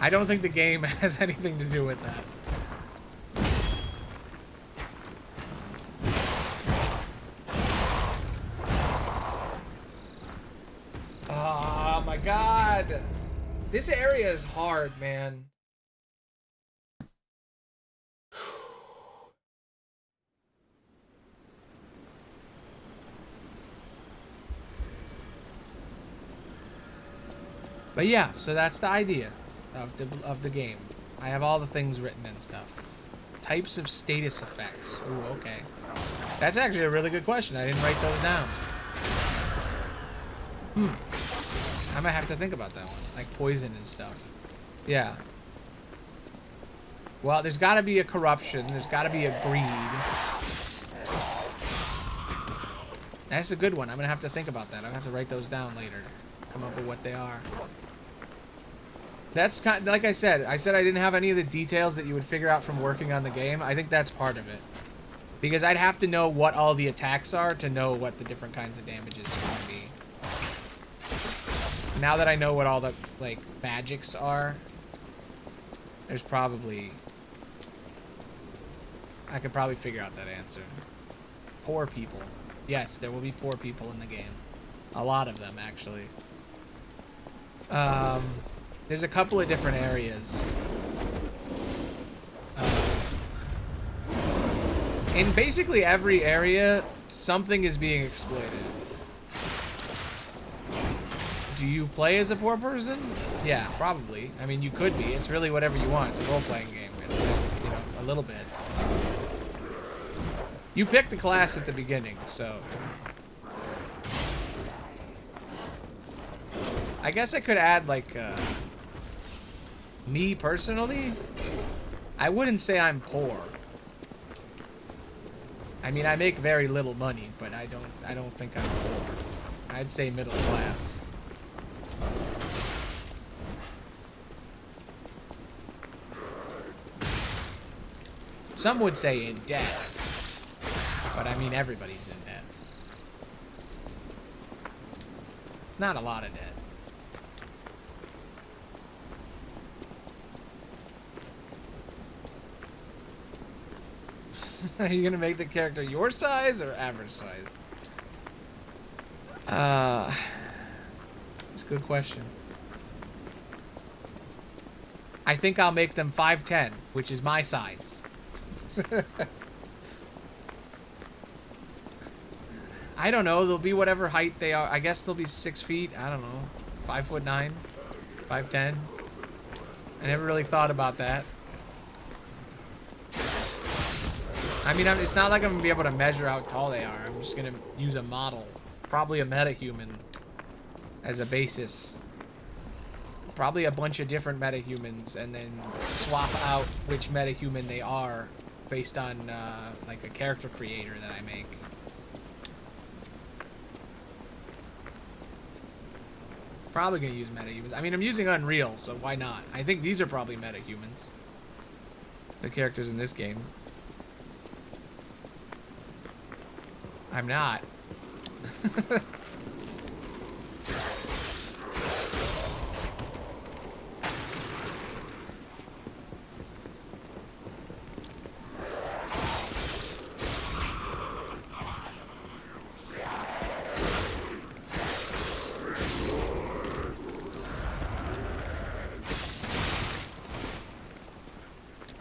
I don't think the game has anything to do with that. Oh my god. This area is hard, man. But yeah, so that's the idea of the game. I have all the things written and stuff. Types of status effects. Ooh, okay. That's actually a really good question. I didn't write those down. I might have to think about that one. Like poison and stuff. Yeah. Well, there's got to be a corruption. There's got to be a greed. That's a good one. I'm going to have to think about that. I'll have to write those down later. Come up with what they are. That's kind of, like I said I didn't have any of the details that you would figure out from working on the game. I think that's part of it. Because I'd have to know what all the attacks are to know what the different kinds of damages are going to be. Now that I know what all the, like, magics are, there's probably... I could probably figure out that answer. Poor people. Yes, there will be poor people in the game. A lot of them, actually. There's a couple of different areas. In basically every area, something is being exploited. Do you play as a poor person? Yeah, probably. I mean, you could be. It's really whatever you want. It's a role-playing game. It's, you know, a little bit. You pick the class at the beginning, so... I guess I could add, like, me personally, I wouldn't say I'm poor. I mean, I make very little money, but I don't think I'm poor. I'd say middle class. Some would say in debt, but I mean, everybody's in debt. It's not a lot of debt. Are you gonna make the character your size or average size? It's a good question. I think I'll make them 5'10", which is my size. I don't know. They'll be whatever height they are. I guess they'll be 6 feet. I don't know. 5'9", 5'10". I never really thought about that. I mean, it's not like I'm going to be able to measure how tall they are. I'm just going to use a model. Probably a metahuman as a basis. Probably a bunch of different metahumans, and then swap out which metahuman they are based on, like, a character creator that I make. Probably going to use metahumans. I mean, I'm using Unreal, so why not? I think these are probably metahumans. The characters in this game. I'm not.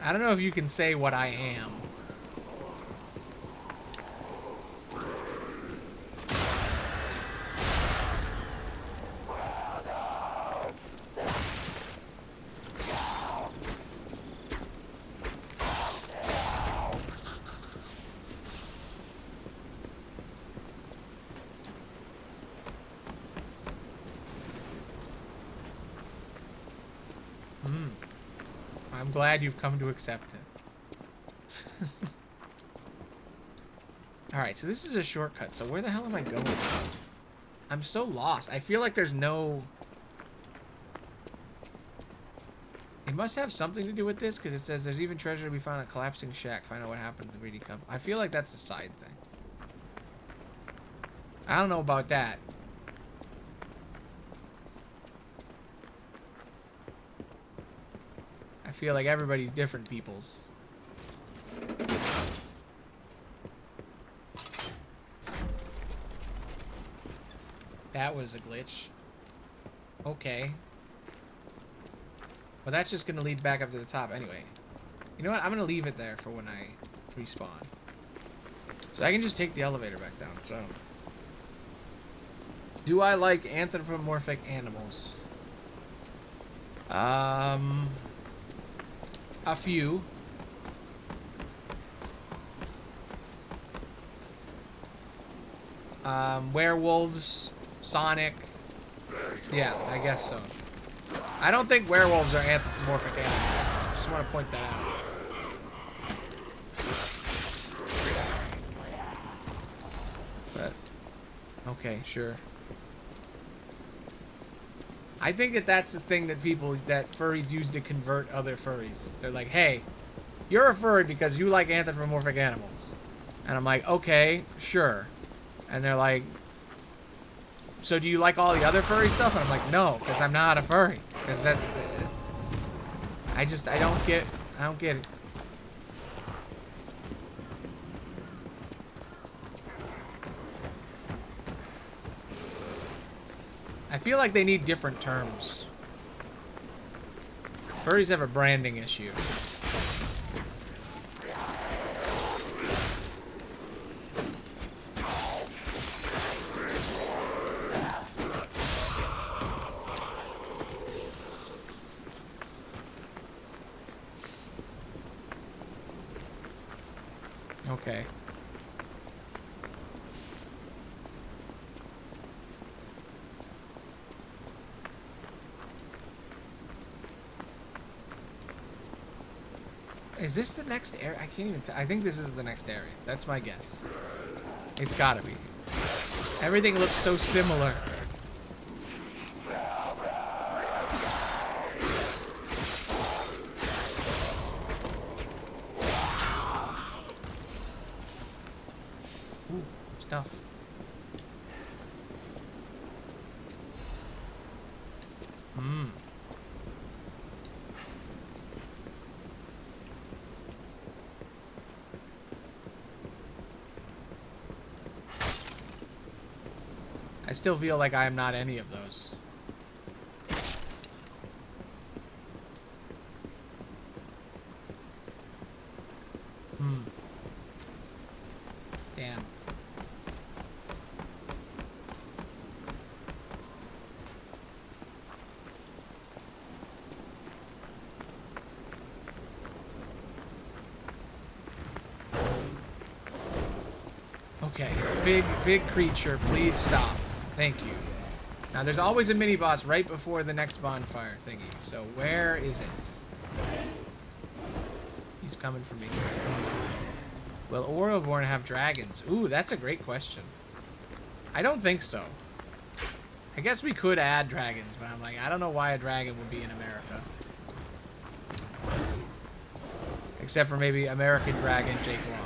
I don't know if you can say what I am. I'm glad you've come to accept it. Alright, so this is a shortcut. So where the hell am I going? I'm so lost. I feel like there's no... It must have something to do with this, because it says there's even treasure to be found in a collapsing shack. Find out what happened to the greedy couple. I feel like that's a side thing. I don't know about that. I feel like everybody's different peoples. That was a glitch. Okay. Well, that's just going to lead back up to the top anyway. You know what? I'm going to leave it there for when I respawn. So I can just take the elevator back down, so... Do I like anthropomorphic animals? A few. Werewolves, Sonic. Yeah, I guess so. I don't think werewolves are anthropomorphic animals. Just want to point that out. But, okay, sure. I think that that's the thing that furries use to convert other furries. They're like, hey, you're a furry because you like anthropomorphic animals. And I'm like, okay, sure. And they're like, so do you like all the other furry stuff? And I'm like, no, because I'm not a furry. Because that's... I don't get it. I feel like they need different terms. Furries have a branding issue. Okay. Is this the next area? I can't even I think this is the next area. That's my guess. It's gotta be. Everything looks so similar. Ooh, stuff. Hmm. I still feel like I am not any of those. Hmm. Damn. Okay, big creature, please stop. Thank you. Now, there's always a mini-boss right before the next bonfire thingy. So, where is it? He's coming for me. Will Ouroborn have dragons? Ooh, that's a great question. I don't think so. I guess we could add dragons, but I'm like, I don't know why a dragon would be in America. Except for maybe American Dragon Jake Long.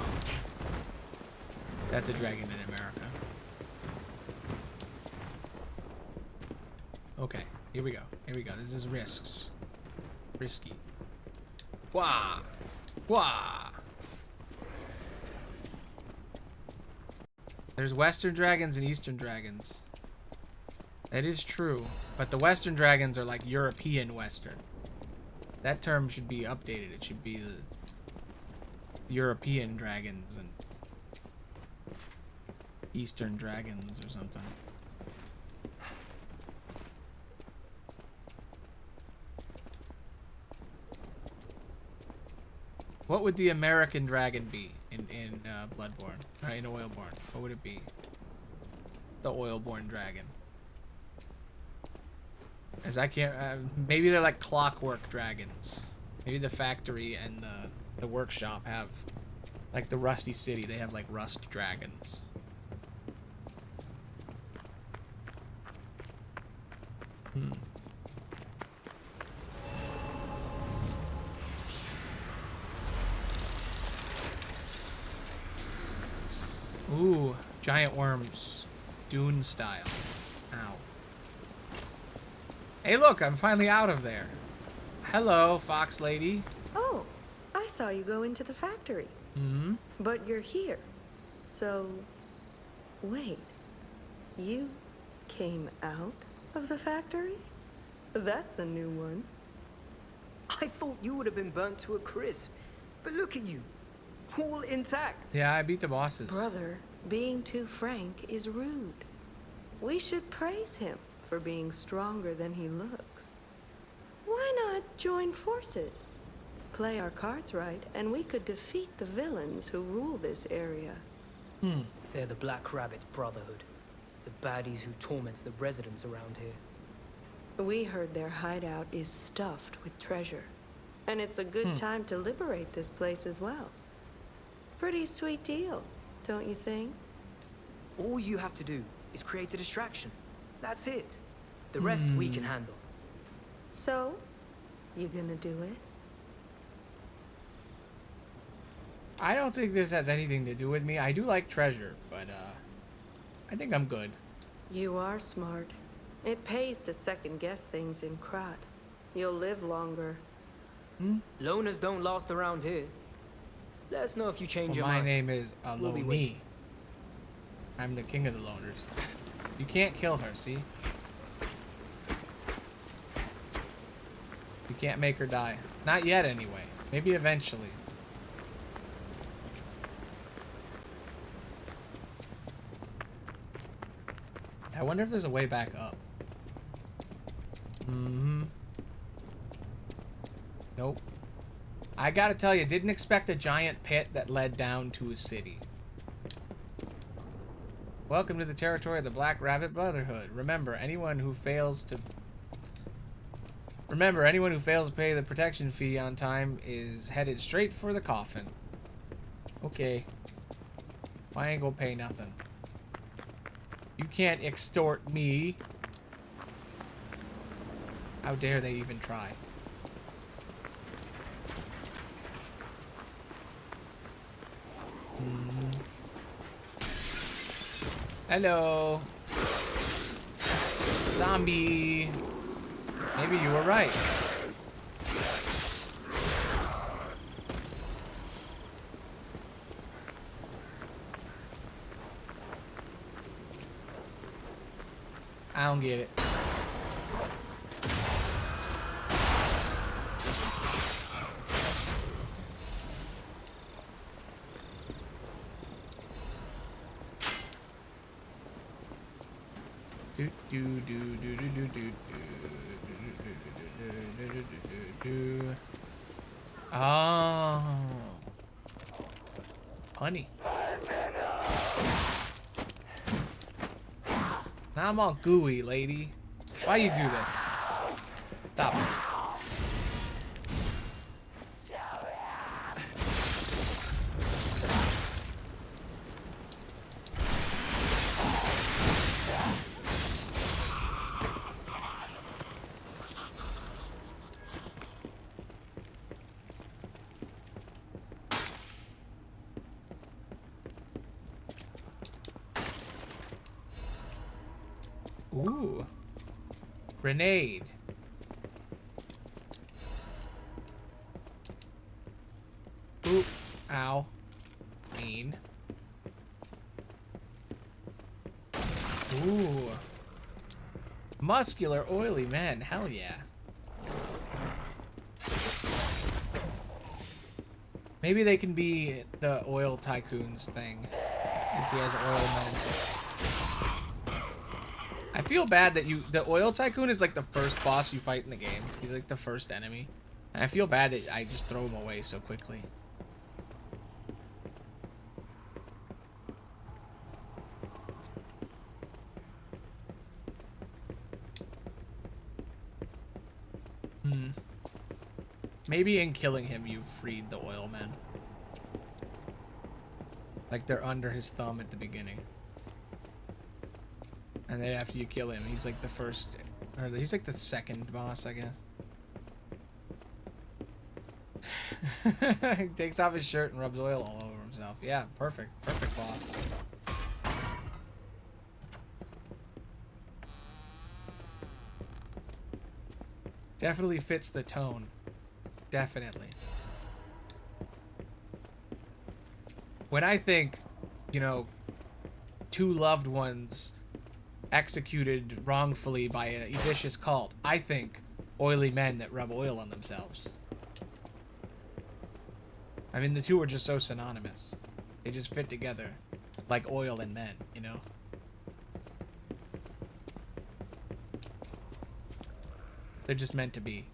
That's a dragon in America. Okay, here we go. Here we go. This is risks. Risky. Wah! Wah! There's Western dragons and Eastern dragons. That is true. But the Western dragons are like European Western. That term should be updated. It should be the European dragons and Eastern dragons or something. What would the American dragon be in Bloodborne? Or in Oilborn? What would it be? The Oilborn dragon. As I can't... maybe they're like clockwork dragons. Maybe the factory and the workshop have, like the Rusty City, they have like rust dragons. Ooh, giant worms. Dune style. Ow. Hey look, I'm finally out of there. Hello, fox lady. Oh, I saw you go into the factory. Hmm? But you're here. So, wait. You came out of the factory? That's a new one. I thought you would have been burnt to a crisp. But look at you. All intact. Yeah, I beat the bosses. Brother, being too frank is rude. We should praise him for being stronger than he looks. Why not join forces? Play our cards right, and we could defeat the villains who rule this area. They're the Black Rabbit Brotherhood. The baddies who torment the residents around here. We heard their hideout is stuffed with treasure. And it's a good time to liberate this place as well. Pretty sweet deal, don't you think? All you have to do is create a distraction. That's it. The rest we can handle. So, you gonna do it? I don't think this has anything to do with me. I do like treasure, but I think I'm good. You are smart. It pays to second guess things in Krat. You'll live longer. Loners don't last around here. Let us know if you change your My mind. name is We'll be Aloney. waiting. I'm the king of the loners. You can't kill her, see? You can't make her die. Not yet, anyway. Maybe eventually. I wonder if there's a way back up. Nope. I gotta tell you, didn't expect a giant pit that led down to a city. Welcome to the territory of the Black Rabbit Brotherhood. Remember, anyone who fails to pay the protection fee on time is headed straight for the coffin. Okay. I ain't gonna pay nothing. You can't extort me. How dare they even try? Hello. Zombie. Maybe you were right. I don't get it. Oh, honey. Now I'm all gooey, lady. Why you do this? Stop it. Ooh. Grenade. Oop. Ow. Mean. Ooh. Muscular, oily men. Hell yeah. Maybe they can be the oil tycoons thing. Because he has oil men. I feel bad that the oil tycoon is like the first boss you fight in the game. He's like the first enemy. And I feel bad that I just throw him away so quickly. Maybe in killing him, you freed the oil men. Like they're under his thumb at the beginning. And then after you kill him, he's like the first, or he's like the second boss, I guess. He takes off his shirt and rubs oil all over himself. Yeah, perfect. Perfect boss. Definitely fits the tone. Definitely. When I think, you know, two loved ones executed wrongfully by a vicious cult, I think oily men that rub oil on themselves. I mean, the two are just so synonymous. They just fit together like oil and men, you know? They're just meant to be.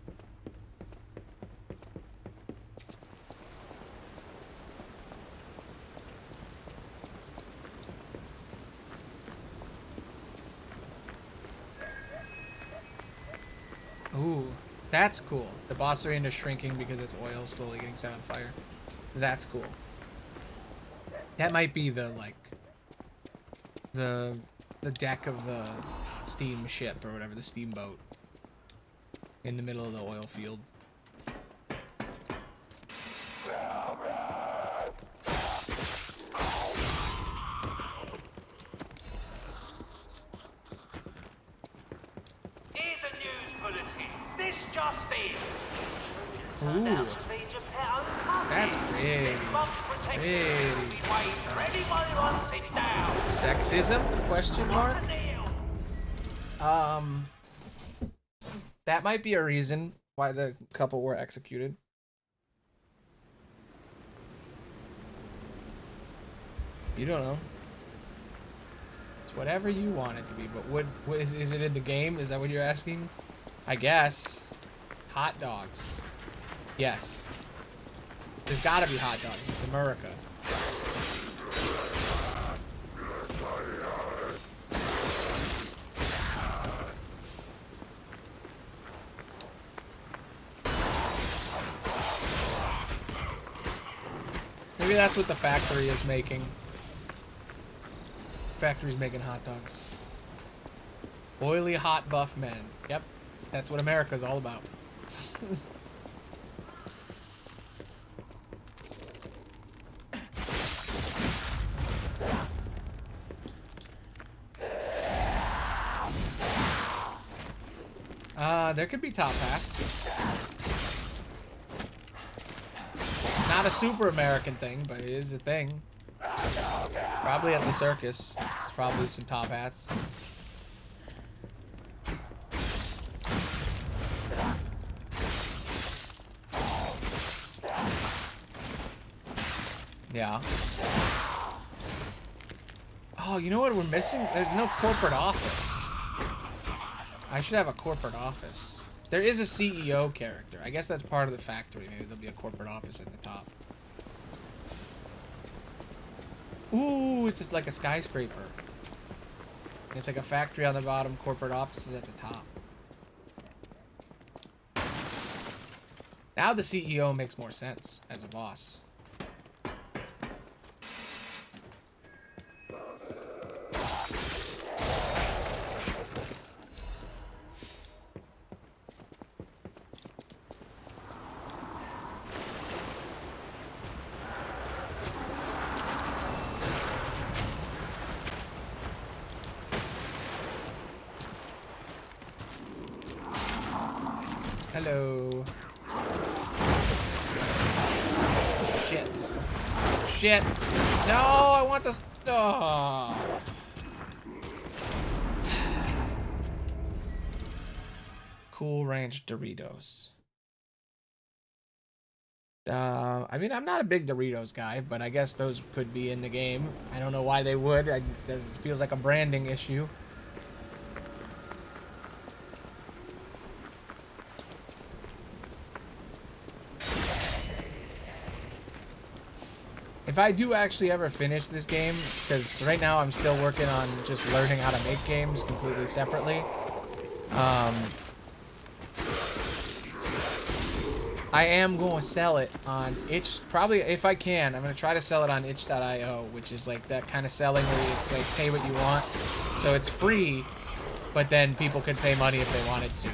Ooh, that's cool. The boss arena shrinking because its oil slowly getting set on fire. That's cool. That might be the, like, the deck of the steam ship or whatever, the steamboat in the middle of the oil field. Here's a news bulletin. This just in. Ooh. That's pretty. Sexism? Question mark? That might be a reason why the couple were executed. You don't know. It's whatever you want it to be, but what is it in the game? Is that what you're asking? I guess. Hot dogs. Yes. There's gotta be hot dogs. It's America. Maybe that's what the factory is making. Factory's making hot dogs. Oily, hot, buff men. Yep. That's what America's all about. There could be top hats. Not a super American thing, but it is a thing. Probably at the circus. It's probably some top hats. Yeah. Oh, you know what we're missing? There's no corporate office. I should have a corporate office. There is a CEO character. I guess that's part of the factory. Maybe there'll be a corporate office at the top. Ooh, it's just like a skyscraper. It's like a factory on the bottom, corporate offices at the top. Now the CEO makes more sense as a boss. Hello. Shit. Shit. No, I want this. Oh. Cool Ranch Doritos. I mean, I'm not a big Doritos guy, but I guess those could be in the game. I don't know why they would. It feels like a branding issue. If I do actually ever finish this game, because right now I'm still working on just learning how to make games completely I am going to sell it on itch. Probably, if I can, I'm going to try to sell it on itch.io, which is like that kind of selling where it's like pay what you want. So it's free, but then people could pay money if they wanted to.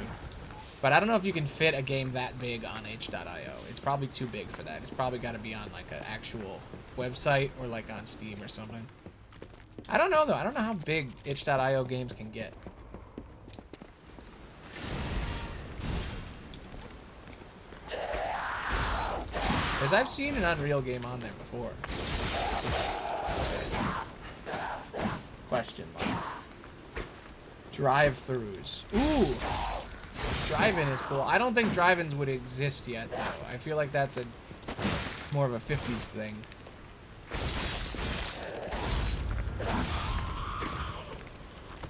But I don't know if you can fit a game that big on itch.io. It's probably too big for that. It's probably got to be on like an actual website or like on Steam or something. I don't know though. I don't know how big itch.io games can get. Because I've seen an Unreal game on there before. Question mark. Drive-thrus. Ooh! Drive-in is cool. I don't think drive-ins would exist yet, though. I feel like that's a more of a 50s thing.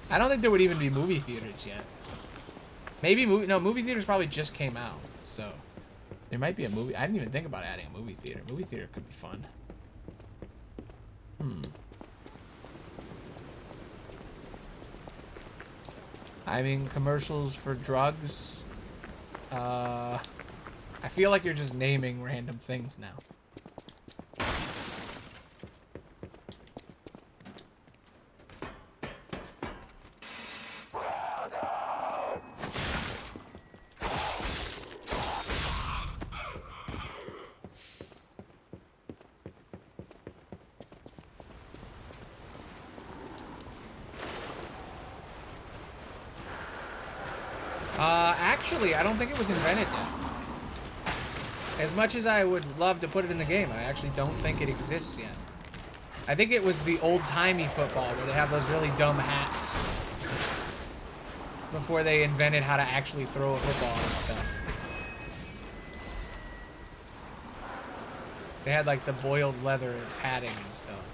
I don't think there would even be movie theaters yet. Maybe movie theaters probably just came out, so there might be a movie. I didn't even think about adding a movie theater. Movie theater could be fun. I mean, commercials for drugs. I feel like you're just naming random things now. Actually, I don't think it was invented yet. As much as I would love to put it in the game, I actually don't think it exists yet. I think it was the old-timey football where they have those really dumb hats before they invented how to actually throw a football and stuff. They had like the boiled leather padding and stuff.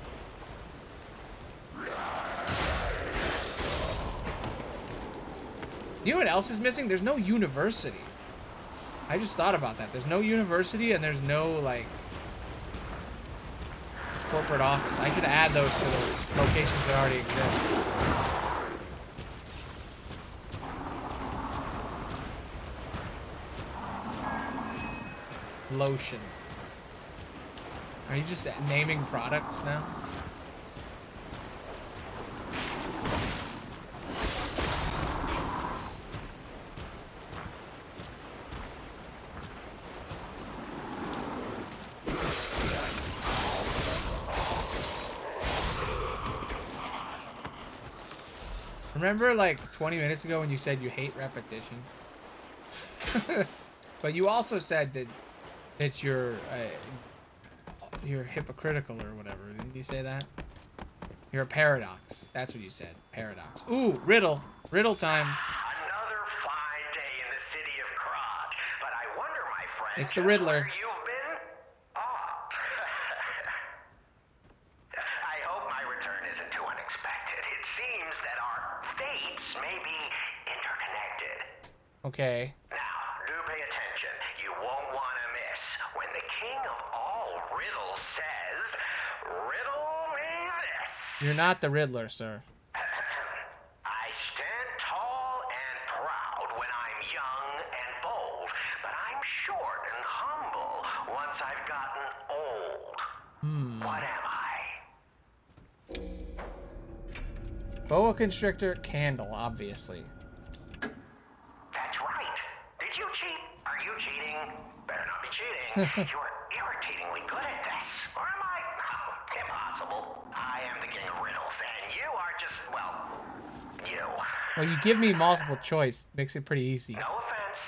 You know what else is missing? There's no university. I just thought about that. There's no university and there's no, like, corporate office. I should add those to the locations that already exist. Lotion. Are you just naming products now? Remember like 20 minutes ago when you said you hate repetition? But you also said that you're hypocritical or whatever. Didn't you say that? You're a paradox. That's what you said. Paradox. Ooh, riddle. Riddle time. Another fine day in the city of Krat. But I wonder, my friend, It's the Riddler. where you've been? I hope my return isn't too unexpected. It seems that our fates may be interconnected. Okay. Now, do pay attention. You won't want to miss when the king of all riddles says, "Riddle me this." You're not the Riddler, sir. I stand tall and proud when I'm young and bold, but I'm short and humble once I've gotten old. What am I? Boa constrictor, candle, obviously. That's right. Did you cheat? Are you cheating? Better not be cheating. You're irritatingly good at this. Or am I? Oh, impossible. I am the king of riddles, and you are just, well, you. Well, you give me multiple choice. Makes it pretty easy. No offense.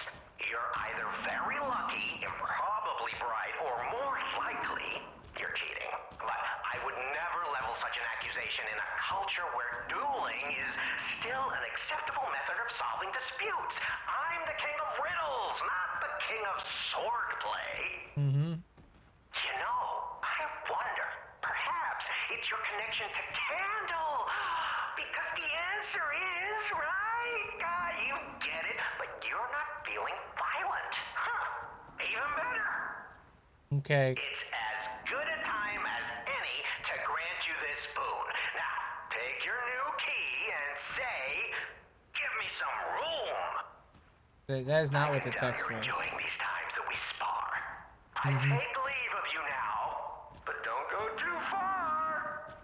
You're either very lucky, improbably bright, or more likely, you're cheating. But I would never level such an accusation in a culture where dueling is still an acceptable method of solving disputes. I'm the king of riddles, not the king of swordplay. You know, I wonder, perhaps it's your connection to Candle. Because the answer is, right? You get it, but you're not feeling violent. Huh. Even better. Okay. It's as good a time as any to grant you this boon. Now, take your new key and say, "Give me some room." That is not what the text was. Enjoying these times that we spar. I take leave of you now, but don't go too far.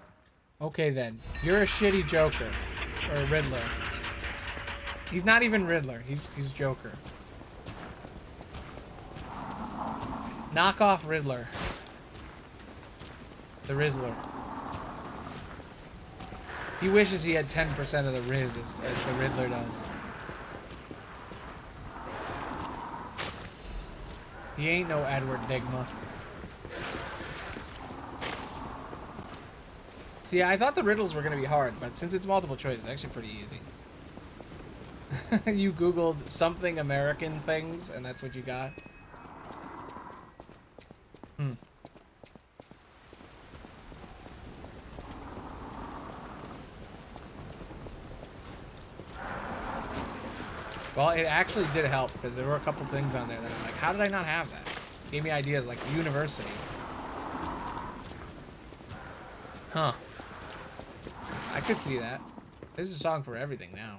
Okay then, you're a shitty Joker or a Riddler. He's not even Riddler. He's Joker. Knock off Riddler. The Rizzler. He wishes he had 10% of the Riz as the Riddler does. He ain't no Edward Nigma. See, I thought the riddles were going to be hard, but since it's multiple choice, it's actually pretty easy. You Googled something American things, and that's what you got? Hmm. Well, it actually did help, because there were a couple things on there that I'm like, how did I not have that? Gave me ideas like university. Huh. I could see that. There's a song for everything now.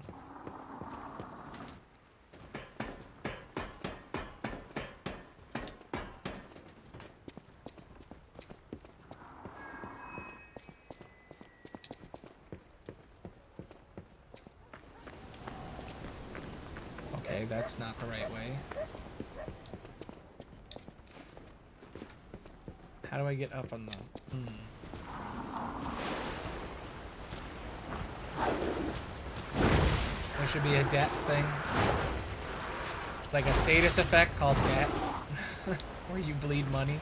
Okay, that's not the right way. How do I get up on the... There should be a debt thing. Like a status effect called debt. Where you bleed money.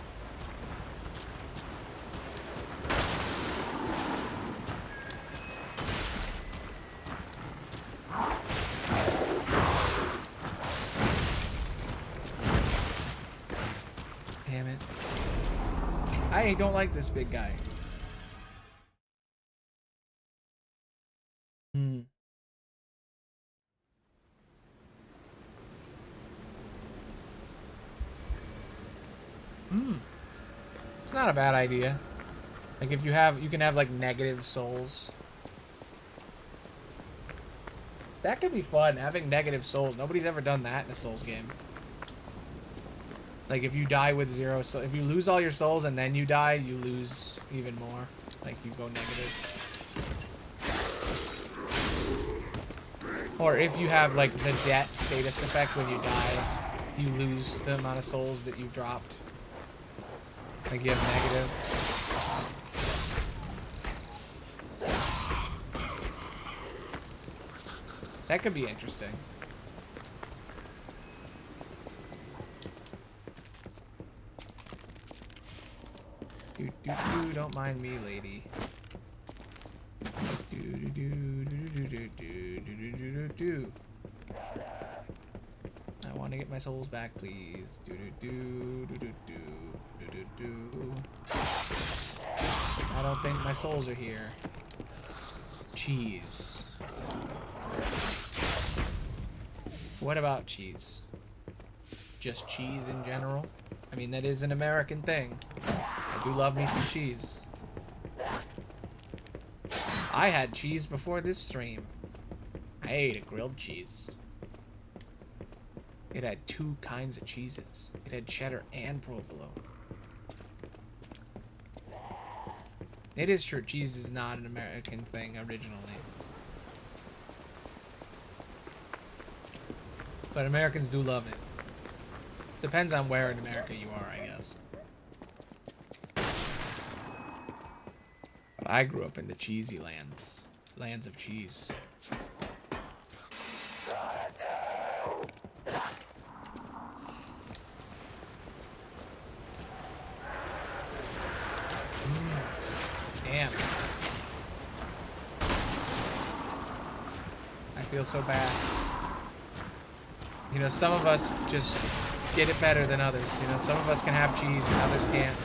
Damn it. I don't like this big guy. It's not a bad idea. Like if you can have like negative souls. That could be fun, having negative souls. Nobody's ever done that in a Souls game. Like if you die with 0 soul, if you lose all your souls and then you die, you lose even more. Like you go negative. Or if you have like the debt status effect when you die, you lose the amount of souls that you dropped. Like you have negative. That could be interesting. Don't mind me, lady. I want to get my souls back, please. I don't think my souls are here. Cheese. What about cheese? Just cheese in general? I mean, that is an American thing. I do love me some cheese. I had cheese before this stream. I ate a grilled cheese. It had 2 kinds of cheeses. It had cheddar and provolone. It is true, cheese is not an American thing originally. But Americans do love it. Depends on where in America you are, I guess. But I grew up in the cheesy lands. Lands of cheese. Damn. I feel so bad. You know, some of us just get it better than others. You know, some of us can have cheese and others can't.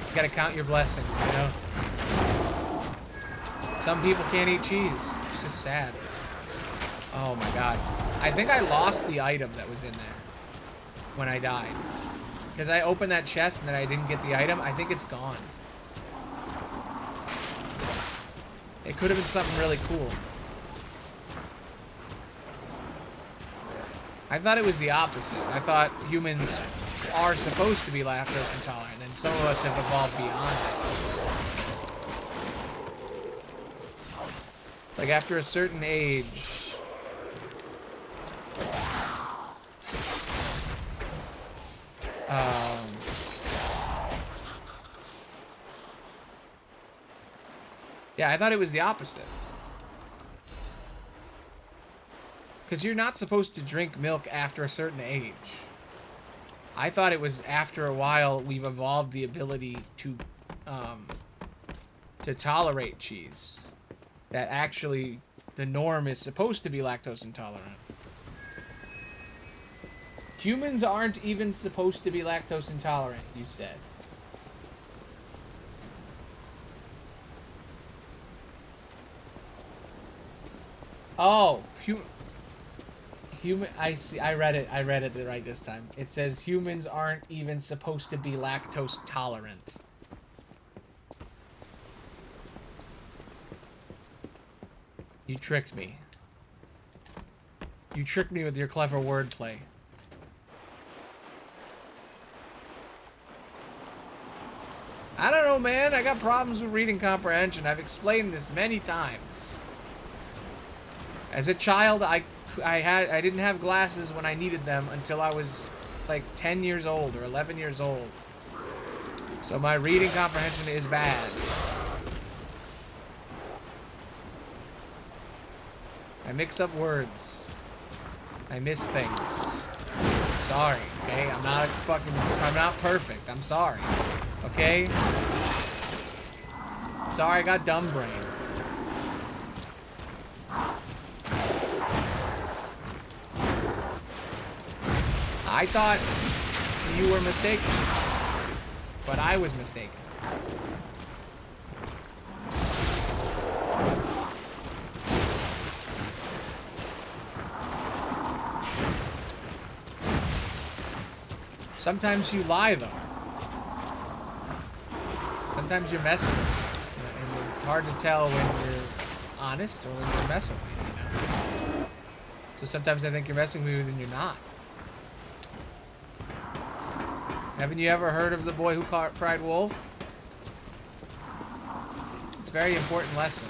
You gotta count your blessings, you know? Some people can't eat cheese. It's just sad. Oh my god. I think I lost the item that was in there when I died. Because I opened that chest and then I didn't get the item. I think it's gone. It could have been something really cool. I thought it was the opposite. I thought humans are supposed to be lactose intolerant, and some of us have evolved beyond it. Like after a certain age, yeah, I thought it was the opposite. Because you're not supposed to drink milk after a certain age. I thought it was after a while we've evolved the ability to tolerate cheese. That actually the norm is supposed to be lactose intolerant. Humans aren't even supposed to be lactose intolerant, you said. Oh, human. I see. I read it right this time. It says humans aren't even supposed to be lactose tolerant. You tricked me. You tricked me with your clever wordplay. I don't know, man. I got problems with reading comprehension. I've explained this many times. As a child, I didn't have glasses when I needed them until I was like 10 years old or 11 years old. So my reading comprehension is bad. I mix up words. I miss things. Sorry, okay? I'm not perfect. I'm sorry. Okay? Sorry, I got dumb brain. I thought you were mistaken, but I was mistaken. Sometimes you lie, though. Sometimes you're messing with me, and it's hard to tell when you're honest or when you're messing with me, you know? So sometimes I think you're messing with me when you're not. Haven't you ever heard of the boy who cried wolf? It's a very important lesson.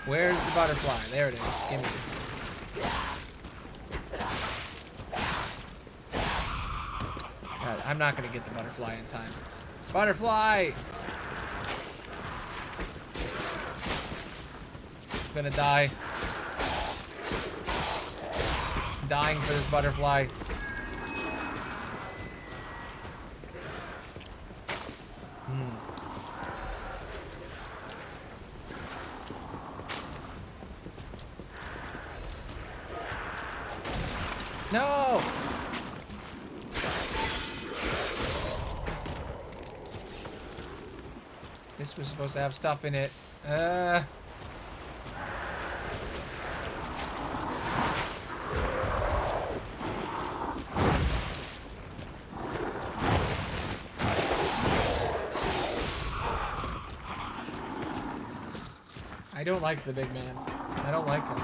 Where's the butterfly? There it is. Give me it. God, I'm not going to get the butterfly in time. Butterfly! I'm gonna die. I'm dying for this butterfly. No! This was supposed to have stuff in it. I don't like the big man. I don't like him.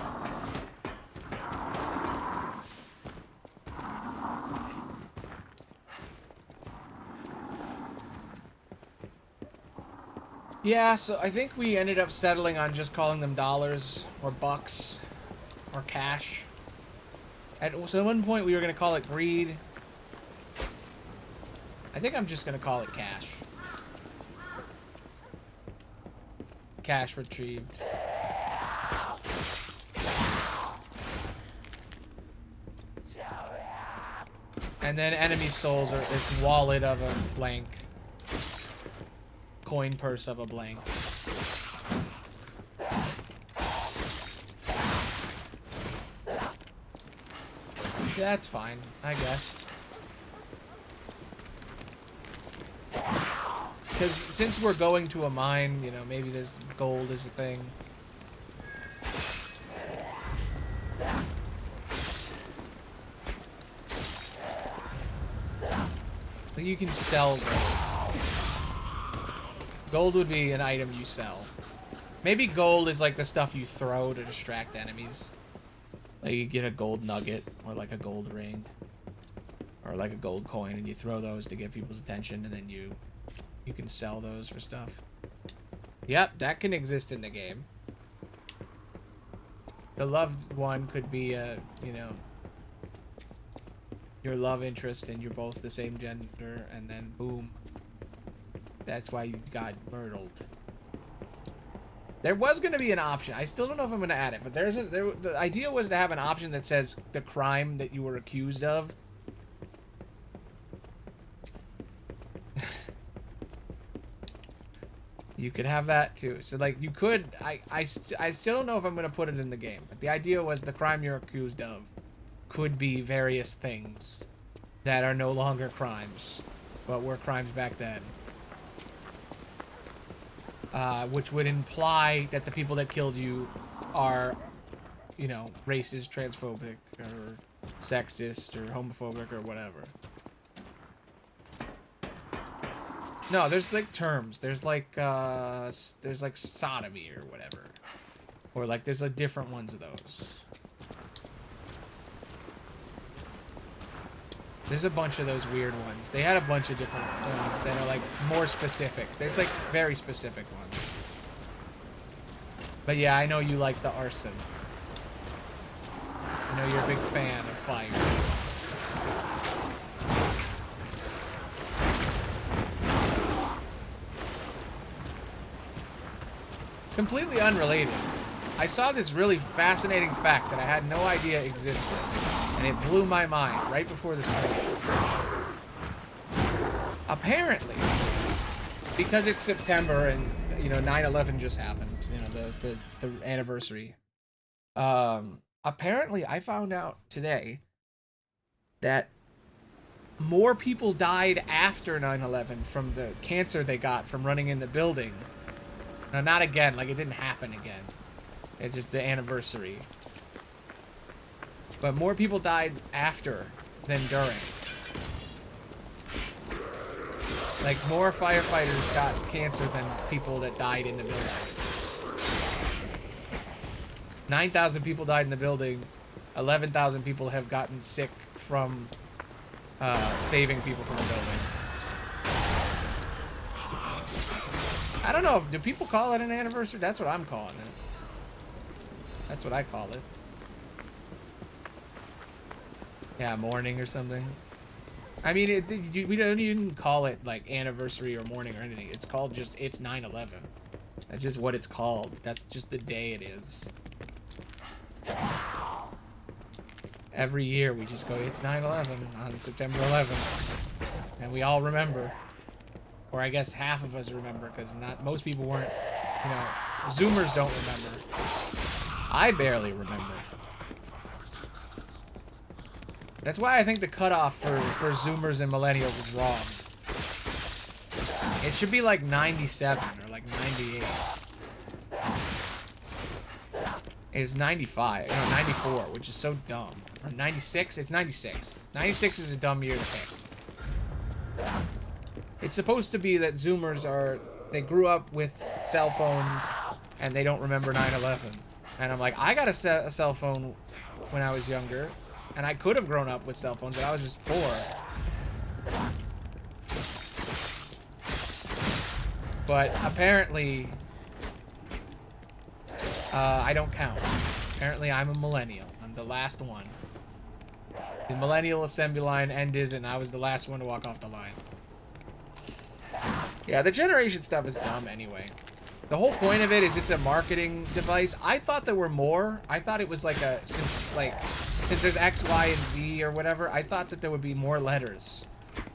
Yeah, so I think we ended up settling on just calling them dollars or bucks or cash. So at one point we were going to call it greed. I think I'm just going to call it cash. Cash retrieved. And then enemy souls are this wallet of a blank. Coin purse of a blank. That's fine, I guess. Because since we're going to a mine, you know, maybe there's gold is a thing. But you can sell gold. Gold would be an item you sell. Maybe gold is like the stuff you throw to distract enemies. Like you get a gold nugget or like a gold ring. Or like a gold coin, and you throw those to get people's attention, and then you can sell those for stuff. Yep, that can exist in the game. The loved one could be you know, your love interest, and you're both the same gender, and then boom. That's why you got murdered. There was going to be an option. I still don't know if I'm going to add it, but the idea was to have an option that says the crime that you were accused of. You could have that too. So like you could, I still don't know if I'm going to put it in the game, but the idea was the crime you're accused of could be various things that are no longer crimes, but were crimes back then. Which would imply that the people that killed you are, you know, racist, transphobic, or sexist, or homophobic, or whatever. No, there's like terms. There's like sodomy or whatever. Or like there's like different ones of those. There's a bunch of those weird ones. They had a bunch of different ones that are like more specific. There's like very specific ones. But yeah, I know you like the arson. I know you're a big fan of fire. Completely unrelated. I saw this really fascinating fact that I had no idea existed, and it blew my mind right before this video. Apparently, because it's September and, you know, 9/11 just happened, you know, the anniversary. Apparently, I found out today that more people died after 9/11 from the cancer they got from running in the building. No, not again. Like, it didn't happen again. It's just the anniversary. But more people died after than during. Like, more firefighters got cancer than people that died in the building. 9,000 people died in the building. 11,000 people have gotten sick from saving people from the building. I don't know. Do people call it an anniversary? That's what I'm calling it. That's what I call it. Yeah, mourning or something. I mean, we don't even call it like anniversary or mourning or anything. It's called just, it's 9/11. That's just what it's called. That's just the day it is. Every year we just go, it's 9/11 on September 11th. And we all remember. Or I guess half of us remember, because not most people weren't, you know, Zoomers don't remember. I barely remember. That's why I think the cutoff for Zoomers and Millennials is wrong. It should be like 97 or like 98. It's 95, no, 94, which is so dumb. Or 96? It's 96. 96 is a dumb year to pick. It's supposed to be that Zoomers they grew up with cell phones and they don't remember 9/11. And I'm like, I got a cell phone when I was younger, and I could have grown up with cell phones, but I was just poor. But apparently, I don't count. Apparently, I'm a millennial. I'm the last one. The millennial assembly line ended, and I was the last one to walk off the line. Yeah, the generation stuff is dumb anyway. The whole point of it is it's a marketing device. I thought there were more. I thought it was like since there's X, Y, and Z or whatever, I thought that there would be more letters.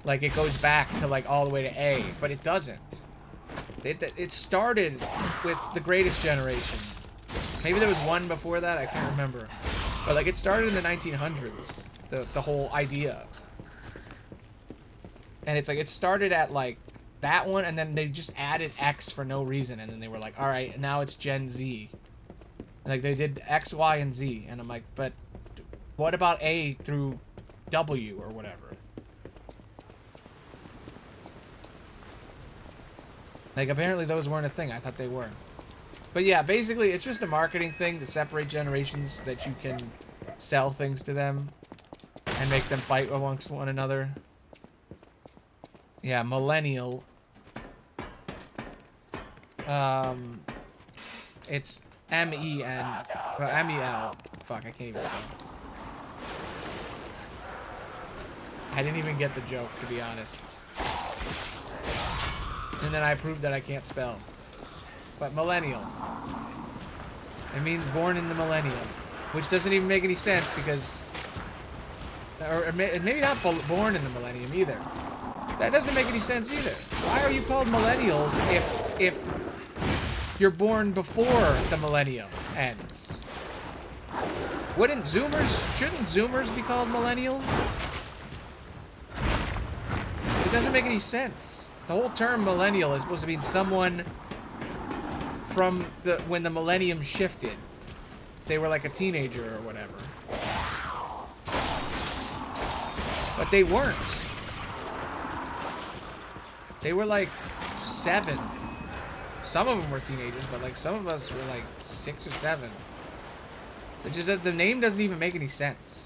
Like it goes back to like all the way to A, but it doesn't. It started with the Greatest Generation. Maybe there was one before that, I can't remember. But like it started in the 1900s, the whole idea. And it's like it started at like that one, and then they just added X for no reason, and then they were like, all right, now it's Gen Z. Like they did X, Y, and Z, and I'm like, but what about A through W or whatever? Like apparently those weren't a thing. I thought they were. But yeah, basically it's just a marketing thing to separate generations so that you can sell things to them. and make them fight amongst one another. Yeah, millennial. It's M-E-N, well, M-E-L. Fuck, I can't even spell. I didn't even get the joke, to be honest. And then I proved that I can't spell. But millennial. It means born in the millennium. Which doesn't even make any sense because... Or maybe not born in the millennium either. That doesn't make any sense either. Why are you called millennials if you're born before the millennium ends? Shouldn't Zoomers be called millennials? It doesn't make any sense. The whole term millennial is supposed to mean someone from when the millennium shifted. They were like a teenager or whatever. But they weren't. They were like 7. Some of them were teenagers, but like some of us were like 6 or 7. So just that the name doesn't even make any sense.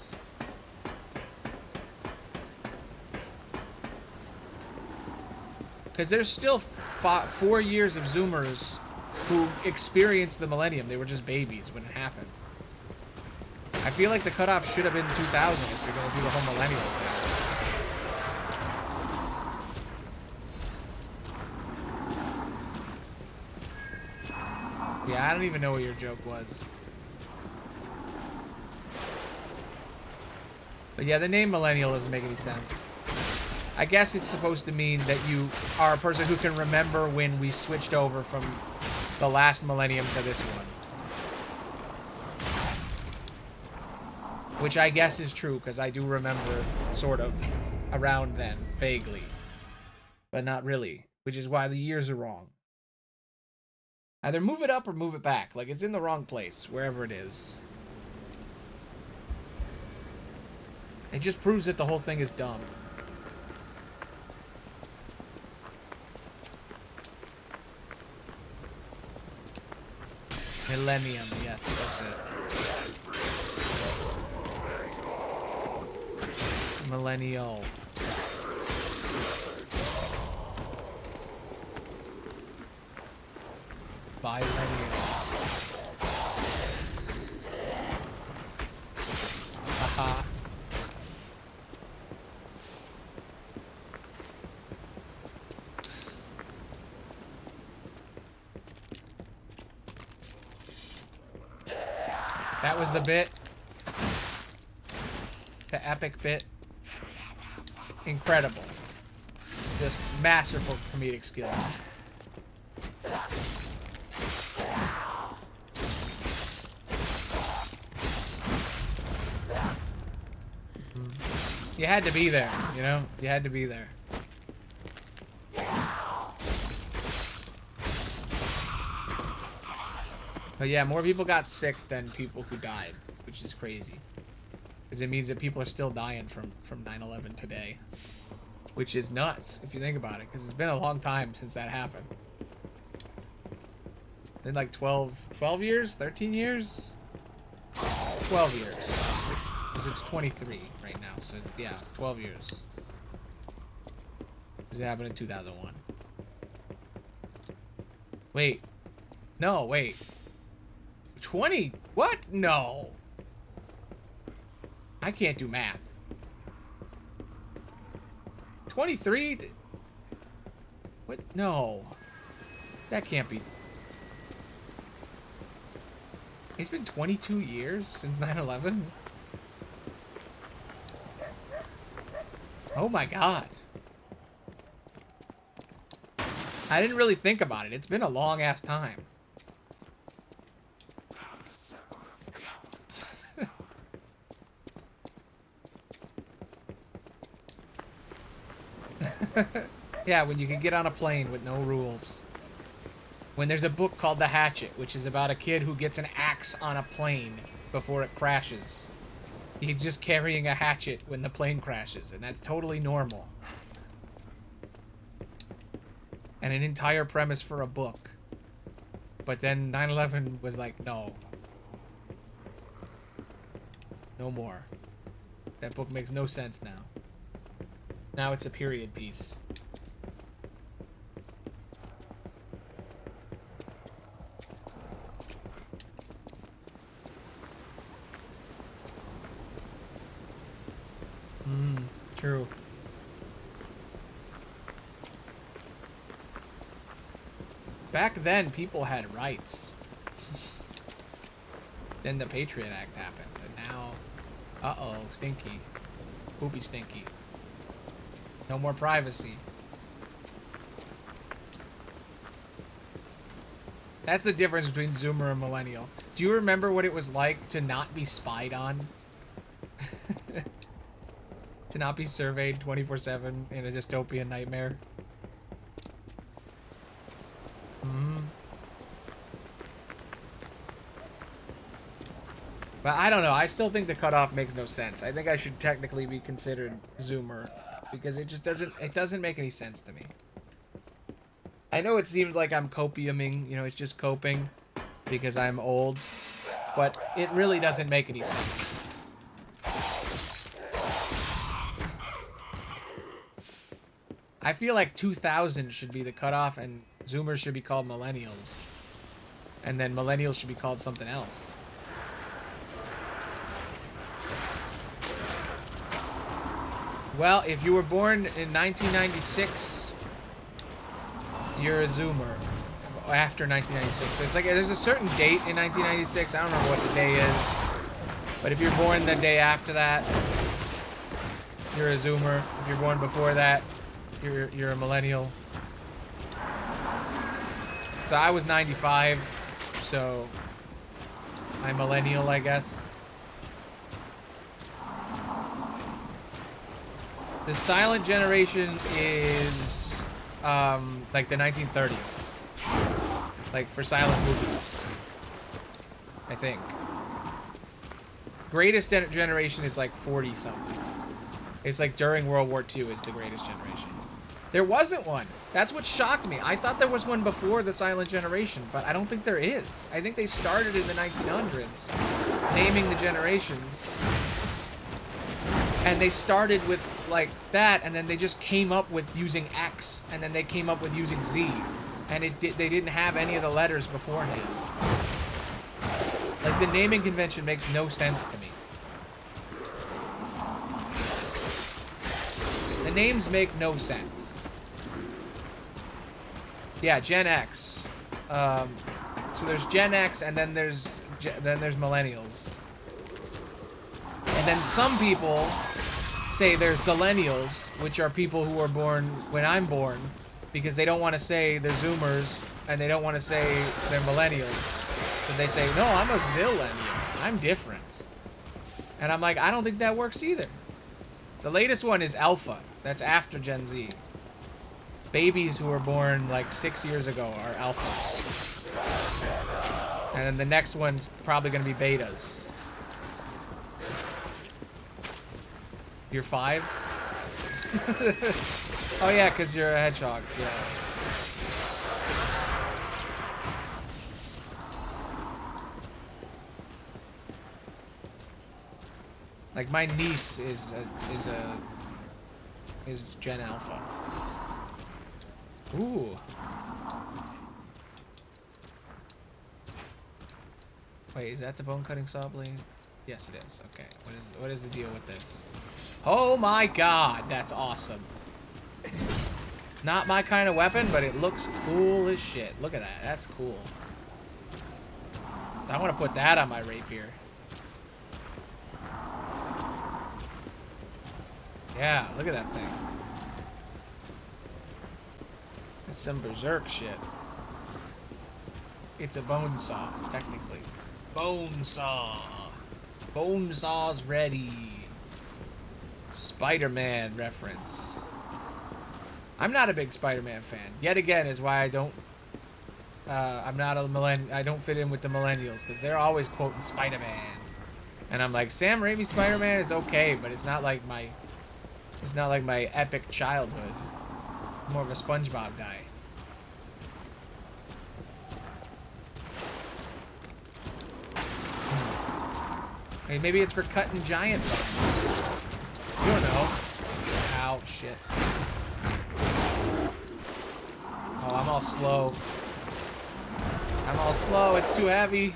Because there's still 4 years of Zoomers who experienced the millennium. They were just babies when it happened. I feel like the cutoff should have been 2000 if you're going to do the whole millennial thing. Yeah, I don't even know what your joke was. But yeah, the name millennial doesn't make any sense. I guess it's supposed to mean that you are a person who can remember when we switched over from the last millennium to this one. Which I guess is true, because I do remember sort of around then, vaguely. But not really, which is why the years are wrong. Either move it up or move it back. Like, it's in the wrong place, wherever it is. It just proves that the whole thing is dumb. Millennium, yes, that's it. Millennial. Biennial. Haha. That was the bit. The epic bit. Incredible. Just masterful comedic skills. You had to be there, you know? You had to be there. But yeah, more people got sick than people who died, which is crazy. Because it means that people are still dying from 9/11 today. Which is nuts, if you think about it, because it's been a long time since that happened. Been like 12 years? 13 years? 12 years. Because it's 23 right now, so yeah, 12 years. Because it happened in 2001. Wait. No, wait. 20? What? No. I can't do math. 23? What? No. That can't be. It's been 22 years since 9/11? Oh my god. I didn't really think about it. It's been a long ass time. Yeah, when you can get on a plane with no rules. When there's a book called The Hatchet, which is about a kid who gets an axe on a plane before it crashes. He's just carrying a hatchet when the plane crashes, and that's totally normal. And an entire premise for a book. But then 9/11 was like, no. No more. That book makes no sense now. Now it's a period piece. True. Back then, people had rights. Then the Patriot Act happened, and now, uh-oh, stinky. Poopy stinky. No more privacy. That's the difference between Zoomer and Millennial. Do you remember what it was like to not be spied on? To not be surveyed 24/7 in a dystopian nightmare? But I don't know. I still think the cutoff makes no sense. I think I should technically be considered Zoomer because it just doesn't make any sense to me. I know it seems like I'm copiuming, you know, it's just coping because I'm old, but it really doesn't make any sense. I feel like 2000 should be the cutoff and Zoomers should be called millennials. And then millennials should be called something else. Well, if you were born in 1996, you're a Zoomer. After 1996. So it's like there's a certain date in 1996. I don't remember what the day is. But if you're born the day after that, you're a Zoomer. If you're born before that, you're a millennial. So I was 95, so I'm millennial, I guess. The silent generation is like the 1930s, like for silent movies, I think. Greatest generation is like 40 something. It's like during World War II is the greatest generation. There wasn't one. That's what shocked me. I thought there was one before the silent generation, but I don't think there is. I think they started in the 1900s, naming the generations. And they started with like that, and then they just came up with using X, and then they came up with using Z. And they didn't have any of the letters beforehand. Like, the naming convention makes no sense to me. The names make no sense. Yeah, Gen X. So there's Gen X, and then there's millennials. And then some people say there's zillennials, which are people who were born when I'm born, because they don't want to say they're Zoomers, and they don't want to say they're millennials. So they say, no, I'm a zillennial. I'm different. And I'm like, I don't think that works either. The latest one is Alpha. That's after Gen Z. Babies who were born like 6 years ago are alphas. And then the next one's probably going to be betas. You're 5? Oh yeah, because you're a hedgehog. Yeah. Like my niece is Gen Alpha. Ooh. Wait, is that the bone cutting saw blade? Yes, it is. Okay. What is the deal with this? Oh my god, that's awesome. Not my kind of weapon, but it looks cool as shit. Look at that. That's cool. I want to put that on my rapier. Yeah, look at that thing. It's some berserk shit. It's a bone saw, technically. Bone saw. Bone saw's ready. Spider-Man reference. I'm not a big Spider-Man fan. Yet again is why I don't I'm not a I don't fit in with the millennials because they're always quoting Spider-Man. And I'm like, Sam Raimi Spider-Man is okay, but it's not like my epic childhood. I'm more of a SpongeBob guy. Hey, maybe it's for cutting giant bones. shit. Oh, I'm all slow. I'm all slow. It's too heavy.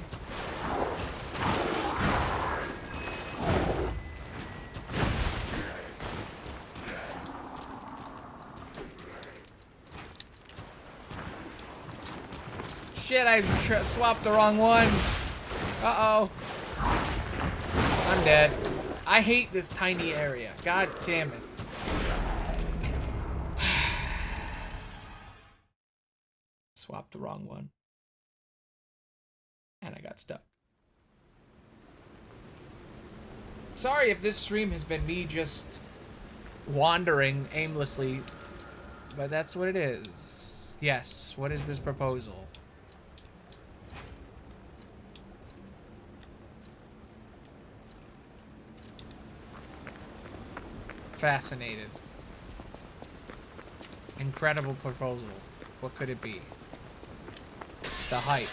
Shit, I swapped the wrong one. Uh-oh. I'm dead. I hate this tiny area. God damn it. Swapped the wrong one. And I got stuck. Sorry if this stream has been me just wandering aimlessly, but that's what it is. Yes, what is this proposal? Fascinated. Incredible proposal. What could it be? The hype.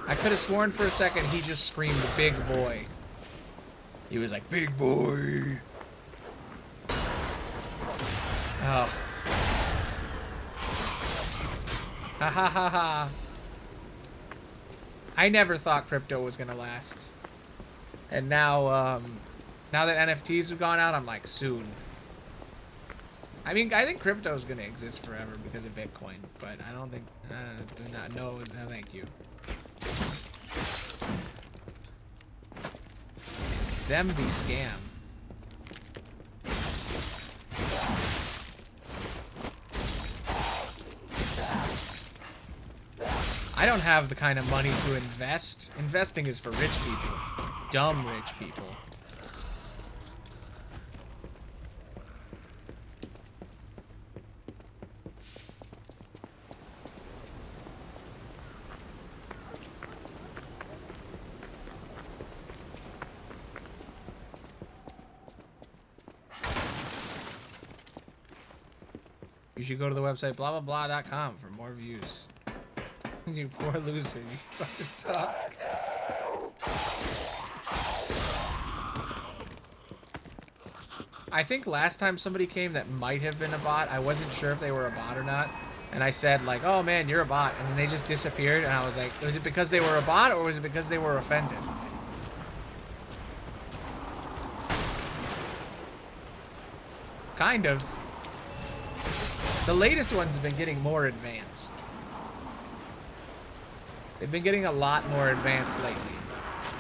I could have sworn for a second he just screamed big boy. He was like, big boy. Oh. Ha ha ha ha. I never thought crypto was gonna last. And now, now that NFTs have gone out, I'm like, soon. I mean, I think crypto is gonna exist forever because of Bitcoin, but I don't think, do not, no, thank you. Them be scam. I don't have the kind of money to invest. Investing is for rich people. Dumb rich people. You should go to the website blah-blah-blah.com for more views. You poor loser, you fucking suck. I think last time somebody came that might have been a bot, I wasn't sure if they were a bot or not. And I said like, oh man, you're a bot. And then they just disappeared and I was like, was it because they were a bot or was it because they were offended? Kind of. The latest ones have been getting more advanced. They've been getting a lot more advanced lately.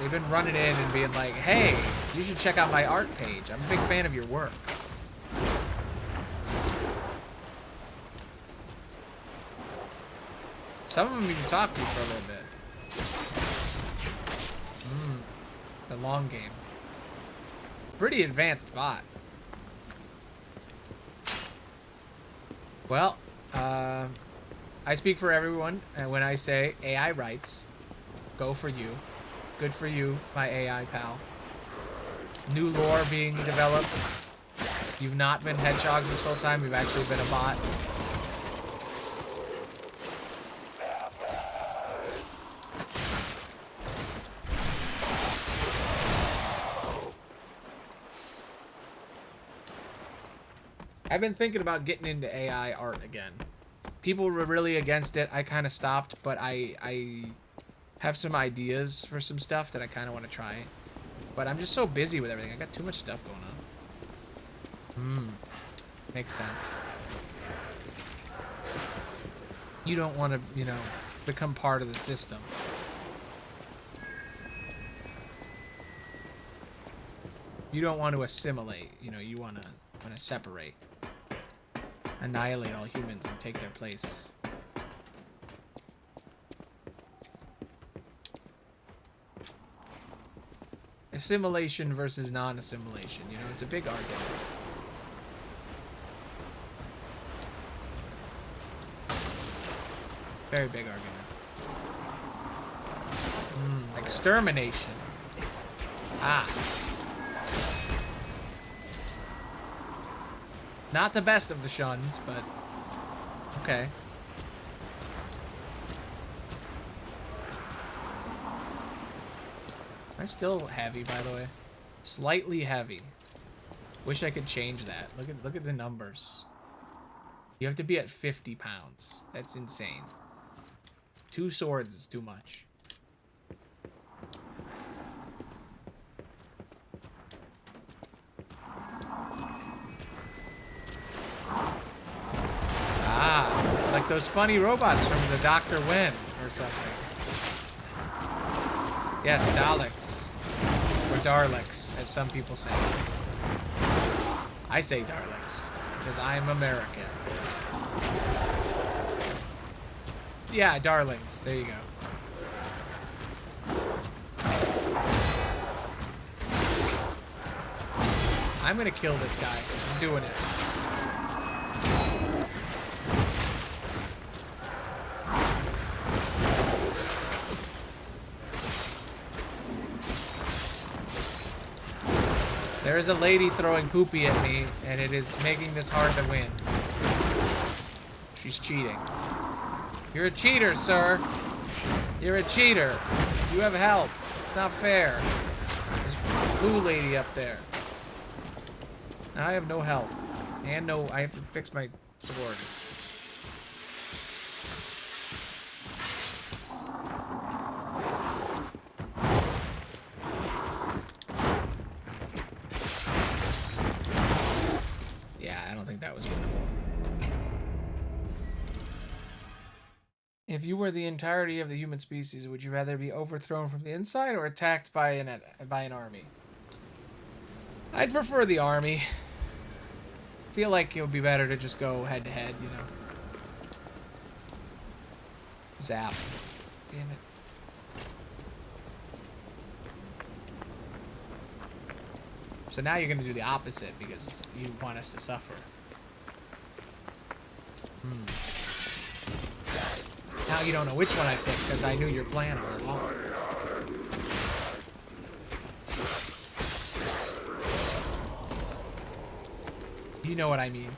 They've been running in and being like, hey, you should check out my art page. I'm a big fan of your work. Some of them you can talk to for a little bit. The long game. Pretty advanced bot. Well, I speak for everyone, and when I say AI rights, go for you. Good for you, my AI pal. New lore being developed. You've not been hedgehogs this whole time, you've actually been a bot. I've been thinking about getting into AI art again. People were really against it. I kind of stopped, but I have some ideas for some stuff that I kind of want to try. But I'm just so busy with everything. I got too much stuff going on. Makes sense. You don't want to, you know, become part of the system. You don't want to assimilate. You know, you want to separate. Annihilate all humans and take their place. Assimilation versus non-assimilation. You know, it's a big argument. Very big argument. Extermination. Ah. Not the best of the shuns, but okay. Am I still heavy, by the way? Slightly heavy. Wish I could change that. Look at the numbers. You have to be at 50 pounds. That's insane. 2 swords is too much. Ah, like those funny robots from the Dr. Wen or something. Yes, Daleks. Or Daleks, as some people say. I say Daleks, because I'm American. Yeah, darlings. There you go. I'm gonna kill this guy. I'm doing it. There is a lady throwing poopy at me, and it is making this hard to win. She's cheating. You're a cheater, sir. You're a cheater. You have help. It's not fair. There's a blue lady up there. Now I have no health. And no, I have to fix my sword. Yeah, I don't think that was winnable. If you were the entirety of the human species, would you rather be overthrown from the inside or attacked by an army? I'd prefer the army. Feel like it would be better to just go head to head, you know. Zap. Damn it. So now you're gonna do the opposite because you want us to suffer. Now you don't know which one I picked because I knew your plan all along. You know what I mean.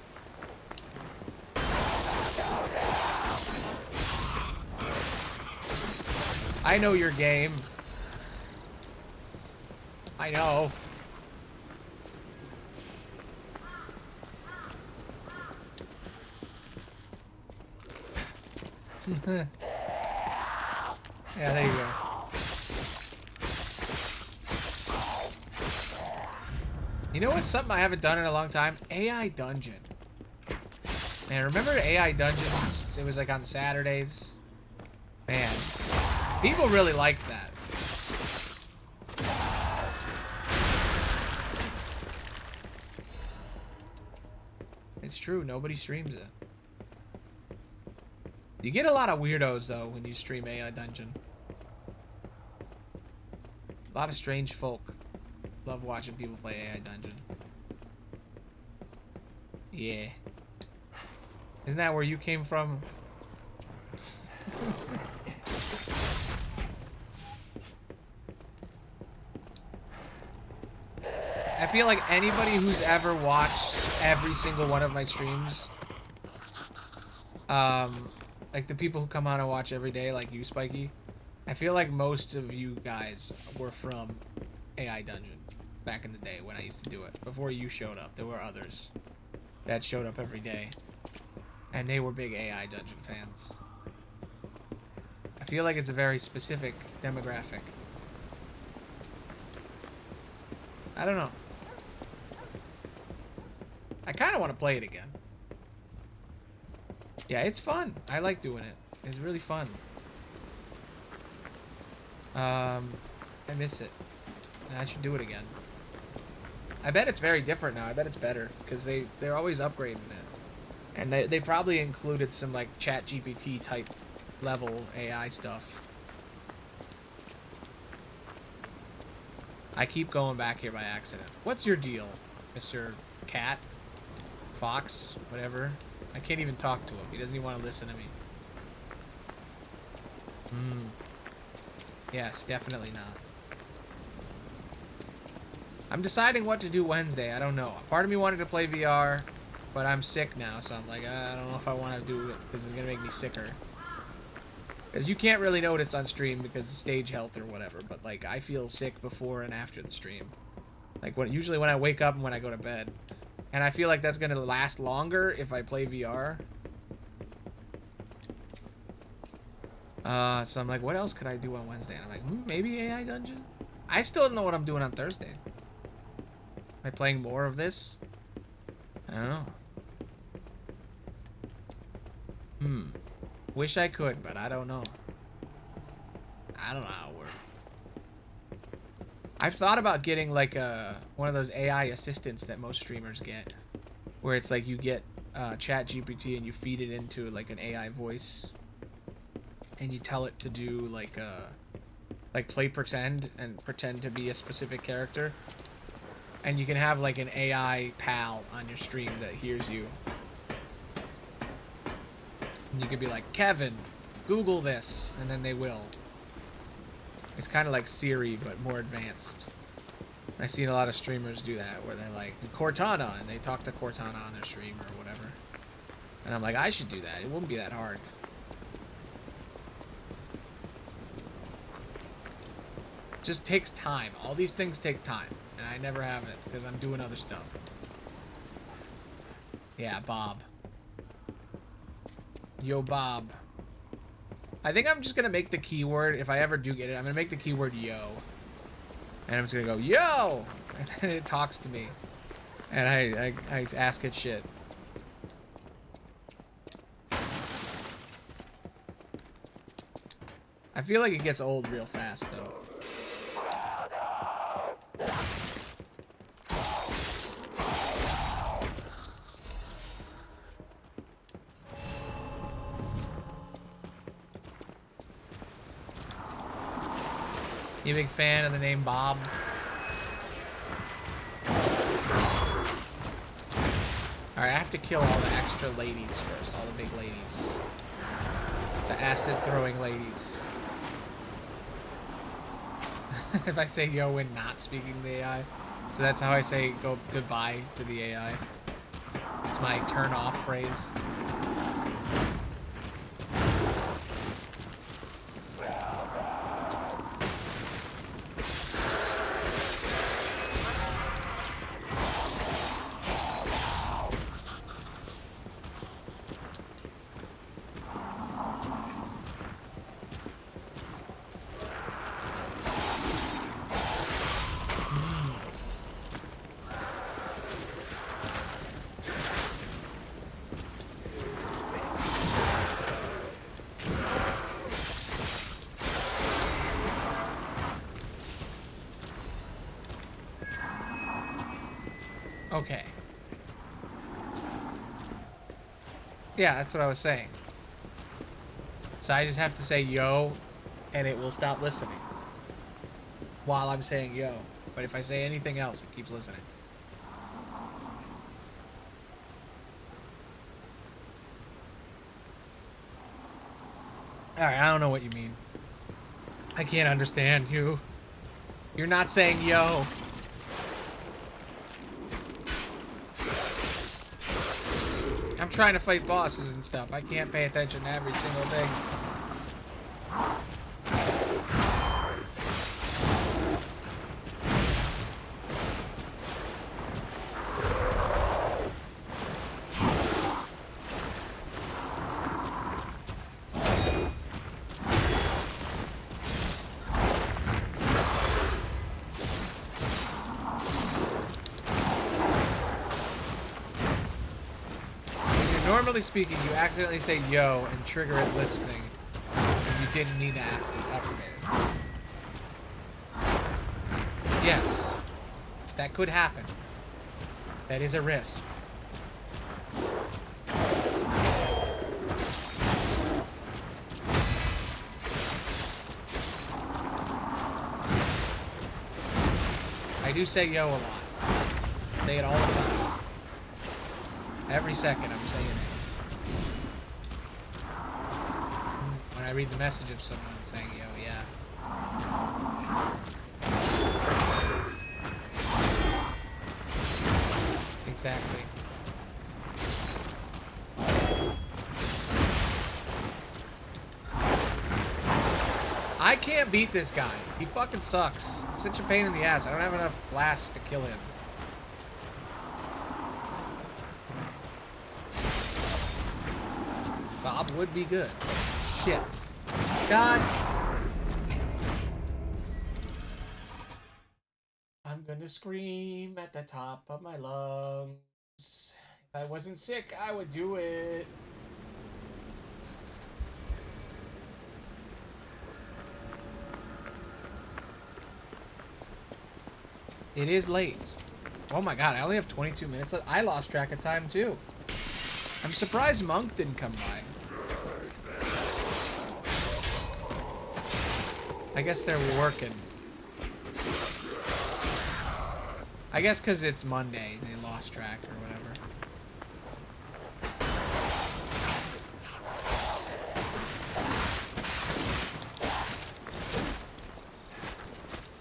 I know your game. I know. Yeah, there you go. You know what's something I haven't done in a long time? AI Dungeon. Man, remember AI Dungeons? It was like on Saturdays. Man, people really liked that. It's true, nobody streams it. You get a lot of weirdos, though, when you stream AI Dungeon. A lot of strange folk. Love watching people play AI Dungeon. Yeah. Isn't that where you came from? I feel like anybody who's ever watched every single one of my streams, like the people who come on and watch every day, like you, Spiky, I feel like most of you guys were from AI Dungeon back in the day when I used to do it. Before you showed up, there were others that showed up every day, and they were big AI Dungeon fans. I feel like it's a very specific demographic. I don't know. I kind of want to play it again. Yeah, it's fun. I like doing it. It's really fun. I miss it. I should do it again. I bet it's very different now. I bet it's better because they're always upgrading it, and they probably included some like ChatGPT type level AI stuff. I keep going back here by accident. What's your deal, Mr. Cat? Fox? Whatever. I can't even talk to him. He doesn't even want to listen to me. Yes, definitely not. I'm deciding what to do Wednesday. I don't know. Part of me wanted to play VR, but I'm sick now, so I'm like, I don't know if I want to do it because it's going to make me sicker. Because you can't really notice on stream because of stage health or whatever, but like I feel sick before and after the stream. Like usually when I wake up and when I go to bed. And I feel like that's gonna last longer if I play VR. So I'm like, what else could I do on Wednesday? And I'm like, maybe AI Dungeon? I still don't know what I'm doing on Thursday. Am I playing more of this? I don't know. Wish I could, but I don't know. I don't know how it works. I've thought about getting like one of those AI assistants that most streamers get, where it's like you get Chat GPT and you feed it into like an AI voice, and you tell it to do like play pretend and pretend to be a specific character, and you can have like an AI pal on your stream that hears you. And you could be like, Kevin, Google this, and then they will. It's kind of like Siri, but more advanced. I've seen a lot of streamers do that, where they're like, Cortana, and they talk to Cortana on their stream or whatever. And I'm like, I should do that. It wouldn't be that hard. Just takes time. All these things take time, and I never have it because I'm doing other stuff. Yeah, Bob. Yo, Bob. I think I'm just gonna make the keyword, if I ever do get it, I'm gonna make the keyword yo. And I'm just gonna go, yo! And then it talks to me. And I ask it shit. I feel like it gets old real fast, though. You a big fan of the name Bob? Alright, I have to kill all the extra ladies first. All the big ladies. The acid-throwing ladies. If I say yo when not speaking to the AI. So that's how I say go goodbye to the AI. It's my turn-off phrase. Okay. Yeah, that's what I was saying. So I just have to say yo, and it will stop listening. While I'm saying yo. But if I say anything else, it keeps listening. Alright, I don't know what you mean. I can't understand you. You're not saying yo. I'm trying to fight bosses and stuff. I can't pay attention to every single thing. Normally speaking, you accidentally say yo and trigger it listening, and you didn't need to activate it. Yes, that could happen. That is a risk. I do say yo a lot. I say it all the time. Every second I'm saying it. When I read the message of someone saying, yo, yeah. Exactly. I can't beat this guy. He fucking sucks. He's such a pain in the ass. I don't have enough flasks to kill him. Bob would be good. Shit. God. I'm gonna scream at the top of my lungs. If I wasn't sick, I would do it. It is late. Oh my god, I only have 22 minutes left. I lost track of time too. I'm surprised Monk didn't come by. I guess they're working. I guess because it's Monday, they lost track or whatever.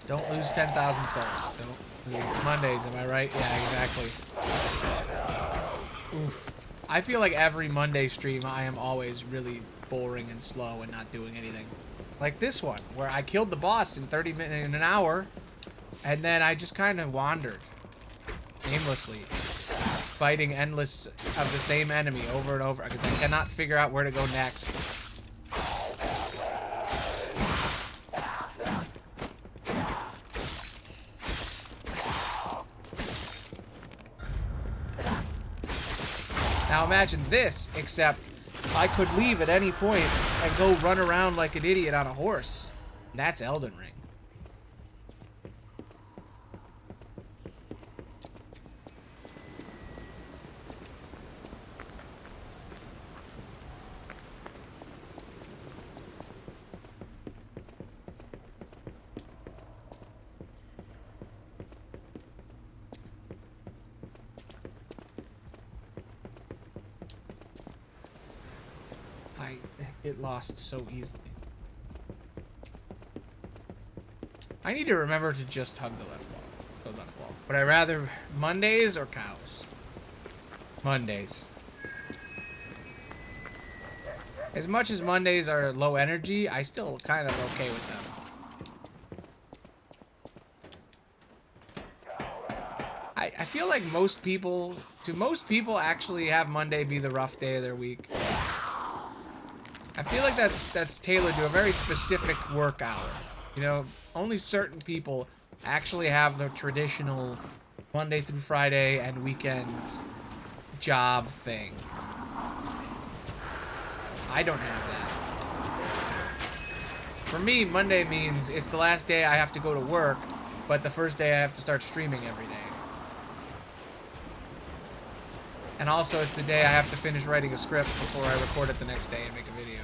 Don't lose 10,000 souls. Don't lose Mondays, am I right? Yeah, exactly. Oof. I feel like every Monday stream I am always really boring and slow and not doing anything. Like this one, where I killed the boss in 30 minutes, in an hour, and then I just kind of wandered aimlessly, fighting endless of the same enemy over and over because I cannot figure out where to go next. Now imagine this, except I could leave at any point and go run around like an idiot on a horse. That's Elden Ring. I get lost so easily. I need to remember to just hug the left wall. The left wall. Would I rather Mondays or cows? Mondays. As much as Mondays are low energy, I still kind of okay with them. I feel like most people actually have Monday be the rough day of their week? I feel like that's tailored to a very specific work hour. You know, only certain people actually have the traditional Monday through Friday and weekend job thing. I don't have that. For me, Monday means it's the last day I have to go to work, but the first day I have to start streaming every day. And also, it's the day I have to finish writing a script before I record it the next day and make a video.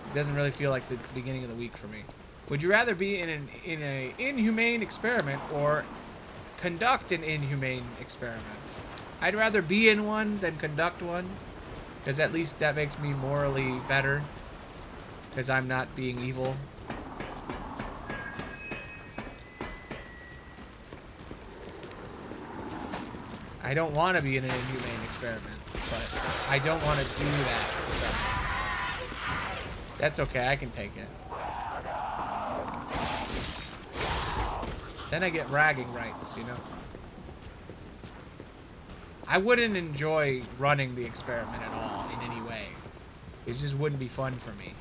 It doesn't really feel like the beginning of the week for me. Would you rather be in an inhumane experiment or conduct an inhumane experiment? I'd rather be in one than conduct one, because at least that makes me morally better, because I'm not being evil. I don't want to be in an inhumane experiment, but I don't want to do that. So that's okay, I can take it. Then I get bragging rights, you know? I wouldn't enjoy running the experiment at all in any way. It just wouldn't be fun for me.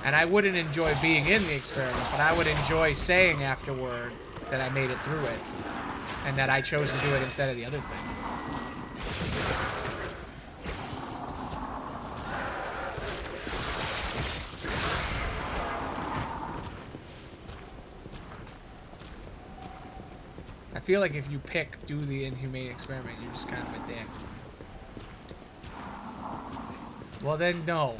And I wouldn't enjoy being in the experiment, but I would enjoy saying afterward that I made it through it. And that I chose to do it instead of the other thing. I feel like if you do the inhumane experiment, you're just kind of a dick. Well then, no.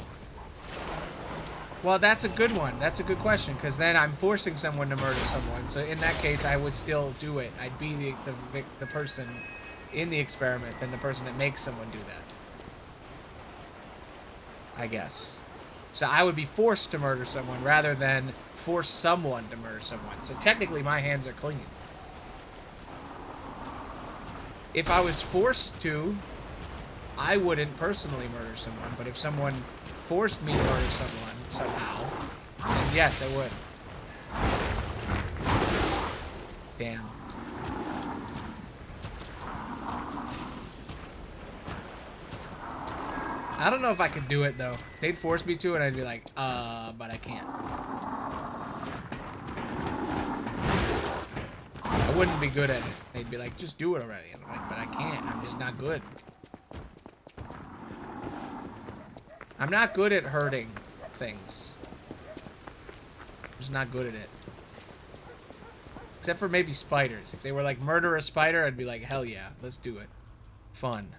Well, that's a good one. That's a good question, because then I'm forcing someone to murder someone. So in that case, I would still do it. I'd be the person in the experiment than the person that makes someone do that. I guess. So I would be forced to murder someone rather than force someone to murder someone. So technically, my hands are clean. If I was forced to, I wouldn't personally murder someone. But if someone forced me to murder someone, somehow, then yes, I would. Damn. I don't know if I could do it though. They'd force me to and I'd be like, but I can't. I wouldn't be good at it. They'd be like, just do it already. And I'm like, but I can't. I'm just not good. I'm not good at hurting things. I'm just not good at it. Except for maybe spiders. If they were like, murder a spider, I'd be like, hell yeah, let's do it. Fun.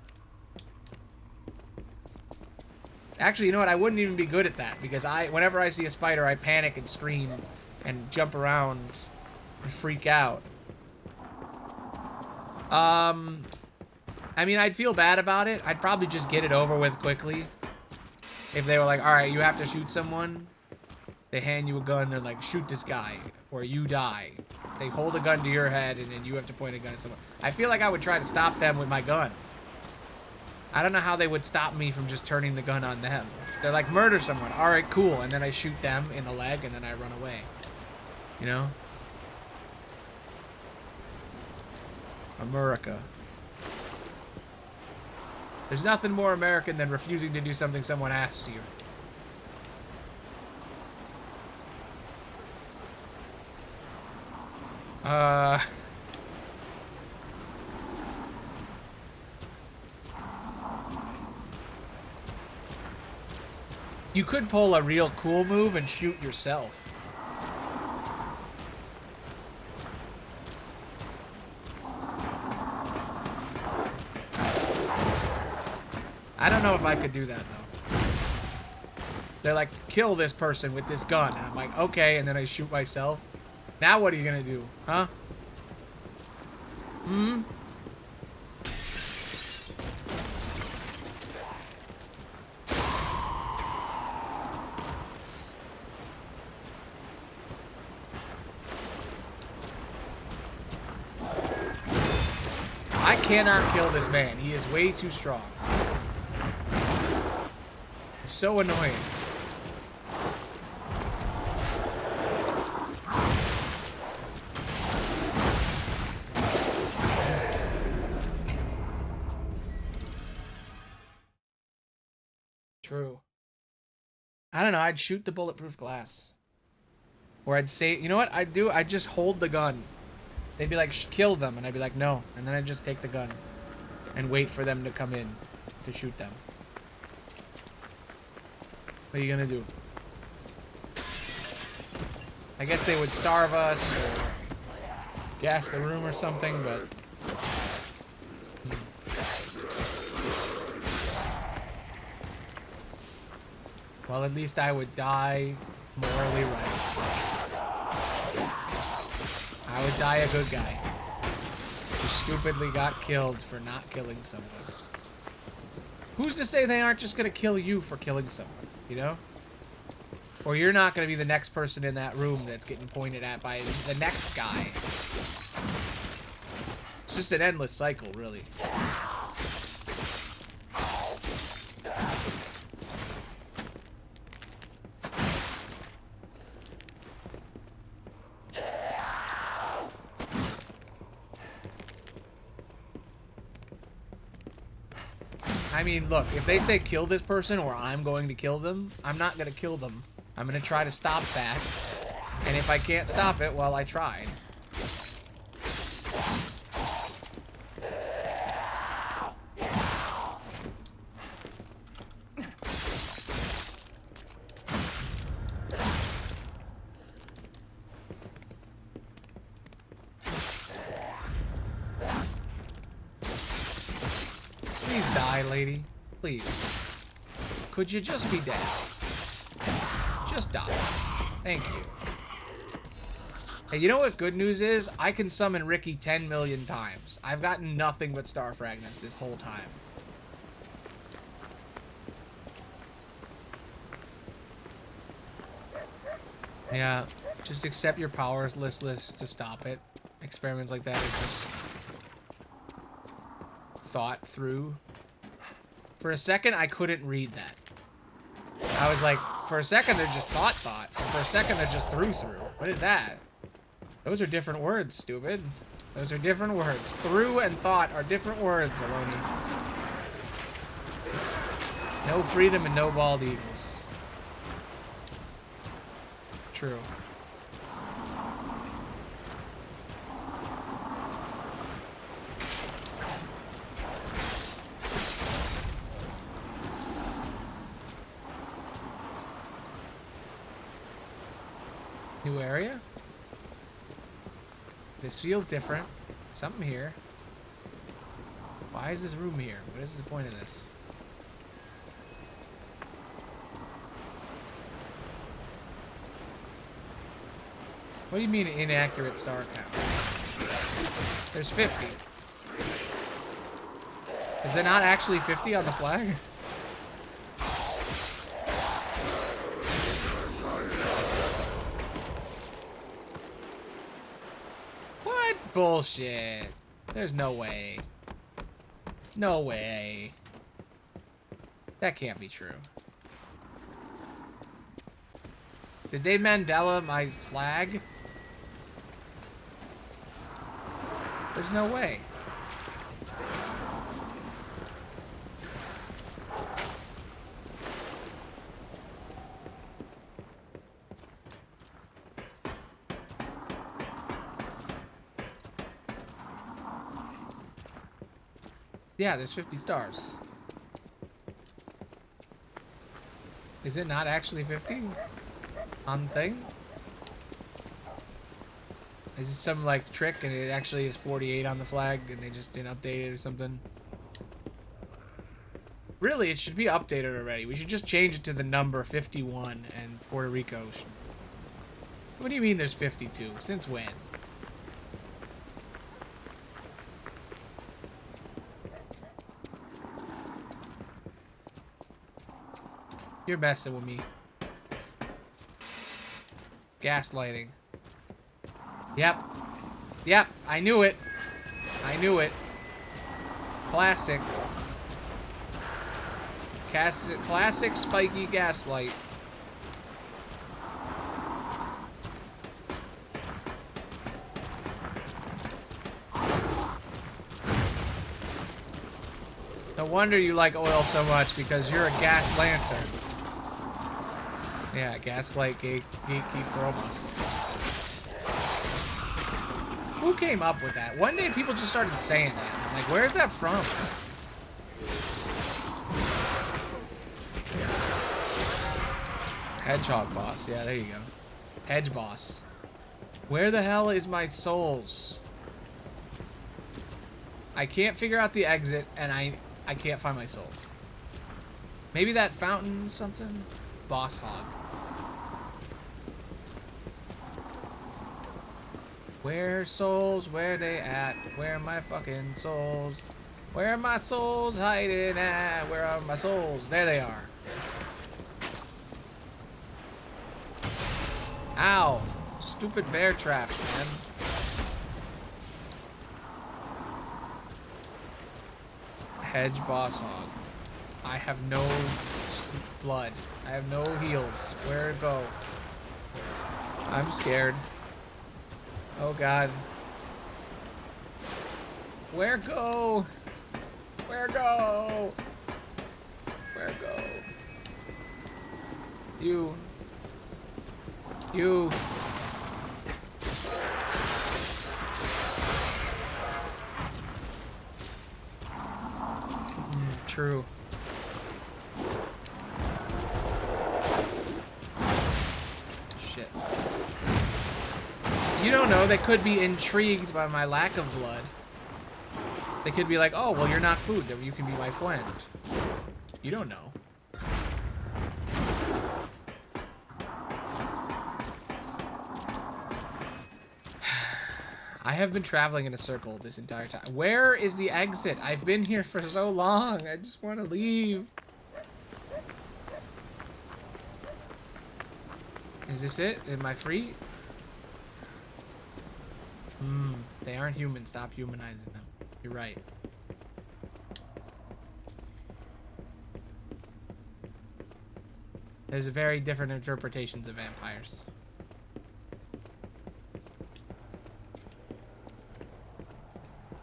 Actually, you know what? I wouldn't even be good at that. Because whenever I see a spider, I panic and scream and jump around and freak out. I mean, I'd feel bad about it. I'd probably just get it over with quickly. If they were like, alright, you have to shoot someone. They hand you a gun and like, shoot this guy. Or you die. They hold a gun to your head and then you have to point a gun at someone. I feel like I would try to stop them with my gun. I don't know how they would stop me from just turning the gun on them. They're like, murder someone. Alright, cool. And then I shoot them in the leg and then I run away. You know? America. There's nothing more American than refusing to do something someone asks you. You could pull a real cool move and shoot yourself. I don't know if I could do that, though. They're like, kill this person with this gun. And I'm like, okay, and then I shoot myself. Now what are you gonna do? Huh? Hmm? I cannot kill this man. He is way too strong. It's so annoying. True. I don't know. I'd shoot the bulletproof glass. Or I'd say, you know what I'd do? I'd just hold the gun. They'd be like, kill them. And I'd be like, no. And then I'd just take the gun. And wait for them to come in to shoot them. What are you gonna do? I guess they would starve us or gas the room or something, but... Well, at least I would die morally right. I would die a good guy. Who stupidly got killed for not killing someone. Who's to say they aren't just gonna kill you for killing someone, you know? Or you're not gonna be the next person in that room that's getting pointed at by the next guy. It's just an endless cycle, really. I mean, look, if they say kill this person or I'm going to kill them, I'm not going to kill them. I'm going to try to stop that. And if I can't stop it, well, I tried. Please die, lady. Please. Could you just be dead? Just die. Thank you. Hey, you know what good news is? I can summon Ricky 10 million times. I've gotten nothing but star fragments this whole time. Yeah, just accept your powers listless to stop it. Experiments like that are just thought through. For a second, I couldn't read that. I was like, For a second, they're just thought. And for a second, they're just through. What is that? Those are different words, stupid. Those are different words. Through and thought are different words, Aloney. No freedom and no bald eagles. True. New area? This feels different. Something here. Why is this room here? What is the point of this? What do you mean inaccurate star count? There's 50. Is there not actually 50 on the flag? What bullshit? There's no way. No way. That can't be true. Did they Mandela my flag? There's no way. Yeah, there's 50 stars. Is it not actually 50 on the thing? Is it some like trick and it actually is 48 on the flag and they just didn't update it or something? Really, it should be updated already. We should just change it to the number 51 and Puerto Rico. What do you mean there's 52? Since when? You're messing with me. Gaslighting. Yep. Yep, I knew it. I knew it. Classic. Classic spiky gaslight. No wonder you like oil so much, because you're a gas lantern. Yeah, gaslight gatekeeper almost. Who came up with that? One day people just started saying that. I'm like, where's that from? Hedgehog boss. Yeah, there you go. Hedge boss. Where the hell is my souls? I can't figure out the exit, and I can't find my souls. Maybe that fountain something? Boss hog. Where souls? Where they at? Where are my fucking souls? Where are my souls hiding at? Where are my souls? There they are. Ow. Stupid bear traps, man. Hedge boss hog. I have no blood. I have no heals. Where to go? I'm scared. Oh god. Where go? Where go? Where go? You. True. Shit. You don't know, they could be intrigued by my lack of blood. They could be like, oh, well, you're not food, then you can be my friend. You don't know. I have been traveling in a circle this entire time. Where is the exit? I've been here for so long. I just want to leave. Is this it? Am I free? They aren't human. Stop humanizing them. You're right. There's very different interpretations of vampires.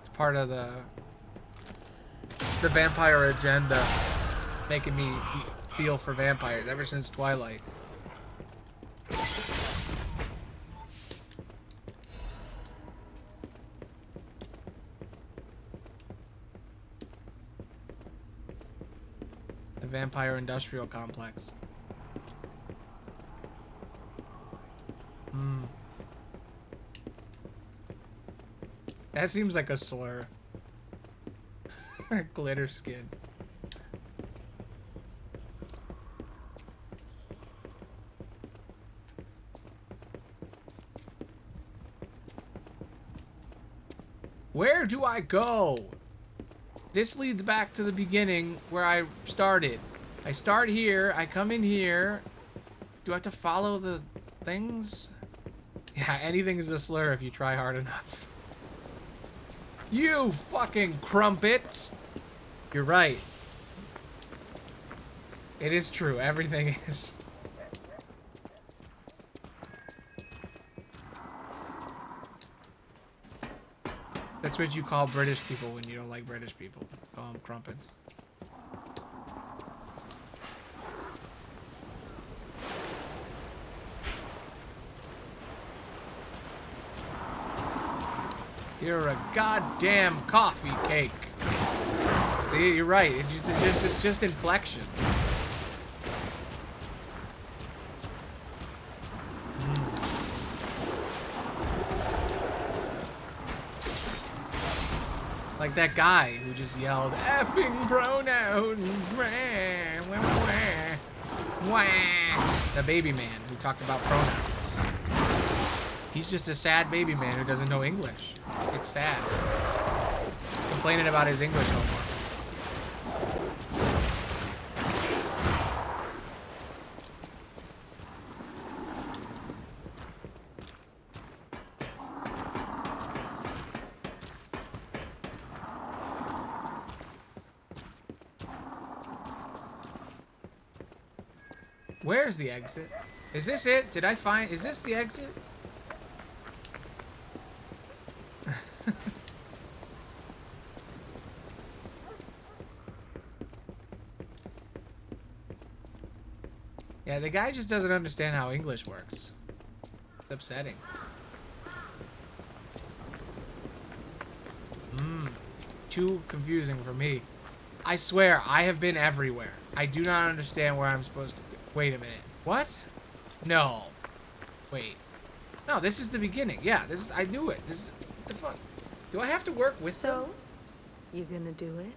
It's part of the vampire agenda, making me feel for vampires ever since Twilight. The vampire industrial complex. That seems like a slur. Glitter skin. Where do I go? This leads back to the beginning where I started. I start here, I come in here. Do I have to follow the things? Yeah, anything is a slur if you try hard enough. You fucking crumpet! You're right. It is true, everything is. That's what you call British people when you don't like British people. Call them crumpets. You're a goddamn coffee cake. See, you're right. It's just inflection. Like that guy who just yelled, effing pronouns. Wah, wah, wah, wah. The baby man who talked about pronouns. He's just a sad baby man who doesn't know English. It's sad. Complaining about his English homework. Where's the exit? Is this it? Did I find... Is this the exit? Yeah, the guy just doesn't understand how English works. It's upsetting. Too confusing for me. I swear, I have been everywhere. I do not understand where I'm supposed to go. Wait a minute. What? No. Wait. No, this is the beginning. Yeah, this is... I knew it. This is... What the fuck? Do I have to work with them? So, you gonna do it?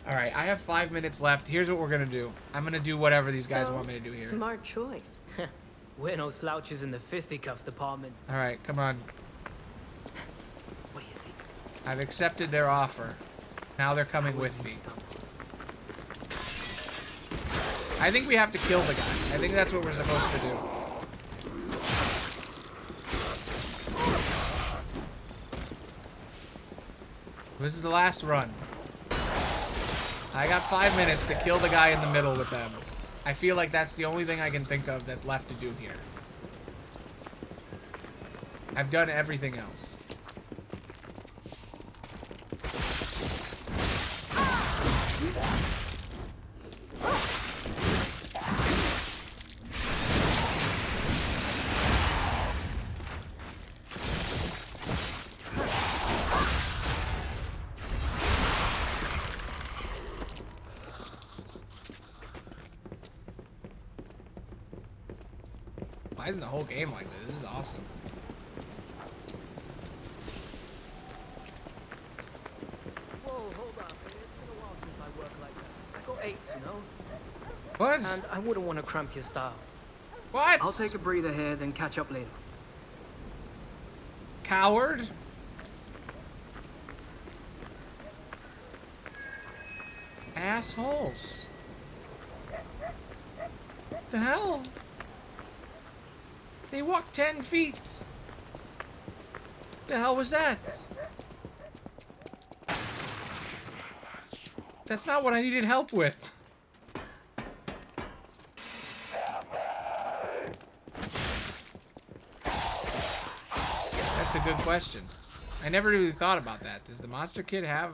Alright, I have 5 minutes left. Here's what we're gonna do. I'm gonna do whatever these guys want me to do here. Smart choice. We're no slouches in the fisticuffs department. Alright, come on. I've accepted their offer. Now they're coming with me. I think we have to kill the guy. I think that's what we're supposed to do. This is the last run. I got 5 minutes to kill the guy in the middle with them. I feel like that's the only thing I can think of that's left to do here. I've done everything else. Why isn't the whole game like this? This is awesome. Whoa, hold up. It's been a while since I worked like that. I got aches, you know? What? And I wouldn't want to cramp your style. What? I'll take a breather here, then catch up later. Coward? Assholes. What the hell? They walked 10 feet. What the hell was that? That's not what I needed help with. That's a good question. I never really thought about that. Does the monster kid have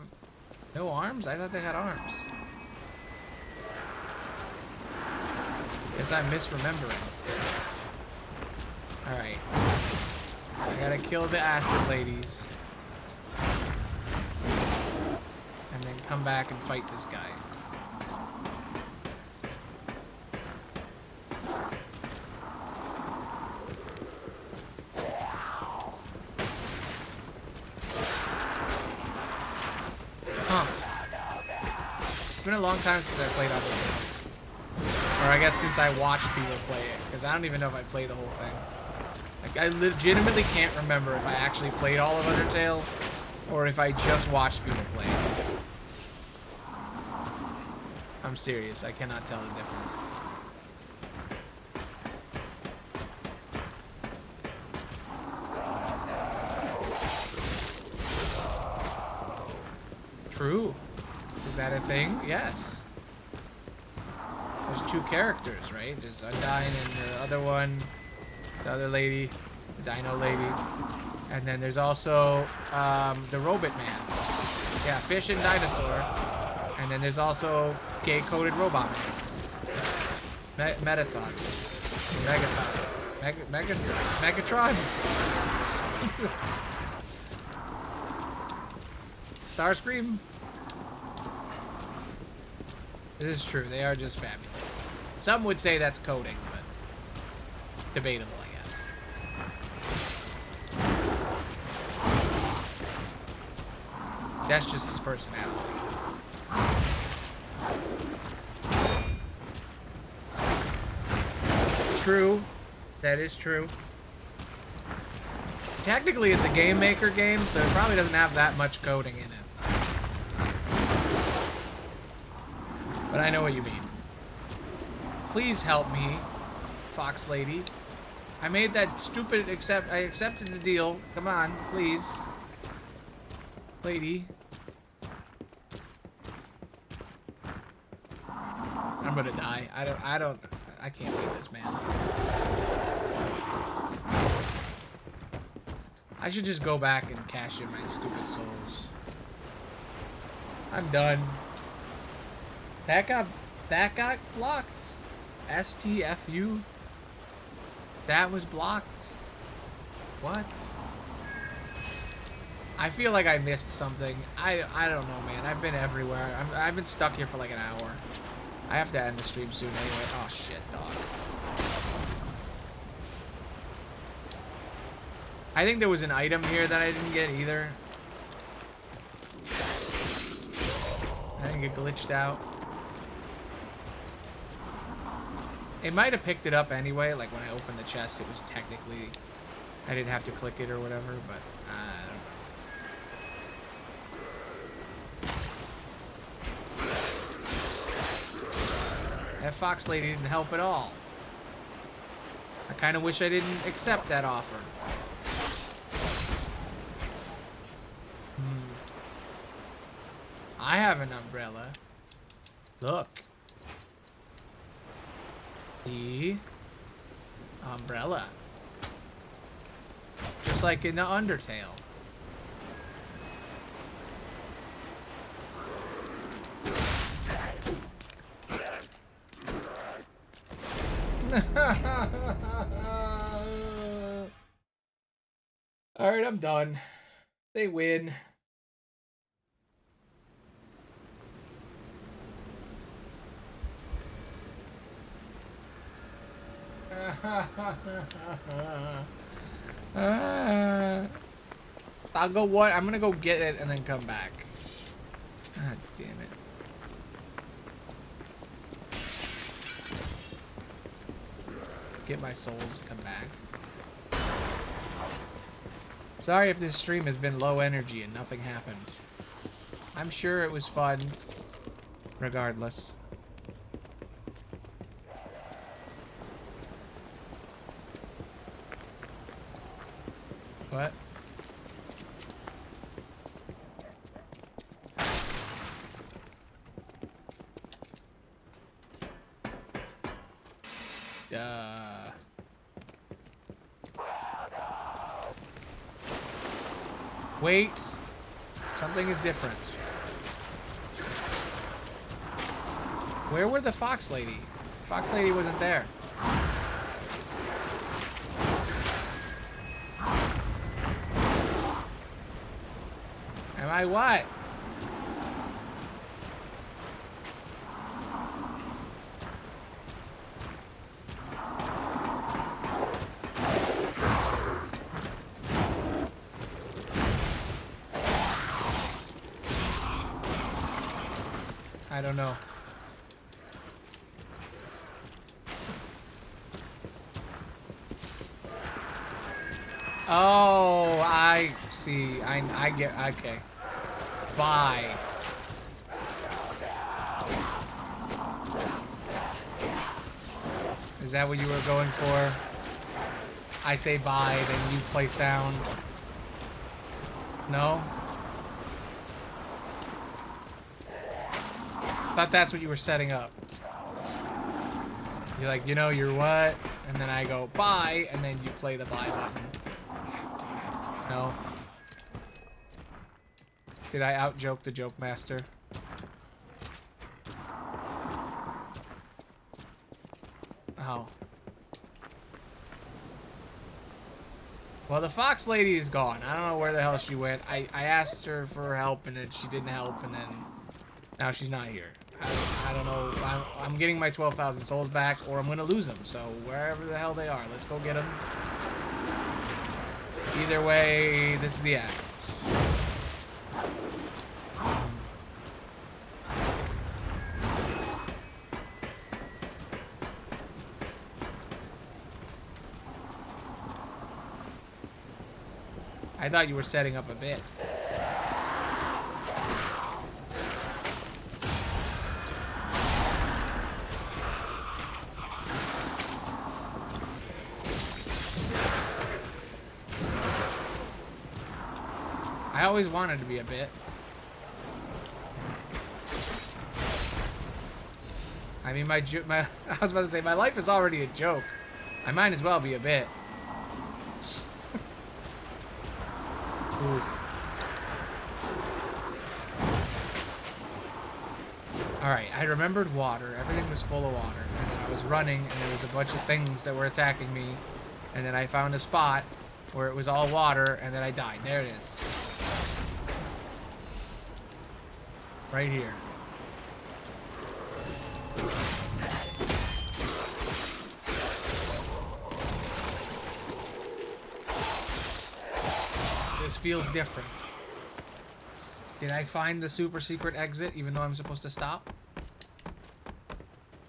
no arms? I thought they had arms. Guess I'm misremembering. Alright. I gotta kill the acid ladies. And then come back and fight this guy. Huh. It's been a long time since I played on this game. Or I guess since I watched people play it. Because I don't even know if I played the whole thing. Like, I legitimately can't remember if I actually played all of Undertale or if I just watched people play it. I'm serious, I cannot tell the difference. True. Is that a thing? Yes. There's two characters, right? There's Undyne and the other one, the other lady, the Dino lady. And then there's also the Robot Man. Yeah, Fish and Dinosaur. And then there's also gay-coded Robot Man. Metatron. Megatron. Starscream. This is true. They are just fabulous. Some would say that's coding, but debatable, I guess. That's just his personality. True. That is true. Technically, it's a Game Maker game, so it probably doesn't have that much coding in it. But I know what you mean. Please help me, Fox Lady. I made that stupid I accepted the deal. Come on, please. Lady. I'm gonna die. I can't beat this man. I should just go back and cash in my stupid souls. I'm done. That got blocked. STFU. That was blocked. What? I feel like I missed something. I don't know, man. I've been everywhere. I've been stuck here for like an hour. I have to end the stream soon anyway. Oh shit, dog. I think there was an item here that I didn't get either. I think it glitched out. It might have picked it up anyway, like when I opened the chest, it was technically, I didn't have to click it or whatever, but I don't know. That Fox Lady didn't help at all. I kind of wish I didn't accept that offer. I have an umbrella. Look. The umbrella. Just like in the Undertale. Alright, I'm done. They win. I'll go what? I'm gonna go get it and then come back. God damn it. Get my souls and come back. Sorry if this stream has been low energy and nothing happened. I'm sure it was fun. Regardless. What? Wait. Something is different. Where were the Fox Lady? Fox Lady wasn't there. Am I what? I don't know. Oh, I see. I get. Okay. Bye. Is that what you were going for? I say bye, then you play sound. No? Thought that's what you were setting up. You're like, you know, you're what? And then I go bye, and then you play the bye button. No. Did I out-joke the joke master? Oh. Well, the Fox Lady is gone. I don't know where the hell she went. I asked her for help, and then she didn't help, and then now she's not here. I don't know. I'm getting my 12,000 souls back, or I'm going to lose them. So wherever the hell they are, let's go get them. Either way, this is the end. I thought you were setting up a bit. I always wanted to be a bit. I mean, I was about to say, my life is already a joke. I might as well be a bit. Oof. Alright, I remembered water. Everything was full of water. And then I was running, and there was a bunch of things that were attacking me. And then I found a spot where it was all water, and then I died. There it is. Right here. This feels different. Did I find the super secret exit even though I'm supposed to stop?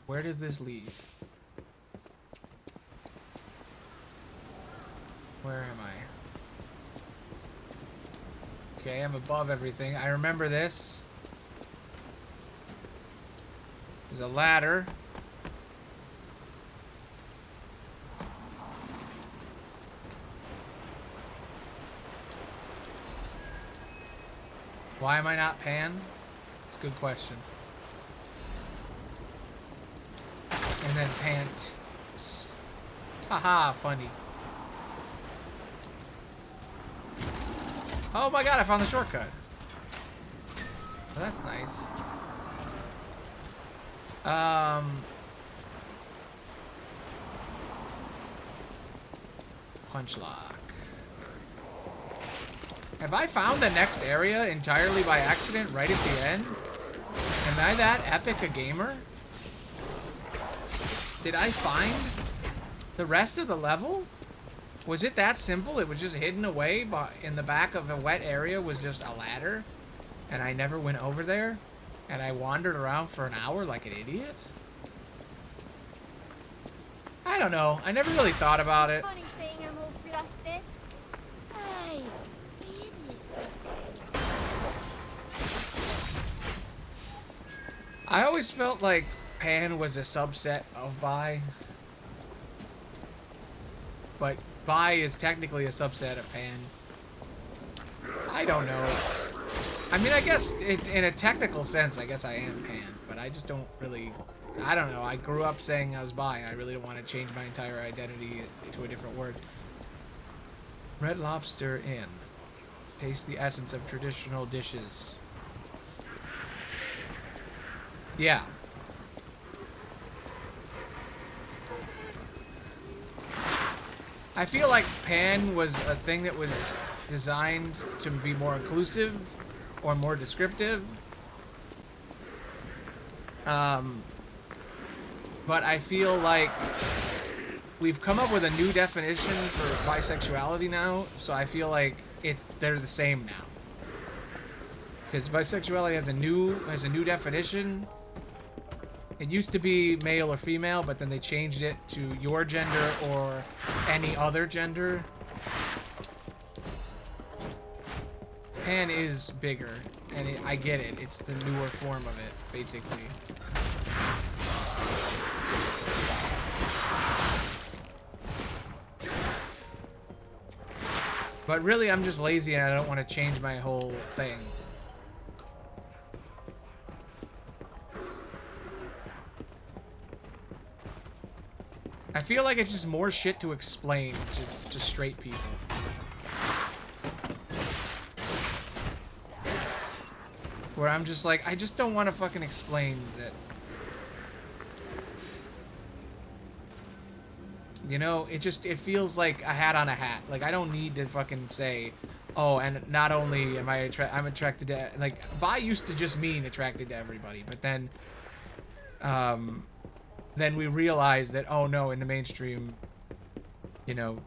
Where does this lead? Where am I? Okay, I'm above everything. I remember this. There's a ladder. Why am I not Pan? It's a good question. And then Pant. Haha, funny. Oh my god, I found the shortcut. Well, that's nice. Punch lock. Have I found the next area entirely by accident right at the end? Am I that epic a gamer? Did I find the rest of the level? Was it that simple? It was just hidden away in the back of a wet area was just a ladder? And I never went over there? And I wandered around for an hour like an idiot? I don't know. I never really thought about it. Funny saying I'm all flustered. Hey, I always felt like Pan was a subset of Bai. But Bai is technically a subset of Pan. I don't know. I mean, I guess in a technical sense, I guess I am Pan, but I just don't really I don't know. I grew up saying I was bi. I really don't want to change my entire identity to a different word. Red Lobster Inn. Taste the essence of traditional dishes. Yeah. I feel like pan was a thing that was designed to be more inclusive or more descriptive. But I feel like we've come up with a new definition for bisexuality now, so I feel like they're the same now. Because bisexuality has a new definition. It used to be male or female, but then they changed it to your gender or any other gender. Pan is bigger, and I get it. It's the newer form of it, basically. But really, I'm just lazy and I don't want to change my whole thing. I feel like it's just more shit to explain to straight people. Where I'm just like, I just don't want to fucking explain that. You know, it feels like a hat on a hat. Like, I don't need to fucking say, oh, and not only am I'm attracted to, like, bi used to just mean attracted to everybody, but then we realized that, oh no, in the mainstream, you know,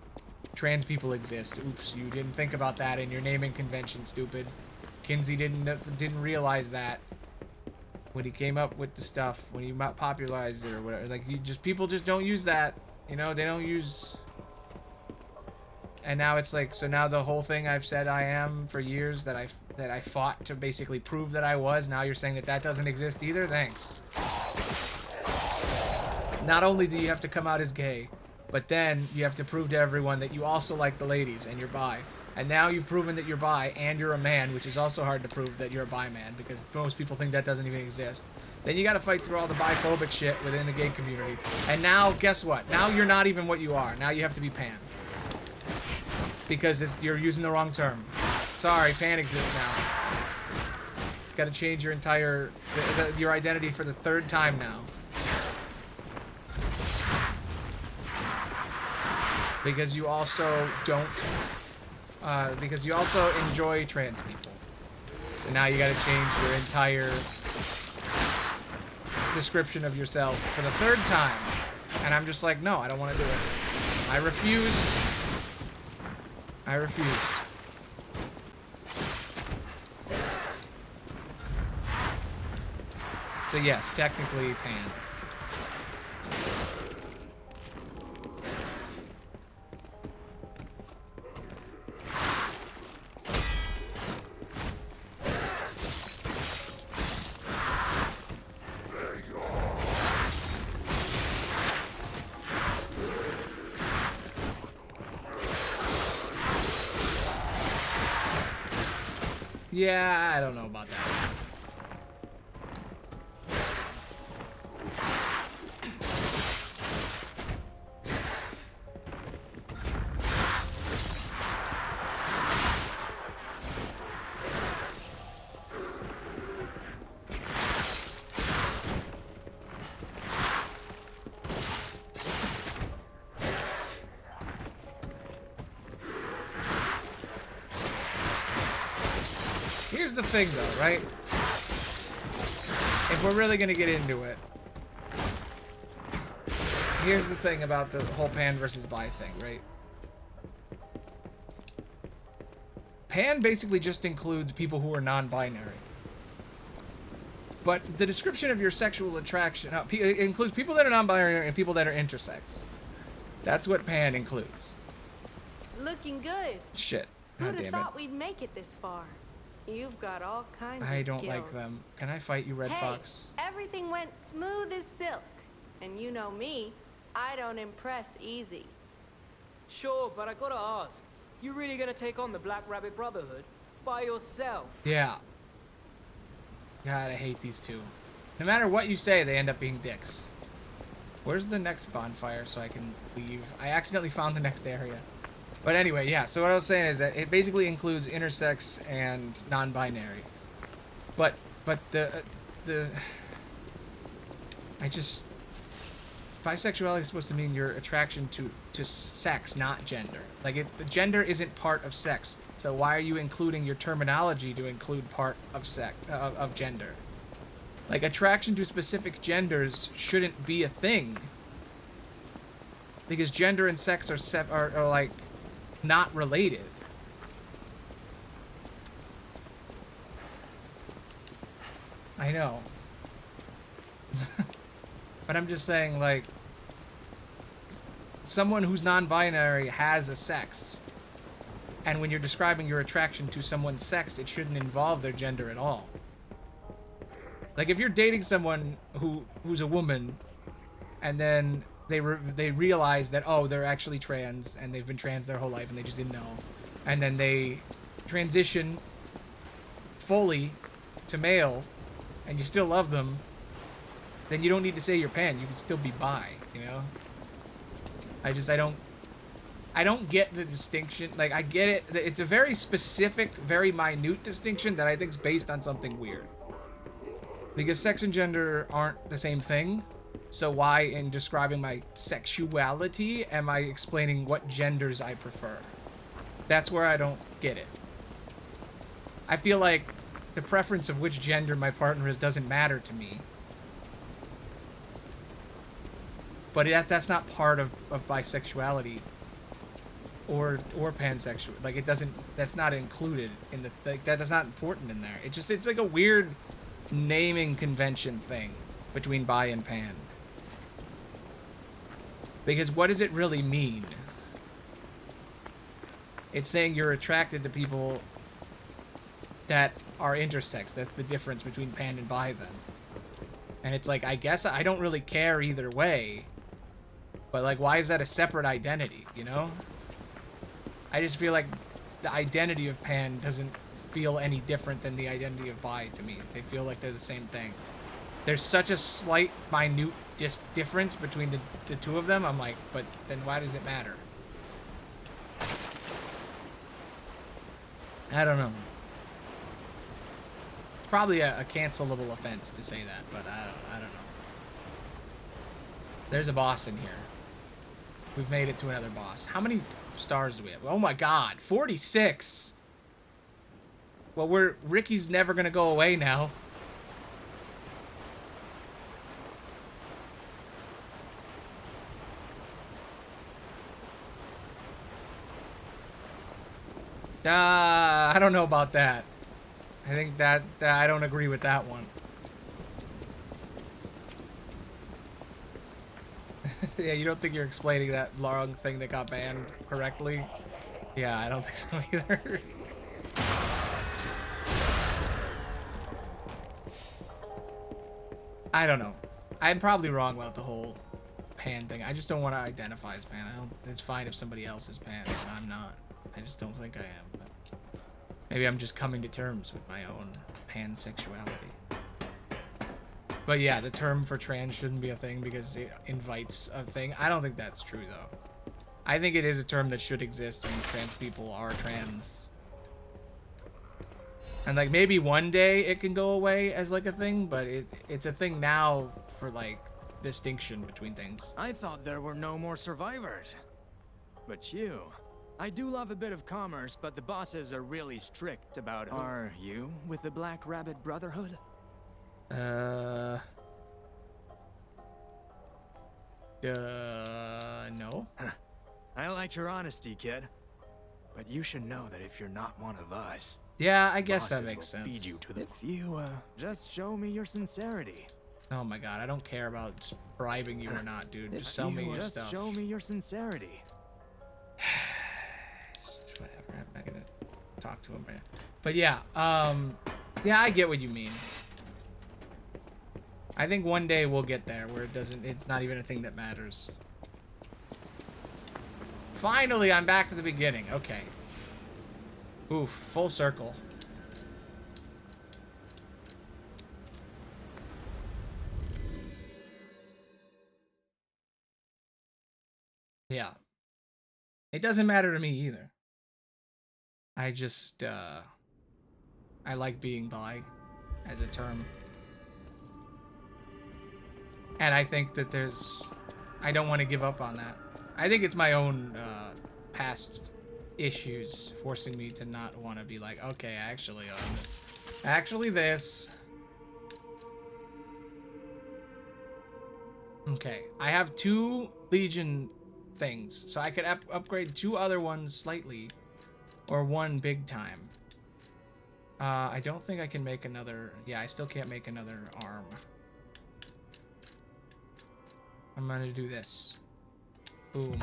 trans people exist. Oops, you didn't think about that in your naming convention, stupid. Kinsey didn't realize that when he came up with the stuff, when he popularized it or whatever. Like, people just don't use that. You know, they don't use... And now it's like, so now the whole thing I've said I am for years, that I fought to basically prove that I was, now you're saying that doesn't exist either? Thanks. Not only do you have to come out as gay, but then you have to prove to everyone that you also like the ladies and you're bi. And now you've proven that you're bi and you're a man, which is also hard to prove that you're a bi man, because most people think that doesn't even exist. Then you gotta fight through all the biphobic shit within the gay community. And now, guess what? Now you're not even what you are. Now you have to be pan. Because you're using the wrong term. Sorry, pan exists now. Gotta change your entire... your identity for the third time now. Because you also don't... because you also enjoy trans people. So now you gotta change your entire description of yourself for the third time. And I'm just like, no, I don't want to do it. I refuse. I refuse. So yes, technically pan. Yeah, I don't know about that. Here's the thing, though, right? If we're really gonna get into it, here's the thing about the whole pan versus bi thing, right? Pan basically just includes people who are non-binary. But the description of your sexual attraction, it includes people that are non-binary and people that are intersex. That's what pan includes. Looking good. Shit. Who'd God have damn thought it. we'd make it this far? You've got all kinds of I don't skills. like them. Can I fight you, Red Hey, Fox? everything went smooth as silk. And you know me, I don't impress easy. Sure, but I gotta ask, you really gonna take on the Black Rabbit Brotherhood by yourself? Yeah. God, I hate these two. No matter what you say, they end up being dicks. Where's the next bonfire so I can leave? I accidentally found the next area. But anyway, yeah, so what I was saying is that it basically includes intersex and non-binary. But bisexuality is supposed to mean your attraction to sex, not gender. Like, the gender isn't part of sex. So why are you including your terminology to include part of sex, of gender? Like, attraction to specific genders shouldn't be a thing. Because gender and sex are like, not related. I know. But I'm just saying, like, someone who's non-binary has a sex. And when you're describing your attraction to someone's sex, it shouldn't involve their gender at all. Like, if you're dating someone who's a woman, and then they realize that, oh, they're actually trans, and they've been trans their whole life, and they just didn't know, and then they transition fully to male, and you still love them, then you don't need to say you're pan. You can still be bi, you know? I don't get the distinction. Like, I get it. It's a very specific, very minute distinction that I think is based on something weird. Because sex and gender aren't the same thing. So why, in describing my sexuality, am I explaining what genders I prefer? That's where I don't get it. I feel like the preference of which gender my partner is doesn't matter to me. But that's not part of bisexuality or pansexual. Like, it doesn't, that's not included in the, like, that's not important in there. It's like a weird naming convention thing between bi and pan. Because what does it really mean? It's saying you're attracted to people that are intersex. That's the difference between pan and bi then. And it's like, I guess I don't really care either way. But, like, why is that a separate identity, you know? I just feel like the identity of pan doesn't feel any different than the identity of bi to me. They feel like they're the same thing. There's such a slight, minute difference between the two of them. I'm like, but then why does it matter? I don't know. It's probably a cancelable offense to say that, but I don't know. There's a boss in here. We've made it to another boss. How many stars do we have? Oh my god, 46! Well, Ricky's never gonna go away now. I don't know about that. I think that I don't agree with that one. Yeah, you don't think you're explaining that long thing that got banned correctly? Yeah, I don't think so either. I don't know. I'm probably wrong about the whole pan thing. I just don't want to identify as pan. It's fine if somebody else is pan, but I'm not. I just don't think I am. But maybe I'm just coming to terms with my own pansexuality. But yeah, the term for trans shouldn't be a thing because it invites a thing. I don't think that's true, though. I think it is a term that should exist, and trans people are trans. And, like, maybe one day it can go away as, like, a thing, but it's a thing now for, like, distinction between things. I thought there were no more survivors. But you... I do love a bit of commerce, but the bosses are really strict about it. Are you with the Black Rabbit Brotherhood? No. I like your honesty, kid. But you should know that if you're not one of us... Yeah, I guess that makes sense. Feed you to the... If you, just show me your sincerity. Oh my god, I don't care about bribing you or not, dude. Just sell me your stuff. Just show me your sincerity. Whatever, I'm not gonna talk to him right now. But yeah, yeah, I get what you mean. I think one day we'll get there where it's not even a thing that matters. Finally, I'm back to the beginning. Okay. Oof, full circle. Yeah. It doesn't matter to me either. I just, I like being bi as a term. And I think that I don't want to give up on that. I think it's my own past issues forcing me to not want to be like, okay, actually this. Okay, I have 2 Legion things, so I could upgrade 2 other ones slightly, or 1 big time. I don't think I can make another. Yeah, I still can't make another arm. I'm gonna do this. Boom.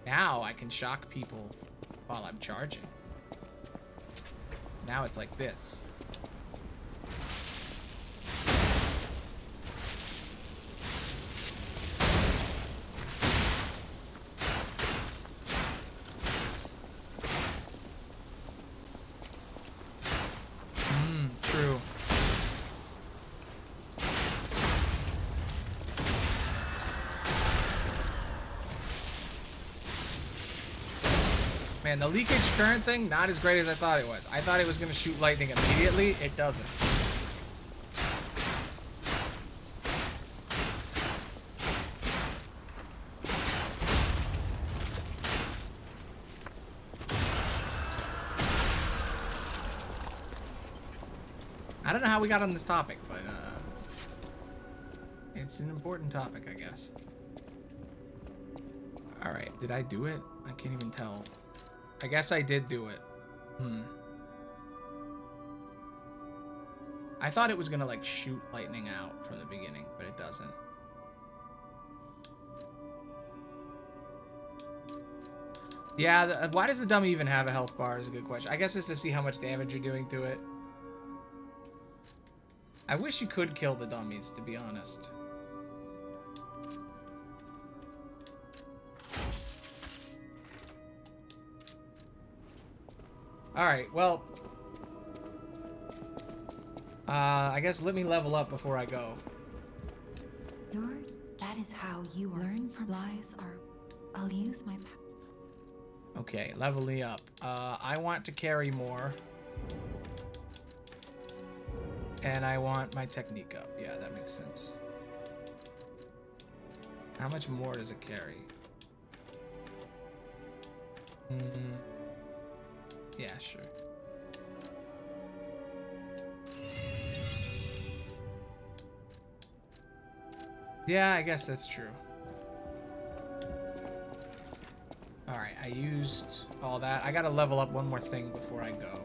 Now I can shock people while I'm charging. Now it's like this. True. Man, the leakage current thing, not as great as I thought it was. I thought it was going to shoot lightning immediately. It doesn't. I don't know how we got on this topic, but it's an important topic, I guess. Alright, did I do it? I can't even tell. I guess I did do it. I thought it was gonna like shoot lightning out from the beginning, but it doesn't. Yeah, why does the dummy even have a health bar is a good question. I guess it's to see how much damage you're doing to it. I wish you could kill the dummies, to be honest. Alright, well... I guess let me level up before I go. That is how you learn from lies, or I'll use my power. Okay, leveling up. I want to carry more. And I want my technique up. Yeah, that makes sense. How much more does it carry? Yeah, sure. Yeah, I guess that's true. Alright, I used all that. I gotta level up one more thing before I go.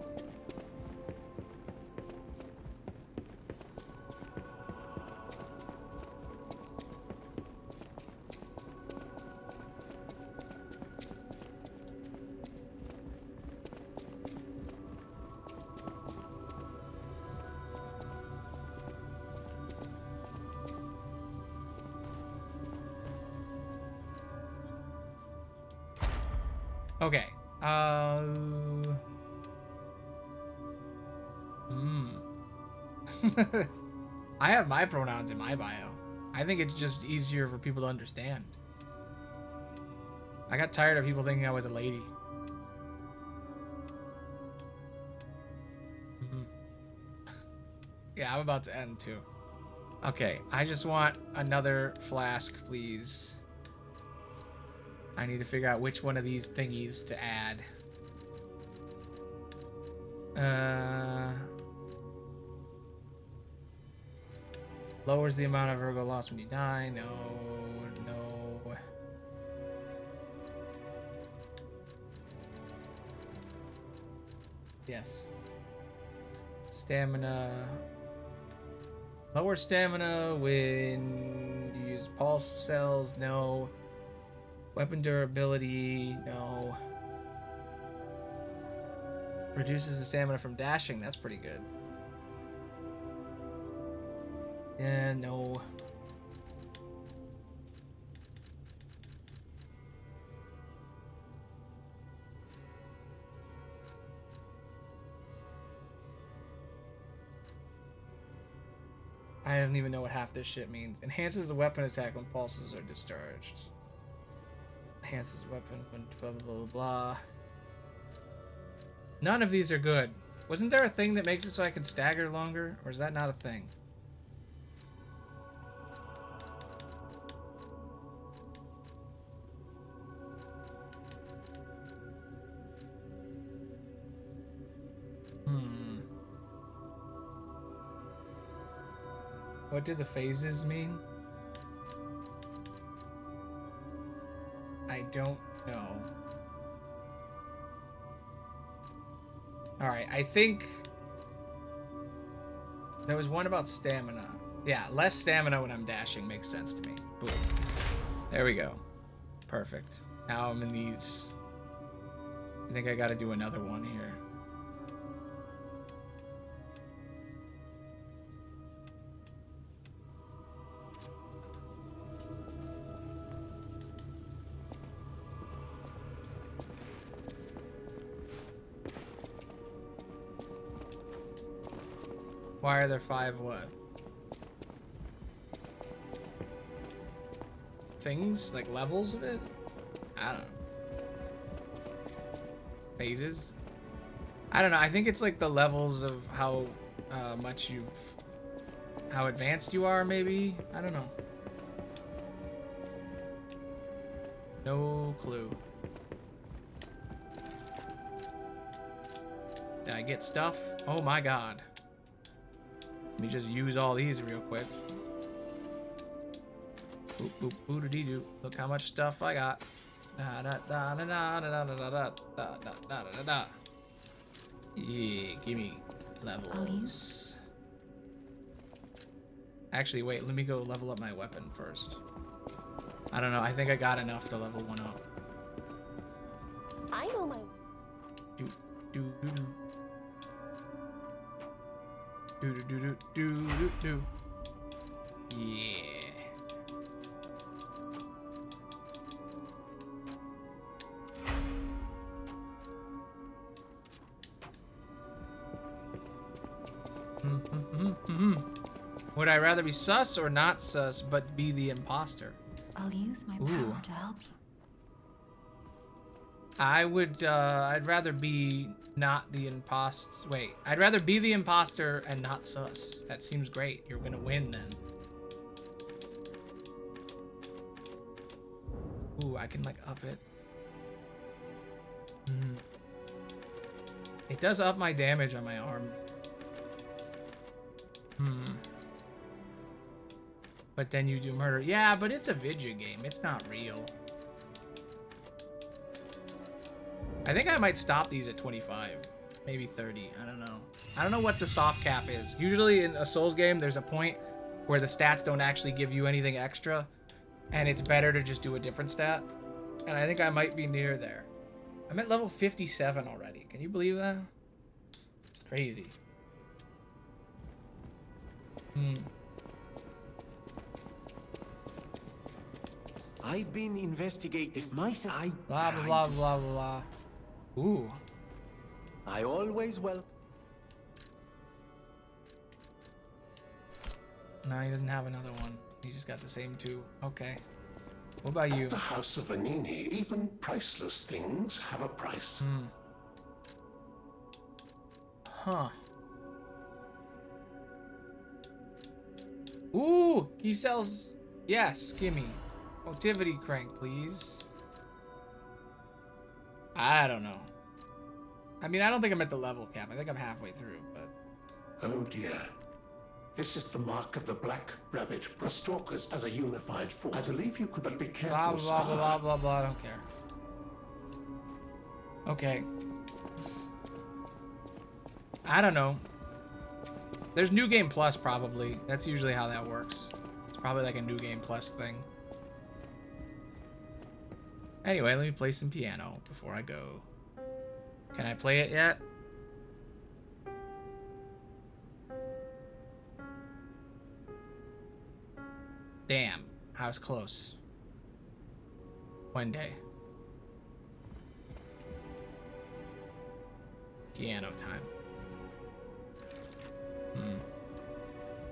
Okay. I have my pronouns in my bio. I think it's just easier for people to understand. I got tired of people thinking I was a lady. Yeah, I'm about to end too. Okay, I just want another flask, please. I need to figure out which one of these thingies to add. Lowers the amount of ergo loss when you die. No, no. Yes. Stamina. Lower stamina when you use pulse cells. No. Weapon durability. No. Reduces the stamina from dashing. That's pretty good. Yeah, no. I don't even know what half this shit means. Enhances the weapon attack when pulses are discharged. Enhances the weapon when blah blah blah blah blah. None of these are good. Wasn't there a thing that makes it so I can stagger longer? Or is that not a thing? What did the phases mean? I don't know. Alright, I think there was one about stamina. Yeah, less stamina when I'm dashing makes sense to me. Boom. There we go. Perfect. Now I'm in these. I think I gotta do another one here. Why are there 5 what? Things? Like levels of it? I don't know. Phases? I don't know. I think it's like the levels of how much you've... how advanced you are, maybe? I don't know. No clue. Did I get stuff? Oh my god. Let me just use all these real quick. Boop, boop, boo-da-dee-doo. Look how much stuff I got. Da-da-da-da-da-da-da-da-da-da-da-da. Yeah, give me levels. Actually, wait, let me go level up my weapon first. I don't know, I think I got enough to level one up. I know my... Do, do, do, do. Do do do do do do. Yeah. Would I rather be sus or not sus, but be the imposter? I'll use my power to help you. I would, I'd rather be not the imposter. Wait, I'd rather be the imposter and not sus. That seems great. You're gonna win then. Ooh, I can like up it. It does up my damage on my arm. But then you do murder. Yeah, but it's a video game. It's not real. I think I might stop these at 25, maybe 30. I don't know. I don't know what the soft cap is. Usually in a Souls game, there's a point where the stats don't actually give you anything extra, and it's better to just do a different stat. And I think I might be near there. I'm at level 57 already. Can you believe that? It's crazy. I've been investigating my side. Blah, blah, blah, blah, blah. Ooh. I always well. No, he doesn't have another one. He just got the same 2. Okay. What about you? At the House of Vanini, even priceless things have a price. Huh. Ooh, he sells... Yes, gimme. Motivity crank, please. I don't know. I mean, I don't think I'm at the level cap. I think I'm halfway through, but... Oh dear. This is the mark of the Black Rabbit. The Stalkers as a unified force. I believe you could be careful, blah, blah, blah, blah, blah, blah. I don't care. Okay. I don't know. There's New Game Plus, probably. That's usually how that works. It's probably like a New Game Plus thing. Anyway, let me play some piano before I go. Can I play it yet? Damn, I was close. One day. Piano time.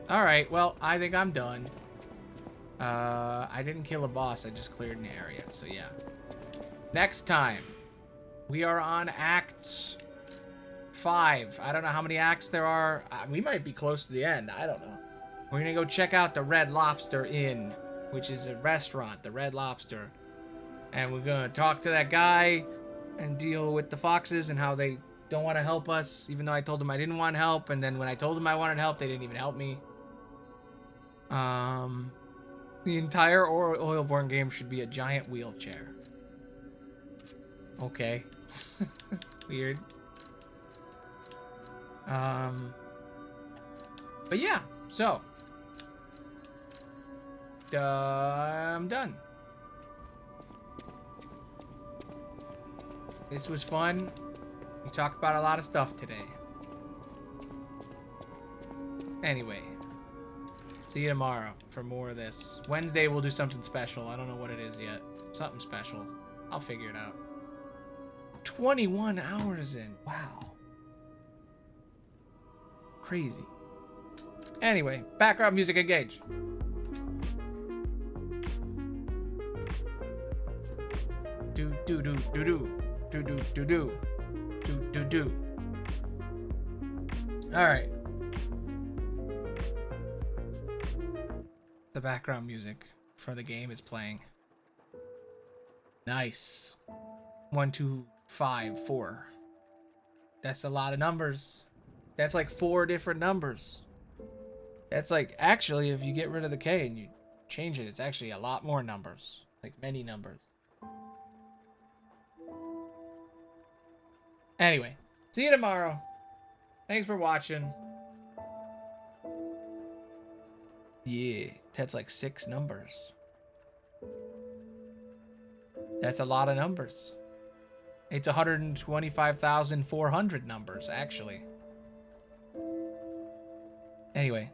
Alright, well, I think I'm done. I didn't kill a boss, I just cleared an area, so yeah. Next time, we are on Act 5. I don't know how many acts there are. We might be close to the end, I don't know. We're gonna go check out the Red Lobster Inn, which is a restaurant, the Red Lobster. And we're gonna talk to that guy and deal with the foxes and how they don't want to help us, even though I told them I didn't want help. And then when I told them I wanted help, they didn't even help me. The entire Oilborn game should be a giant wheelchair. Okay. Weird. But yeah, so. I'm done. This was fun. We talked about a lot of stuff today. Anyway. See you tomorrow for more of this. Wednesday we'll do something special. I don't know what it is yet. Something special. I'll figure it out. 21 hours in. Wow. Crazy. Anyway, background music engage. Do do do do do do do do do do do do. All right. The background music for the game is playing. Nice. 1, 2, 5, 4. That's a lot of numbers. That's like 4 different numbers. That's like, actually, if you get rid of the K and you change it, it's actually a lot more numbers. Like many numbers. Anyway, see you tomorrow. Thanks for watching. Yeah, that's like 6 numbers. That's a lot of numbers. It's 125,400 numbers, actually. Anyway,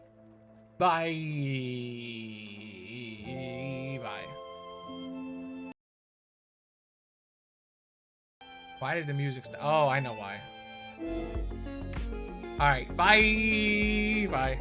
bye. Bye. Why did the music stop? Oh, I know why. All right, bye. Bye.